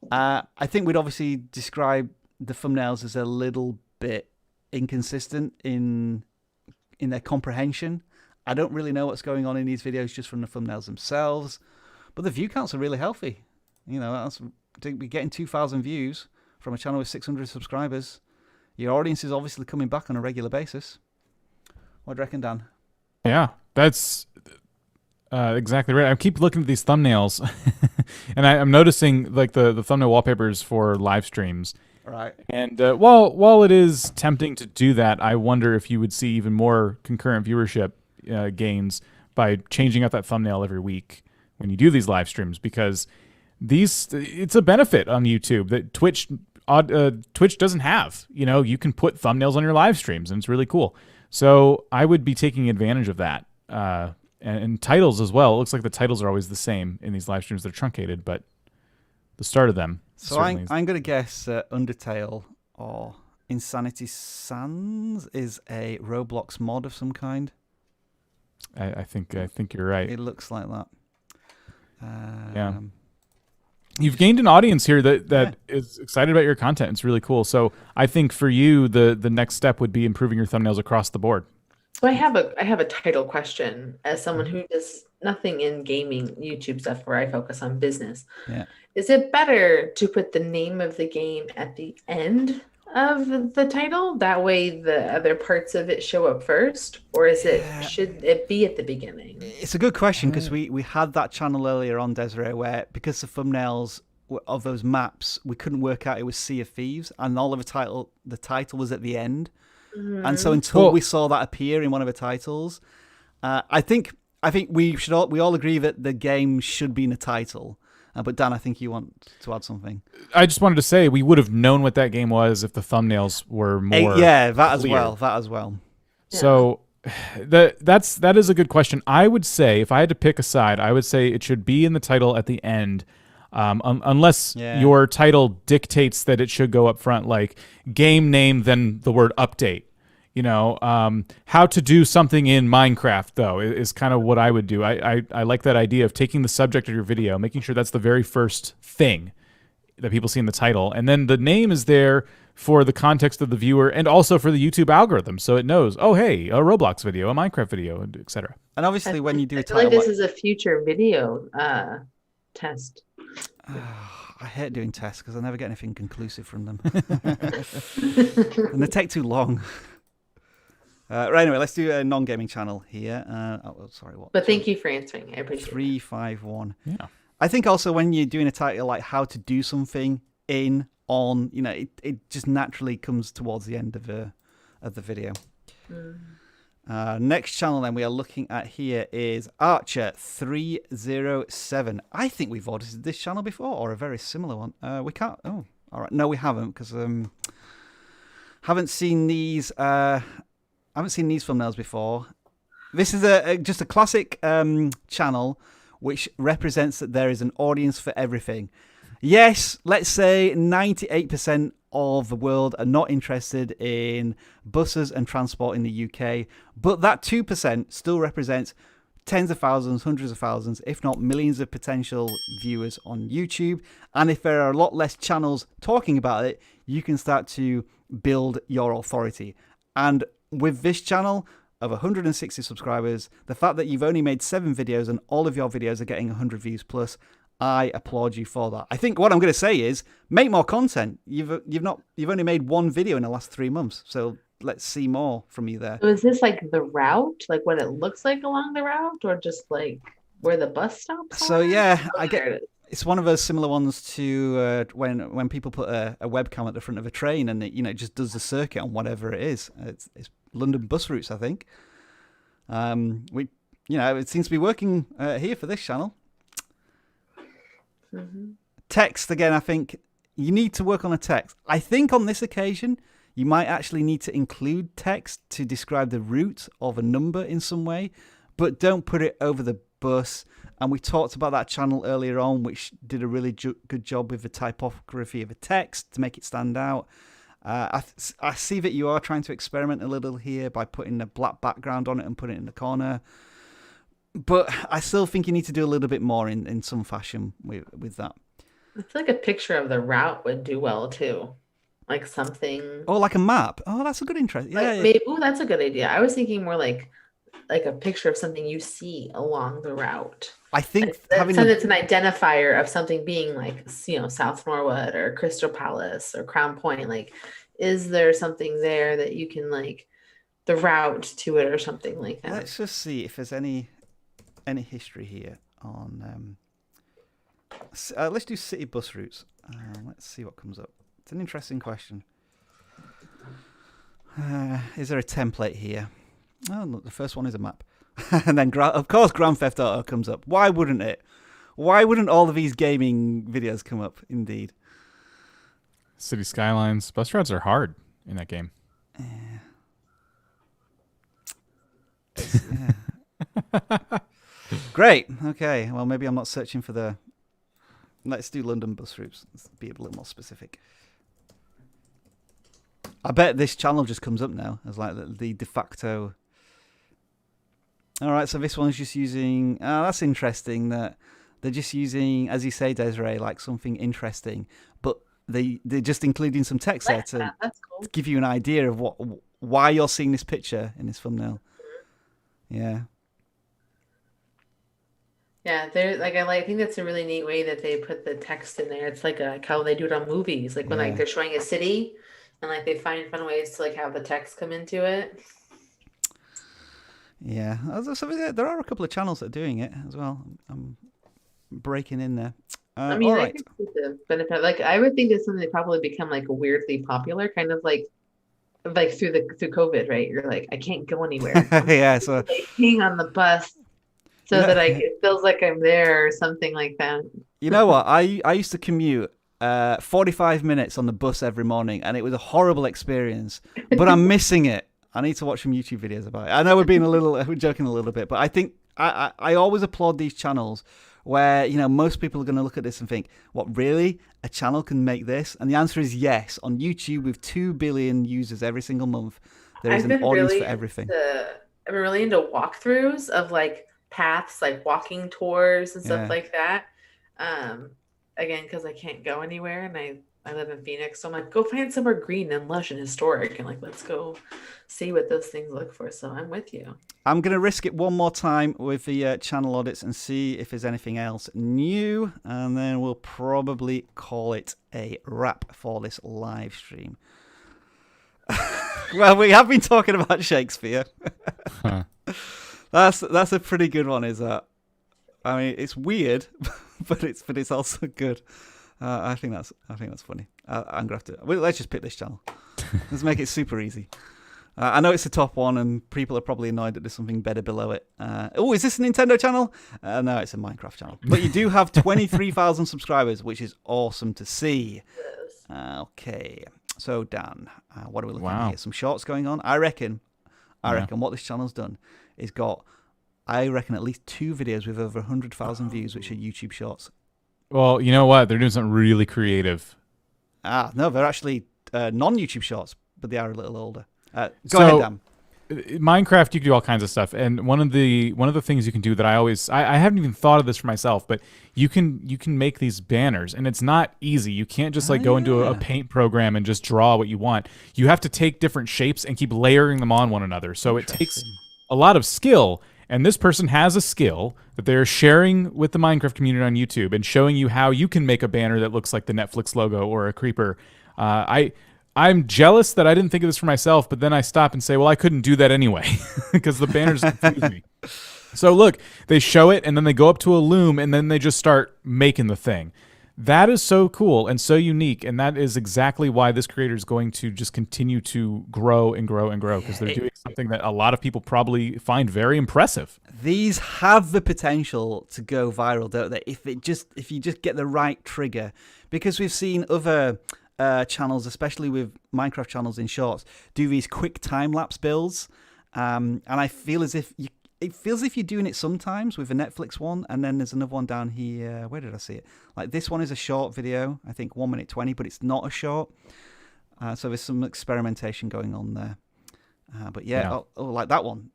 I think we'd obviously describe the thumbnails as a little bit inconsistent in their comprehension. I don't really know what's going on in these videos just from the thumbnails themselves, but the view counts are really healthy. You know, I think we're getting 2,000 views from a channel with 600 subscribers. Your audience is obviously coming back on a regular basis. What do you reckon, Dan? Yeah, that's exactly right. I keep looking at these thumbnails, and I'm noticing like the thumbnail wallpapers for live streams. Right. And while it is tempting to do that, I wonder if you would see even more concurrent viewership gains by changing out that thumbnail every week when you do these live streams, because it's a benefit on YouTube that Twitch doesn't have. You know, you can put thumbnails on your live streams, and it's really cool. So I would be taking advantage of that. And titles as well. It looks like the titles are always the same in these live streams. They're truncated, but the start of them. So I'm going to guess Undertale or Insanity Sands is a Roblox mod of some kind. I think you're right. It looks like that. Yeah. You've gained an audience here that is excited about your content. It's really cool. So I think for you, the next step would be improving your thumbnails across the board. So I have a title question as someone who does nothing in gaming YouTube stuff where I focus on business. Yeah. Is it better to put the name of the game at the end of the title? That way the other parts of it show up first? Or should it be at the beginning? It's a good question because we had that channel earlier on, Desiree, where because the thumbnails of those maps, we couldn't work out it was Sea of Thieves and all of the title was at the end. And so until we saw that appear in one of the titles, I think we all agree that the game should be in the title. But Dan, I think you want to add something. I just wanted to say we would have known what that game was if the thumbnails were more that clear. as well. So that is a good question. I would say if I had to pick a side, I would say it should be in the title at the end. Unless your title dictates that it should go up front, like game name, then the word update. You know, how to do something in Minecraft, though, is kind of what I would do. I like that idea of taking the subject of your video, making sure that's the very first thing that people see in the title. And then the name is there for the context of the viewer and also for the YouTube algorithm. So it knows, oh, hey, a Roblox video, a Minecraft video, etc. And obviously when you do a title... I feel like this is a future video test. I hate doing tests because I never get anything conclusive from them. And they take too long. Right, anyway, let's do a non-gaming channel here. What? But thank you for answering. I appreciate it. 351. Yeah. I think also when you're doing a title like how to do something on, you know, it just naturally comes towards the end of the video. Next channel then we are looking at here is Archer307. I think we've audited this channel before or a very similar one. We can't. Oh, all right. No, we haven't because haven't seen these. I haven't seen these thumbnails before. This is just a classic channel which represents that there is an audience for everything. Yes, let's say 98% of the world are not interested in buses and transport in the UK, but that 2% still represents tens of thousands, hundreds of thousands, if not millions of potential viewers on YouTube. And if there are a lot less channels talking about it, you can start to build your authority. And with this channel of 160 subscribers, the fact that you've only made 7 videos and all of your videos are getting 100 views plus, I applaud you for that. I think what I'm going to say is make more content. You've only made 1 video in the last 3 months, so let's see more from you there. So is this like the route, like what it looks like along the route, or just like where the bus stops So are? yeah, Oh, I there get it is. it's one of those similar ones to when people put a webcam at the front of a train and it just does the circuit on whatever it is. It's London bus routes, I think. It seems to be working here for this channel. Mm-hmm. Text again, I think you need to work on a text. I think on this occasion you might actually need to include text to describe the route of a number in some way, but don't put it over the bus. And we talked about that channel earlier on, which did a really good job with the typography of a text to make it stand out. I see that you are trying to experiment a little here by putting a black background on it and putting it in the corner. But I still think you need to do a little bit more in some fashion with that. I feel like a picture of the route would do well too. Like something. Oh, like a map. Oh, that's a good interest. Yeah, Like maybe, oh, that's a good idea. I was thinking more like a picture of something you see along the route. I think It's an identifier of something being like, South Norwood or Crystal Palace or Crown Point. Like, is there something there that you can like the route to it or something like that? Let's just see if there's any history here on. Let's do city bus routes. Let's see what comes up. It's an interesting question. Is there a template here? Oh, look, the first one is a map. And then, of course, Grand Theft Auto comes up. Why wouldn't it? Why wouldn't all of these gaming videos come up? Indeed. City skylines. Bus routes are hard in that game. Yeah. Great. Okay. Well, maybe I'm not searching for the... Let's do London bus routes. Let's be a little more specific. I bet this channel just comes up now as like the de facto... All right, so this one's just using... Oh, that's interesting that they're just using, as you say, Desiree, like something interesting, but they're just including some text there to That's cool. give you an idea of why you're seeing this picture in this thumbnail. Yeah. Yeah, I think that's a really neat way that they put the text in there. It's like how they do it on movies, like when like they're showing a city, and like they find fun ways to like have the text come into it. Yeah, so there are a couple of channels that are doing it as well. I'm breaking in there. I mean, all I right. could see the benefit. Like, I would think it's something that probably become like weirdly popular, kind of like through COVID, right? You're like, I can't go anywhere. Yeah, so like, hang on the bus so that it feels like I'm there or something like that. You know what? I used to commute 45 minutes on the bus every morning, and it was a horrible experience. But I'm missing it. I need to watch some YouTube videos about it. I know we're joking a little bit, but I think I always applaud these channels where most people are going to look at this and think, "What, really? A channel can make this?" And the answer is yes. On YouTube, with 2 billion users every single month, there is an audience for everything. I've been really into walkthroughs of like paths, like walking tours and stuff like that. Again, because I can't go anywhere, and I live in Phoenix, so I'm like, go find somewhere green and lush and historic, and like, let's go see what those things look for. So I'm with you. I'm going to risk it one more time with the channel audits and see if there's anything else new, and then we'll probably call it a wrap for this live stream. Well, we have been talking about Shakespeare. Huh. That's a pretty good one, is that? I mean, it's weird, but it's also good. I think that's funny. I'm gonna have to. Let's just pick this channel. Let's make it super easy. I know it's the top one, and people are probably annoyed that there's something better below it. Is this a Nintendo channel? No, it's a Minecraft channel. But you do have 23,000 subscribers, which is awesome to see. Okay, so Dan, what are we looking at here? Some shorts going on. I reckon what this channel's done is got, I reckon, at least 2 videos with over 100,000 views, which are YouTube shorts. Well, you know what? They're doing something really creative. No, they're actually non-YouTube shorts, but they are a little older. Go ahead, Dan. Minecraft, you can do all kinds of stuff, and one of the things you can do that I haven't even thought of this for myself, but you can make these banners, and it's not easy. You can't just go into a paint program and just draw what you want. You have to take different shapes and keep layering them on one another. So it takes a lot of skill. And this person has a skill that they're sharing with the Minecraft community on YouTube and showing you how you can make a banner that looks like the Netflix logo or a creeper. I I'm jealous that I didn't think of this for myself, but then I stop and say, well, I couldn't do that anyway because the banners confuse me. So look, they show it and then they go up to a loom and then they just start making the thing. That is so cool and so unique, and that is exactly why this creator is going to just continue to grow and grow and grow, because they're doing something that a lot of people probably find very impressive. These have the potential to go viral, don't they? If you just get the right trigger, because we've seen other channels, especially with Minecraft channels in shorts, do these quick time-lapse builds, and I feel as if it feels as if you're doing it sometimes with a Netflix one, and then there's another one down here. Where did I see it? Like this one is a short video, I think 1 minute 20, but it's not a short. So there's some experimentation going on there. But yeah. Oh, like that one.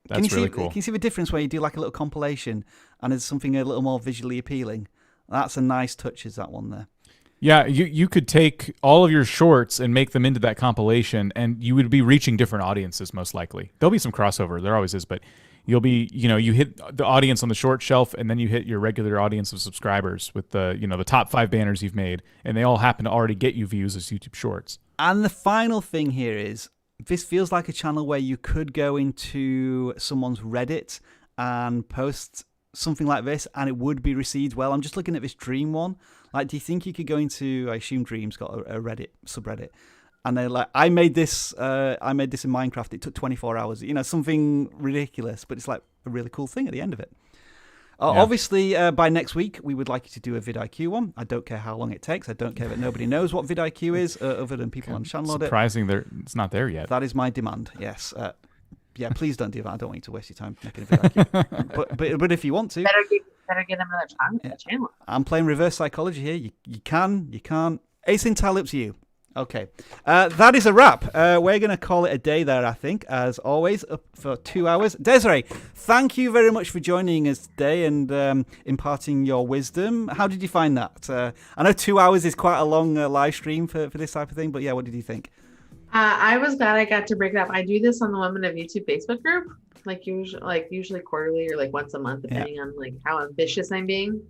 That's really cool. Can you see the difference where you do like a little compilation and there's something a little more visually appealing? That's a nice touch, is that one there. Yeah, you could take all of your shorts and make them into that compilation, and you would be reaching different audiences most likely. There'll be some crossover, there always is, but you'll be, you hit the audience on the short shelf, and then you hit your regular audience of subscribers with the, the top 5 banners you've made, and they all happen to already get you views as YouTube Shorts. And the final thing here is, this feels like a channel where you could go into someone's Reddit and post something like this, and it would be received well. I'm just looking at this Dream one. Like, do you think you could go into, I assume Dream's got a Reddit subreddit, and they're like, I made this in Minecraft. It took 24 hours. Something ridiculous, but it's like a really cool thing at the end of it. Obviously, by next week, we would like you to do a vidIQ one. I don't care how long it takes. I don't care that nobody knows what vidIQ is other than people on channel Audit. Surprising it's not there yet. That is my demand, yes. Yeah, please don't do that. I don't want you to waste your time making a vidIQ. but if you want to... Better get them another channel. I'm playing reverse psychology here. You can't. It's entirely up to you. Okay, that is a wrap. We're going to call it a day there, I think, as always, up for 2 hours. Desiree, thank you very much for joining us today and imparting your wisdom. How did you find that? I know 2 hours is quite a long live stream for this type of thing, but yeah, what did you think? I was glad I got to break it up. I do this on the Women of YouTube Facebook group, usually quarterly or like once a month, depending on like how ambitious I'm being.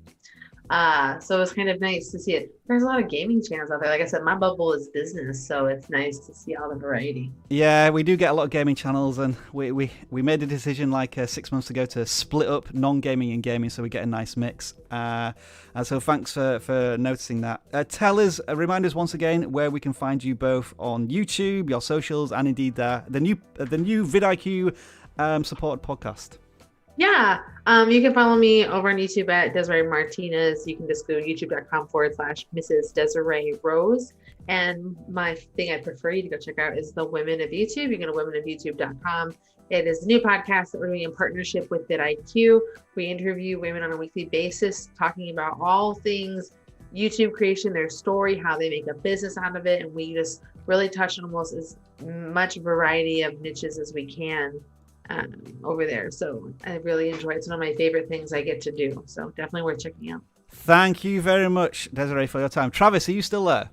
So it was kind of nice to see it. There's a lot of gaming channels out there. Like I said, my bubble is business, so it's nice to see all the variety. Yeah, we do get a lot of gaming channels, and we made a decision like 6 months ago to split up non-gaming and gaming, so we get a nice mix. And so thanks for noticing that. Remind us once again where we can find you both on YouTube, your socials, and indeed the new vidIQ supported podcast. Yeah, you can follow me over on YouTube at Desiree Martinez. You can just go to youtube.com/Mrs. Desiree Rose. And my thing I prefer you to go check out is the Women of YouTube. You can go to womenofyoutube.com. It is a new podcast that we're doing in partnership with vidIQ. We interview women on a weekly basis, talking about all things YouTube creation, their story, how they make a business out of it. And we just really touch on almost as much variety of niches as we can over there. So I really enjoy it. It's one of my favorite things I get to do. So definitely worth checking out. Thank you very much, Desiree, for your time. Travis, are you still there?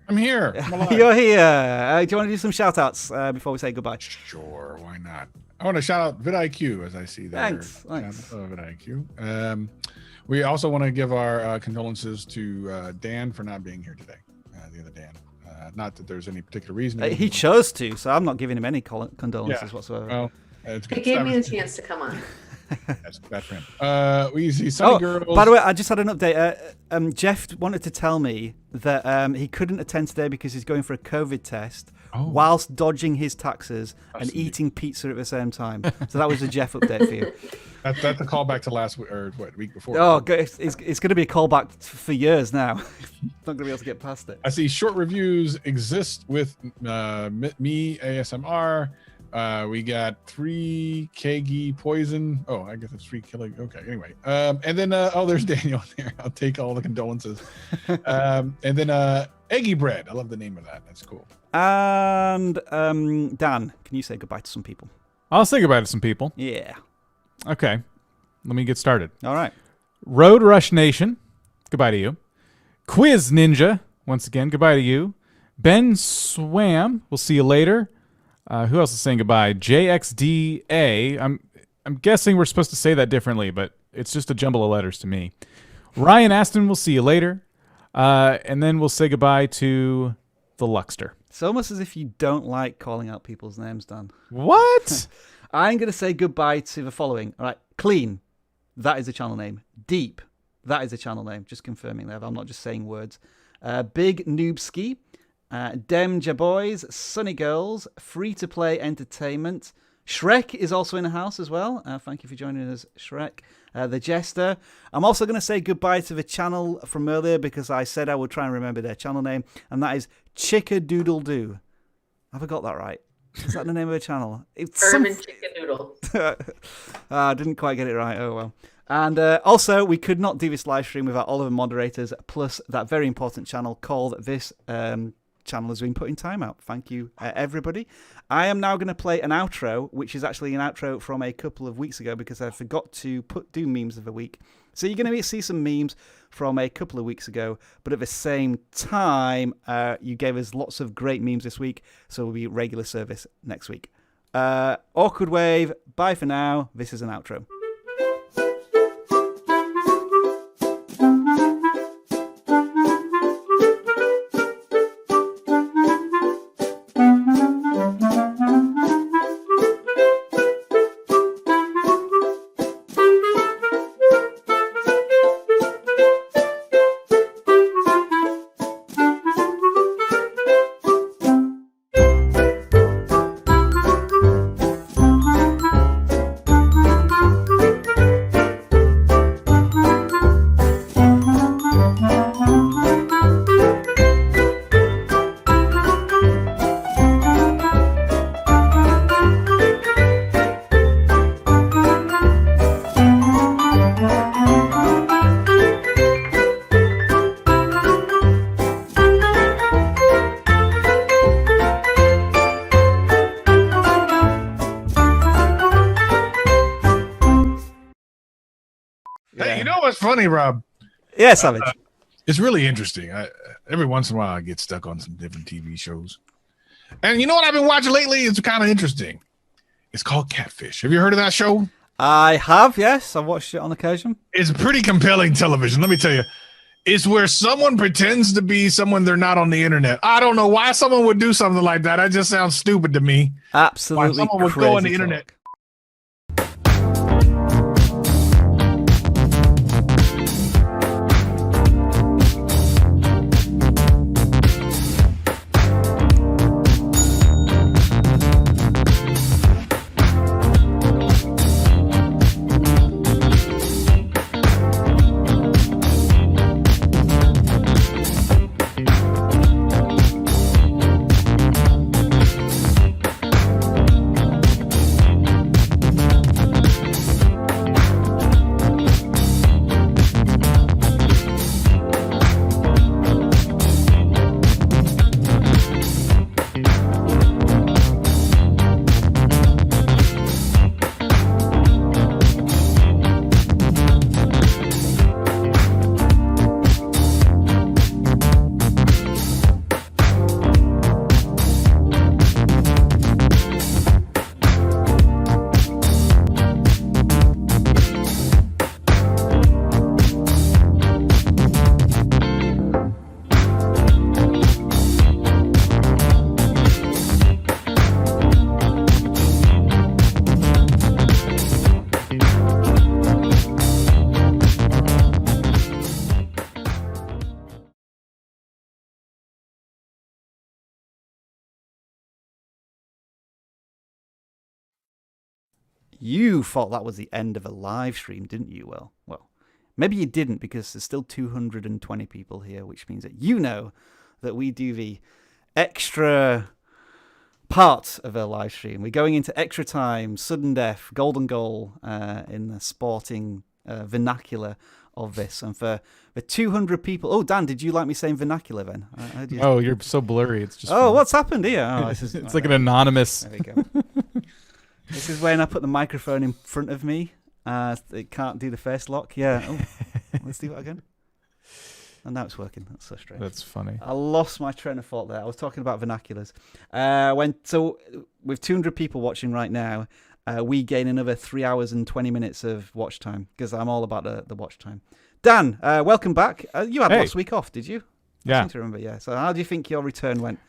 I'm here. You're here. Do you want to do some shout outs before we say goodbye? Sure, why not? I want to shout out vidIQ as I see there. Thanks. vidIQ. We also want to give our condolences to Dan for not being here today. The other Dan. Not that there's any particular reason. He chose to, so I'm not giving him any condolences whatsoever. Well, it gave me the chance to come on. That's bad for him. We see Sunny Girls. By the way, I just had an update. Jeff wanted to tell me that he couldn't attend today because he's going for a COVID test whilst dodging his taxes and eating pizza at the same time. So that was a Jeff update for you. That's a callback to last week, or week before. Oh, it's going to be a callback for years now. Not going to be able to get past it. I see short reviews exist with me, ASMR. We got 3 kg poison. Oh, I guess it's 3 killing. Okay, anyway. And then there's Daniel there. I'll take all the condolences. And then Eggy Bread. I love the name of that. That's cool. And Dan, can you say goodbye to some people? I'll say goodbye to some people. Yeah. Okay. Let me get started. All right. Road Rush Nation, goodbye to you. Quiz Ninja, once again, goodbye to you. Ben Swam, we'll see you later. Who else is saying goodbye? JXDA. I'm guessing we're supposed to say that differently, but it's just a jumble of letters to me. Ryan Aston, we'll see you later. And then we'll say goodbye to the Luxter. It's almost as if you don't like calling out people's names, Dan. What? I'm going to say goodbye to the following. All right. Clean. That is a channel name. Deep. That is a channel name. Just confirming there. I'm not just saying words. Big Noobski. Dem Jaboys. Sunny Girls. Free to Play Entertainment. Shrek is also in the house as well. Thank you for joining us, Shrek. The Jester. I'm also going to say goodbye to the channel from earlier because I said I would try and remember their channel name, and that is Chickadoodle. Have I got that right? Is that the name of the channel? It's Urban Chickadoodle. I didn't quite get it right. Oh, well. And also, we could not do this live stream without all of the moderators, plus that very important channel called this channel has been put in timeout. Thank you, everybody. I am now going to play an outro, which is actually an outro from a couple of weeks ago because I forgot to do memes of the week. So you're going to see some memes from a couple of weeks ago, but at the same time, you gave us lots of great memes this week, so we'll be regular service next week. Awkward Wave, bye for now. This is an outro. Hey, you know what's funny, Rob? Yeah, Savage. It's really interesting. Every once in a while, I get stuck on some different TV shows. And you know what I've been watching lately? It's kind of interesting. It's called Catfish. Have you heard of that show? I have, yes. I've watched it on occasion. It's pretty compelling television. Let me tell you. It's where someone pretends to be someone they're not on the internet. I don't know why someone would do something like that. That just sounds stupid to me. Absolutely. Why someone would go on the internet. You thought that was the end of a live stream, didn't you? Well, maybe you didn't because there's still 220 people here, which means that you know that we do the extra part of a live stream. We're going into extra time, sudden death, golden goal in the sporting vernacular of this. And for the 200 people... Oh, Dan, did you like me saying vernacular then? Oh, you're so blurry. It's just fun. What's happened here? Oh, this is, it's like an anonymous... There we go. This is when I put the microphone in front of me. It can't do the face lock. Yeah. Oh, let's do that again. And now it's working. That's so strange. That's funny. I lost my train of thought there. I was talking about vernaculars. With 200 people watching right now, we gain another 3 hours and 20 minutes of watch time because I'm all about the watch time. Dan, welcome back. You had last week off, did you? Yeah. I seem to remember, yeah. So how do you think your return went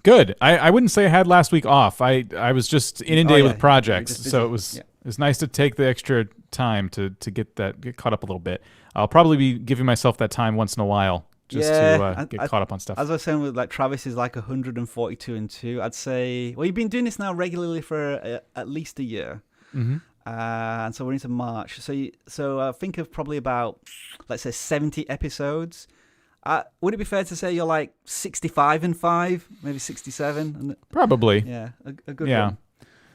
Good. I wouldn't say I had last week off. I was just inundated with projects, just busy. so it's nice to take the extra time to get caught up a little bit. I'll probably be giving myself that time once in a while just to get caught up on stuff. As I was saying, with like Travis is like 142 and 2. I'd say, well, you've been doing this now regularly for at least a year. Mm-hmm. And so we're into March. So think of probably about, let's say, 70 episodes. Would it be fair to say you're like 65 and 5, maybe 67? Probably. Yeah, a good one.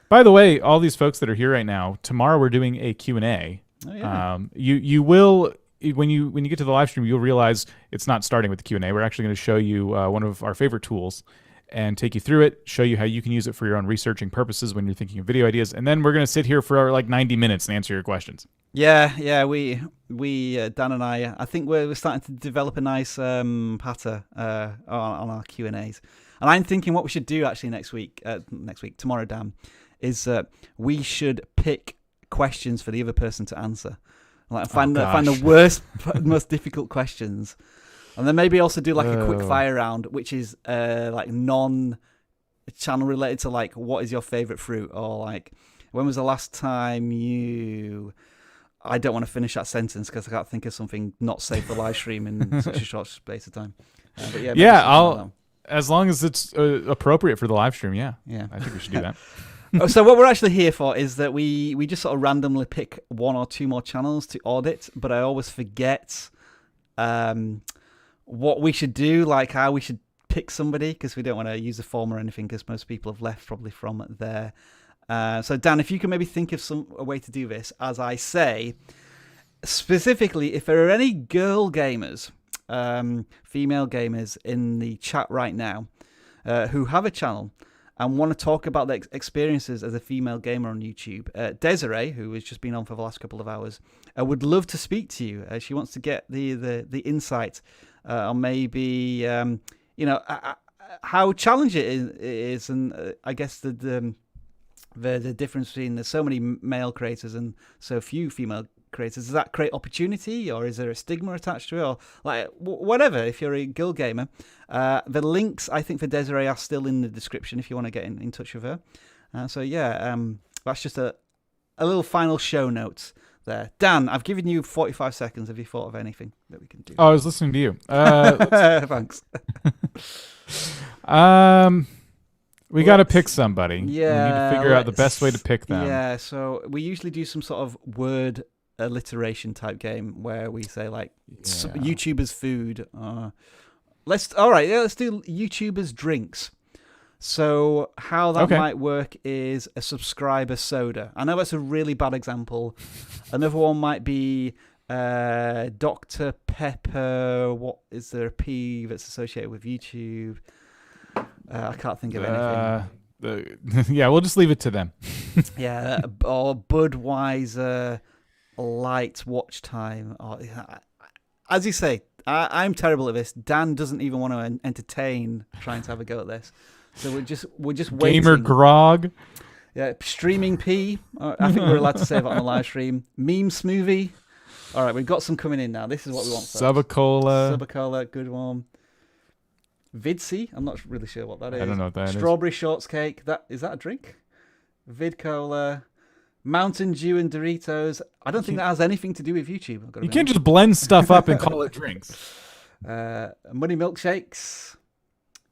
By the way, all these folks that are here right now, tomorrow we're doing a Q&A. Oh, yeah. You will, when you get to the live stream, you'll realize it's not starting with the Q&A. We're actually going to show you one of our favorite tools and take you through it, show you how you can use it for your own researching purposes when you're thinking of video ideas, and then we're going to sit here for like 90 minutes and answer your questions. Yeah, we Dan and I think we're starting to develop a nice patter on our Q&As. And I'm thinking what we should do actually tomorrow, Dan, is we should pick questions for the other person to answer. Like find the worst, most difficult questions. And then maybe also do like a quick fire round, which is like non-channel related to like what is your favorite fruit, or like when was the last time you... I don't want to finish that sentence because I can't think of something not safe for live stream in such a short space of time. But I'll as long as it's appropriate for the live stream. Yeah, I think we should do that. So what we're actually here for is that we just sort of randomly pick one or two more channels to audit, but I always forget what we should do, like how we should pick somebody, because we don't want to use a form or anything, because most people have left probably from there. So Dan, if you can maybe think of a way to do this, as I say, specifically if there are any girl gamers, female gamers in the chat right now who have a channel and want to talk about their experiences as a female gamer on YouTube, Desiree, who has just been on for the last couple of hours, would love to speak to you. She wants to get the insight on maybe how challenging it is, and I guess the difference between there's so many male creators and so few female creators. Does that create opportunity, or is there a stigma attached to it, or like whatever? If you're a girl gamer, the links I think for Desiree are still in the description if you want to get in touch with her. That's just a little final show note there. Dan, I've given you 45 seconds. Have you thought of anything that we can do? Oh, I was listening to you. Thanks. We got to pick somebody. Yeah, we need to figure out the best way to pick them. Yeah, so we usually do some sort of word alliteration type game where we say like YouTubers food. Let's do YouTubers drinks. So how that might work is a subscriber soda. I know that's a really bad example. Another one might be Dr. Pepper. What is there a P that's associated with YouTube? I can't think of anything. We'll just leave it to them. Or Budweiser Light Watch Time. As you say, I'm terrible at this. Dan doesn't even want to entertain trying to have a go at this. So we're just waiting. Gamer Grog. Yeah, Streaming P. I think we're allowed to say that on the live stream. Meme Smoothie. All right, we've got some coming in now. This is what we want first. Subacola, good one. VidC, I'm not really sure what that is. I don't know what that is. Strawberry Shortcake, is that a drink? VidCola, Mountain Dew and Doritos. I don't think that has anything to do with YouTube. You can't just blend stuff up and call it drinks. Money Milkshakes.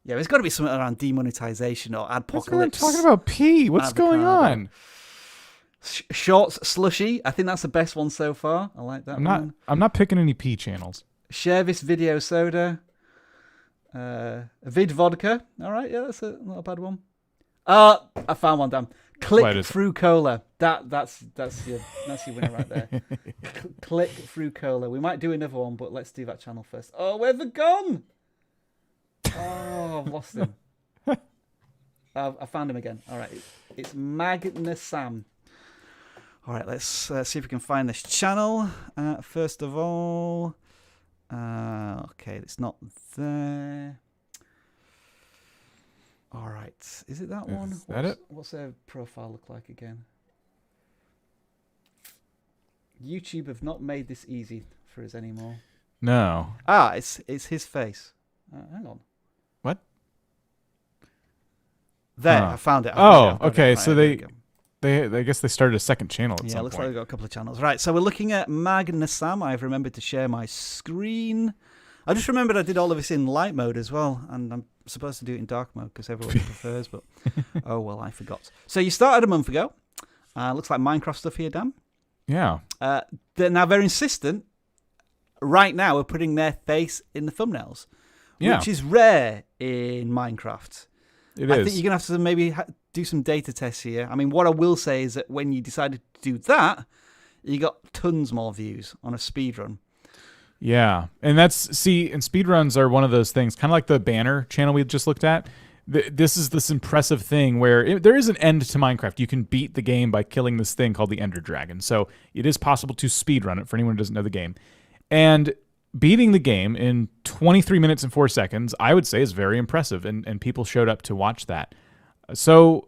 Yeah, there's got to be something around demonetization or adpocalypse. We're talking about P. What's going on? Shorts Slushy. I think that's the best one so far. I like that one. I'm not picking any P channels. Share this video soda. Vid Vodka. All right, yeah, that's not a bad one. I found one, Dan. Click through cola. That's your winner right there. Click through cola. We might do another one, but let's do that channel first. Oh, where's it gone? Oh, I've lost him. I found him again. All right, it's Magnus Sam. All right, let's see if we can find this channel. First of all, okay, it's not there. All right, is it that one? Is that it? What's their profile look like again? YouTube have not made this easy for us anymore. No. It's his face. Hang on. What? There, Huh. I found it. Oh, okay. Right, So there we go. I guess they started a second channel at Yeah, some looks point. like we've got a couple of channels. Right, so we're looking at Magnasam. I've remembered to share my screen. I just remembered I did all of this in light mode as well, and I'm supposed to do it in dark mode because everyone prefers, but oh well, I forgot. So you started a month ago. Looks like Minecraft stuff here, Dan. Yeah. Now they're insistent. Right now, we're putting their face in the thumbnails, which is rare in Minecraft. It I is. think you're going to have to maybe do some data tests here. I mean, what I will say is that when you decided to do that, you got tons more views on a speedrun. Yeah. And and speedruns are one of those things, kind of like the banner channel we just looked at. This is this impressive thing where there is an end to Minecraft. You can beat the game by killing this thing called the Ender Dragon. So it is possible to speedrun it for anyone who doesn't know the game. And beating the game in 23 minutes and 4 seconds, I would say, is very impressive, and people showed up to watch that. So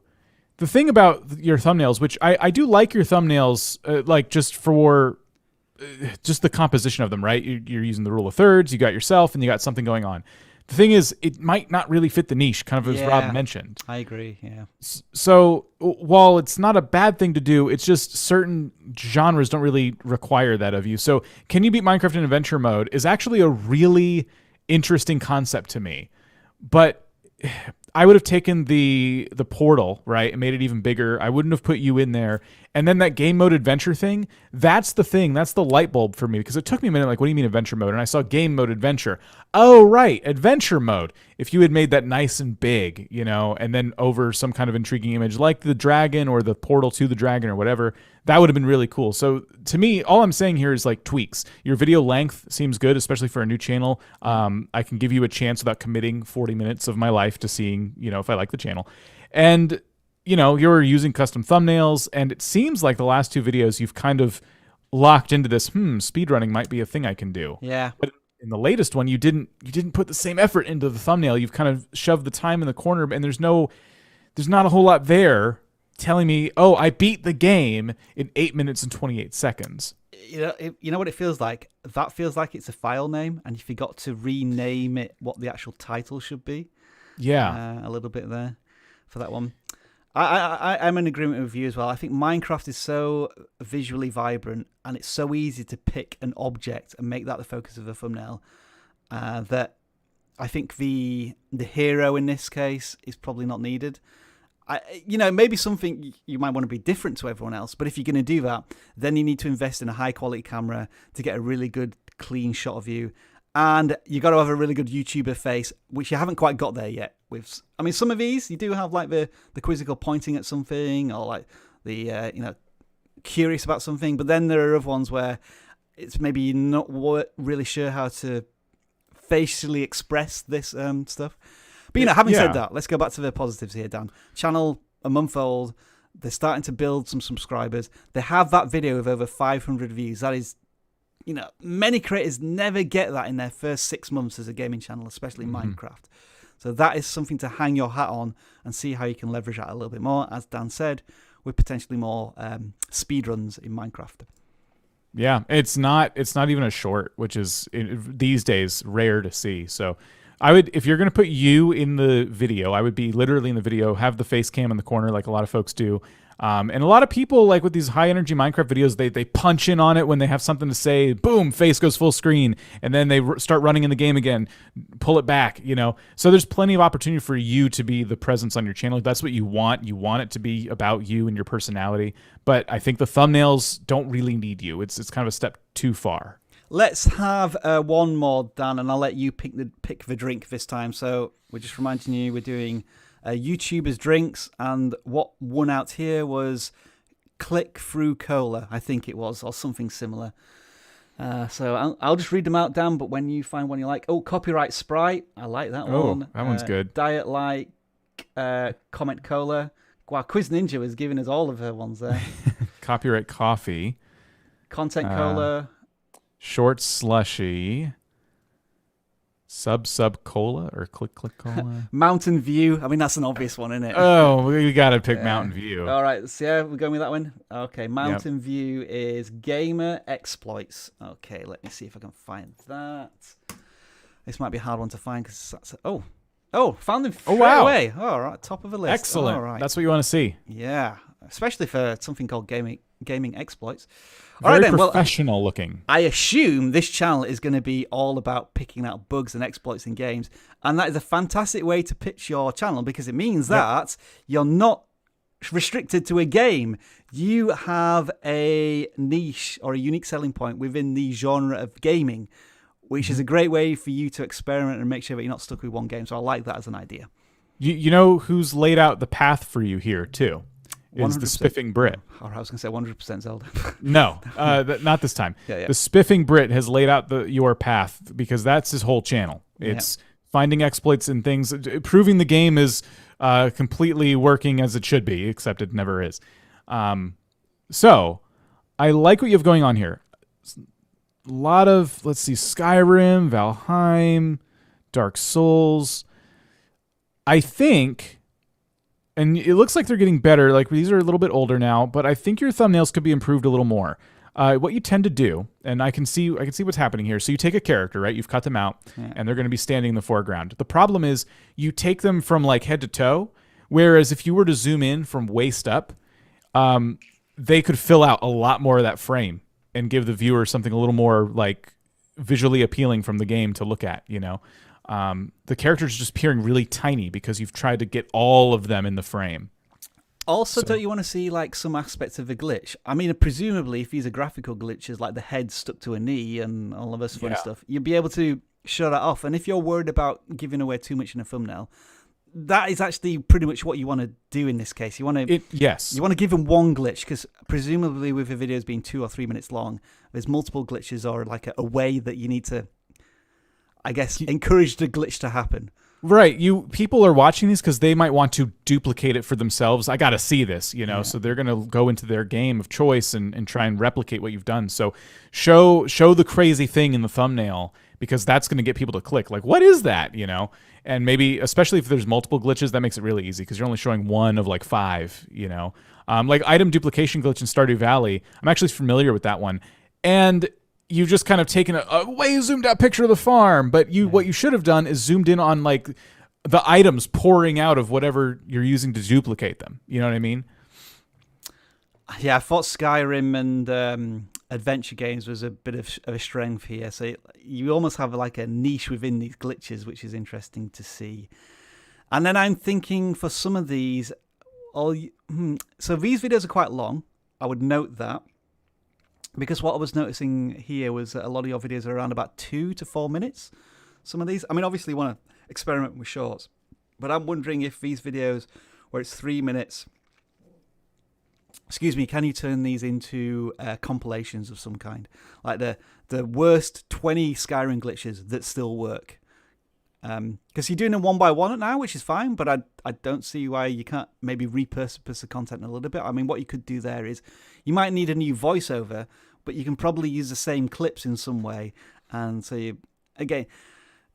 the thing about your thumbnails, which I do like your thumbnails, like just for just the composition of them, right? You're using the rule of thirds, you got yourself, and you got something going on. The thing is, it might not really fit the niche, kind of as Rob mentioned. I agree, yeah. So while it's not a bad thing to do, it's just certain genres don't really require that of you. So Can You Beat Minecraft in Adventure Mode is actually a really interesting concept to me. But I would have taken the portal, right, and made it even bigger. I wouldn't have put you in there. And then that game mode adventure thing, that's the thing. That's the light bulb for me, because it took me a minute, like, what do you mean adventure mode? And I saw game mode adventure. Oh, right, adventure mode. If you had made that nice and big, and then over some kind of intriguing image, like the dragon or the portal to the dragon or whatever, that would have been really cool. So to me, all I'm saying here is like tweaks. Your video length seems good, especially for a new channel. I can give you a chance without committing 40 minutes of my life to seeing, if I like the channel. And you're using custom thumbnails, and it seems like the last two videos you've kind of locked into this, speedrunning might be a thing I can do. Yeah. But in the latest one, you didn't put the same effort into the thumbnail. You've kind of shoved the time in the corner, and there's not a whole lot there telling me, oh, I beat the game in 8 minutes and 28 seconds. You know what it feels like? That feels like it's a file name, and you forgot to rename it what the actual title should be. Yeah. A little bit there for that one. I'm in agreement with you as well. I think Minecraft is so visually vibrant, and it's so easy to pick an object and make that the focus of a thumbnail, that I think the hero in this case is probably not needed. Maybe something you might want to be different to everyone else, but if you're going to do that, then you need to invest in a high quality camera to get a really good clean shot of you. And you got to have a really good YouTuber face, which you haven't quite got there yet. Some of these you do have, like the quizzical pointing at something, or like the curious about something. But then there are other ones where it's maybe you're not really sure how to facially express this stuff. But having said that, let's go back to the positives here, Dan. Channel a month old. They're starting to build some subscribers. They have that video with over 500 views. That is. Many creators never get that in their first 6 months as a gaming channel, especially Minecraft. So that is something to hang your hat on and see how you can leverage that a little bit more, as Dan said, with potentially more speedruns in Minecraft. Yeah, it's not even a short, which is these days rare to see. So if you're going to put you in the video, I would be literally in the video, have the face cam in the corner like a lot of folks do. And a lot of people, like with these high energy Minecraft videos, they punch in on it when they have something to say, boom, face goes full screen, and then they start running in the game again, pull it back, So there's plenty of opportunity for you to be the presence on your channel. That's what you want. You want it to be about you and your personality. But I think the thumbnails don't really need you. It's kind of a step too far. Let's have one more, Dan, and I'll let you pick the drink this time. So we're just reminding you we're doing YouTubers drinks, and what won out here was Click Through Cola, I think it was, or something similar. So I'll just read them out, Dan, but when you find one you like, Copyright Sprite, I like that one. That one's good. Diet Like, Comment Cola. Wow, Quiz Ninja was giving us all of her ones there. Copyright Coffee. Content Cola. Short Slushy. Sub Cola or Click Cola? Mountain View. I mean, that's an obvious one, isn't it? Oh, we got to pick Mountain View. All right. So, yeah, we're going with that one. Okay. Mountain View is Gamer Exploits. Okay. Let me see if I can find that. This might be a hard one to find because that's... Oh, found him straight wow. away. Oh, all right, top of the list. Excellent. All right. That's what you want to see. Yeah, especially for something called gaming exploits. Very All right, then. professional looking. I assume this channel is going to be all about picking out bugs and exploits in games, and that is a fantastic way to pitch your channel because it means that you're not restricted to a game. You have a niche or a unique selling point within the genre of gaming, which is a great way for you to experiment and make sure that you're not stuck with one game. So I like that as an idea. You know who's laid out the path for you here too? Is 100%. the Spiffing Brit. Or I was going to say 100% Zelda. No, not this time. Yeah. The Spiffing Brit has laid out your path because that's his whole channel. It's finding exploits and things, proving the game is completely working as it should be, except it never is. So I like what you have going on here. A lot of, let's see, Skyrim, Valheim, Dark Souls. I think, and it looks like they're getting better. Like these are a little bit older now, but I think your thumbnails could be improved a little more. What you tend to do, and I can see what's happening here. So you take a character, right? You've cut them out, and they're going to be standing in the foreground. The problem is you take them from like head to toe, whereas if you were to zoom in from waist up, they could fill out a lot more of that frame and give the viewer something a little more like visually appealing from the game to look at. You know, the characters just appearing really tiny because you've tried to get all of them in the frame. Also, don't you want to see like some aspects of a glitch? I mean, presumably, if these are graphical glitches, like the head stuck to a knee and all of this fun stuff, you'll be able to show that off. And if you're worried about giving away too much in a thumbnail, that is actually pretty much what you want to do in this case. You want to you want to give them one glitch because presumably, with the videos being 2 or 3 minutes long, there's multiple glitches or like a way that you need to, I guess, encourage the glitch to happen. Right. People are watching these because they might want to duplicate it for themselves. I got to see this, you know, so they're going to go into their game of choice and try and replicate what you've done. So show the crazy thing in the thumbnail because that's going to get people to click. Like, what is that, you know? And maybe, especially if there's multiple glitches, that makes it really easy because you're only showing one of like 5, you know? Like item duplication glitch in Stardew Valley. I'm actually familiar with that one. And you've just kind of taken a way zoomed out picture of the farm, but what you should have done is zoomed in on like the items pouring out of whatever you're using to duplicate them. You know what I mean? Yeah, I thought Skyrim and adventure games was a bit of a strength here. So you almost have like a niche within these glitches, which is interesting to see. And then I'm thinking for some of these, so these videos are quite long. I would note that. Because what I was noticing here was that a lot of your videos are around about 2 to 4 minutes. Some of these, I mean, obviously you want to experiment with shorts, but I'm wondering if these videos where it's 3 minutes, can you turn these into compilations of some kind? Like the worst 20 Skyrim glitches that still work. Because you're doing them one by one now, which is fine, but I don't see why you can't maybe repurpose the content a little bit. I mean, what you could do there is you might need a new voiceover, but you can probably use the same clips in some way. And so, again,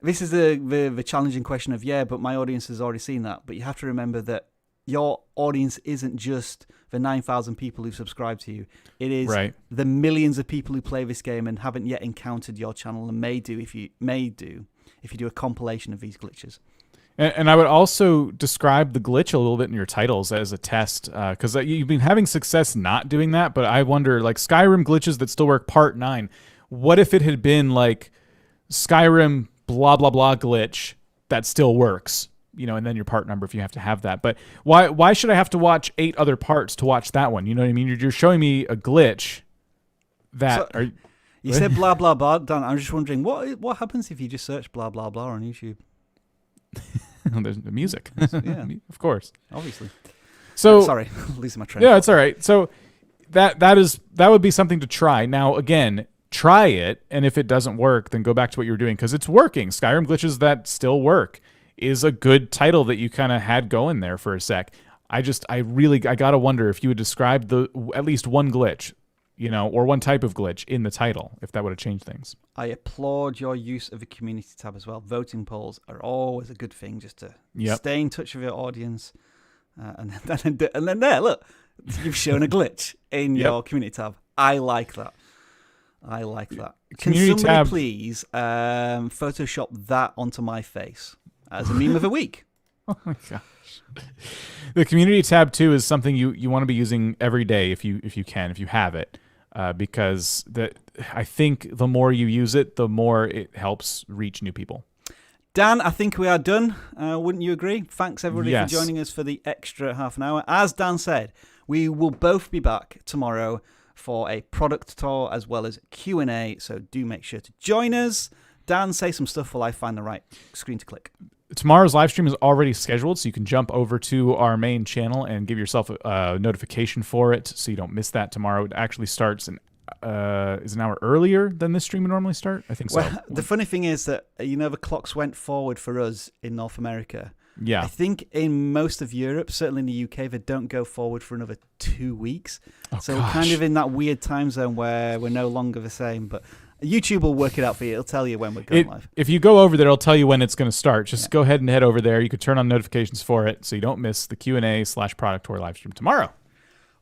this is the challenging question of, but my audience has already seen that. But you have to remember that your audience isn't just the 9,000 people who subscribe to you. It is the millions of people who play this game and haven't yet encountered your channel and may do if you do a compilation of these glitches. And I would also describe the glitch a little bit in your titles as a test, because you've been having success not doing that, but I wonder, like Skyrim glitches that still work Part 9, what if it had been like Skyrim blah, blah, blah glitch that still works, you know, and then your part number if you have to have that. But why should I have to watch 8 other parts to watch that one? You know what I mean? You're showing me a glitch that... You said blah, blah, blah, Dan. I'm just wondering, what happens if you just search blah, blah, blah on YouTube? There's the music. Yeah. Of course. Obviously. So sorry, losing my train. Yeah, it's all right. So that would be something to try. Now, again, try it, and if it doesn't work, then go back to what you were doing, because it's working. Skyrim glitches that still work is a good title that you kind of had going there for a sec. I gotta wonder if you would describe at least one glitch, you know, or one type of glitch in the title, if that would have changed things. I applaud your use of the community tab as well. Voting polls are always a good thing, just to stay in touch with your audience. And then there, look, you've shown a glitch in your community tab. I like that. Can Community somebody tab, please Photoshop that onto my face? as a meme of a week. Oh my gosh. The community tab too is something you want to be using every day if you can, if you have it, because I think the more you use it, the more it helps reach new people. Dan, I think we are done. Wouldn't you agree? Thanks everybody Yes. for joining us for the extra half an hour. As Dan said, we will both be back tomorrow for a product tour as well as Q&A. So do make sure to join us. Dan, say some stuff while I find the right screen to click. Tomorrow's live stream is already scheduled, so you can jump over to our main channel and give yourself a notification for it so you don't miss that tomorrow. It actually starts is an hour earlier than this stream would normally start? I think so. Well, the funny thing is that, the clocks went forward for us in North America. Yeah. I think in most of Europe, certainly in the UK, they don't go forward for another 2 weeks. Oh, so we're kind of in that weird time zone where we're no longer the same. But YouTube will work it out for you. It'll tell you when we're going live. If you go over there, it'll tell you when it's going to start. Just go ahead and head over there. You could turn on notifications for it so you don't miss the Q&A/product tour live stream tomorrow.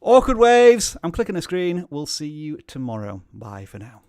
Awkward waves. I'm clicking the screen. We'll see you tomorrow. Bye for now.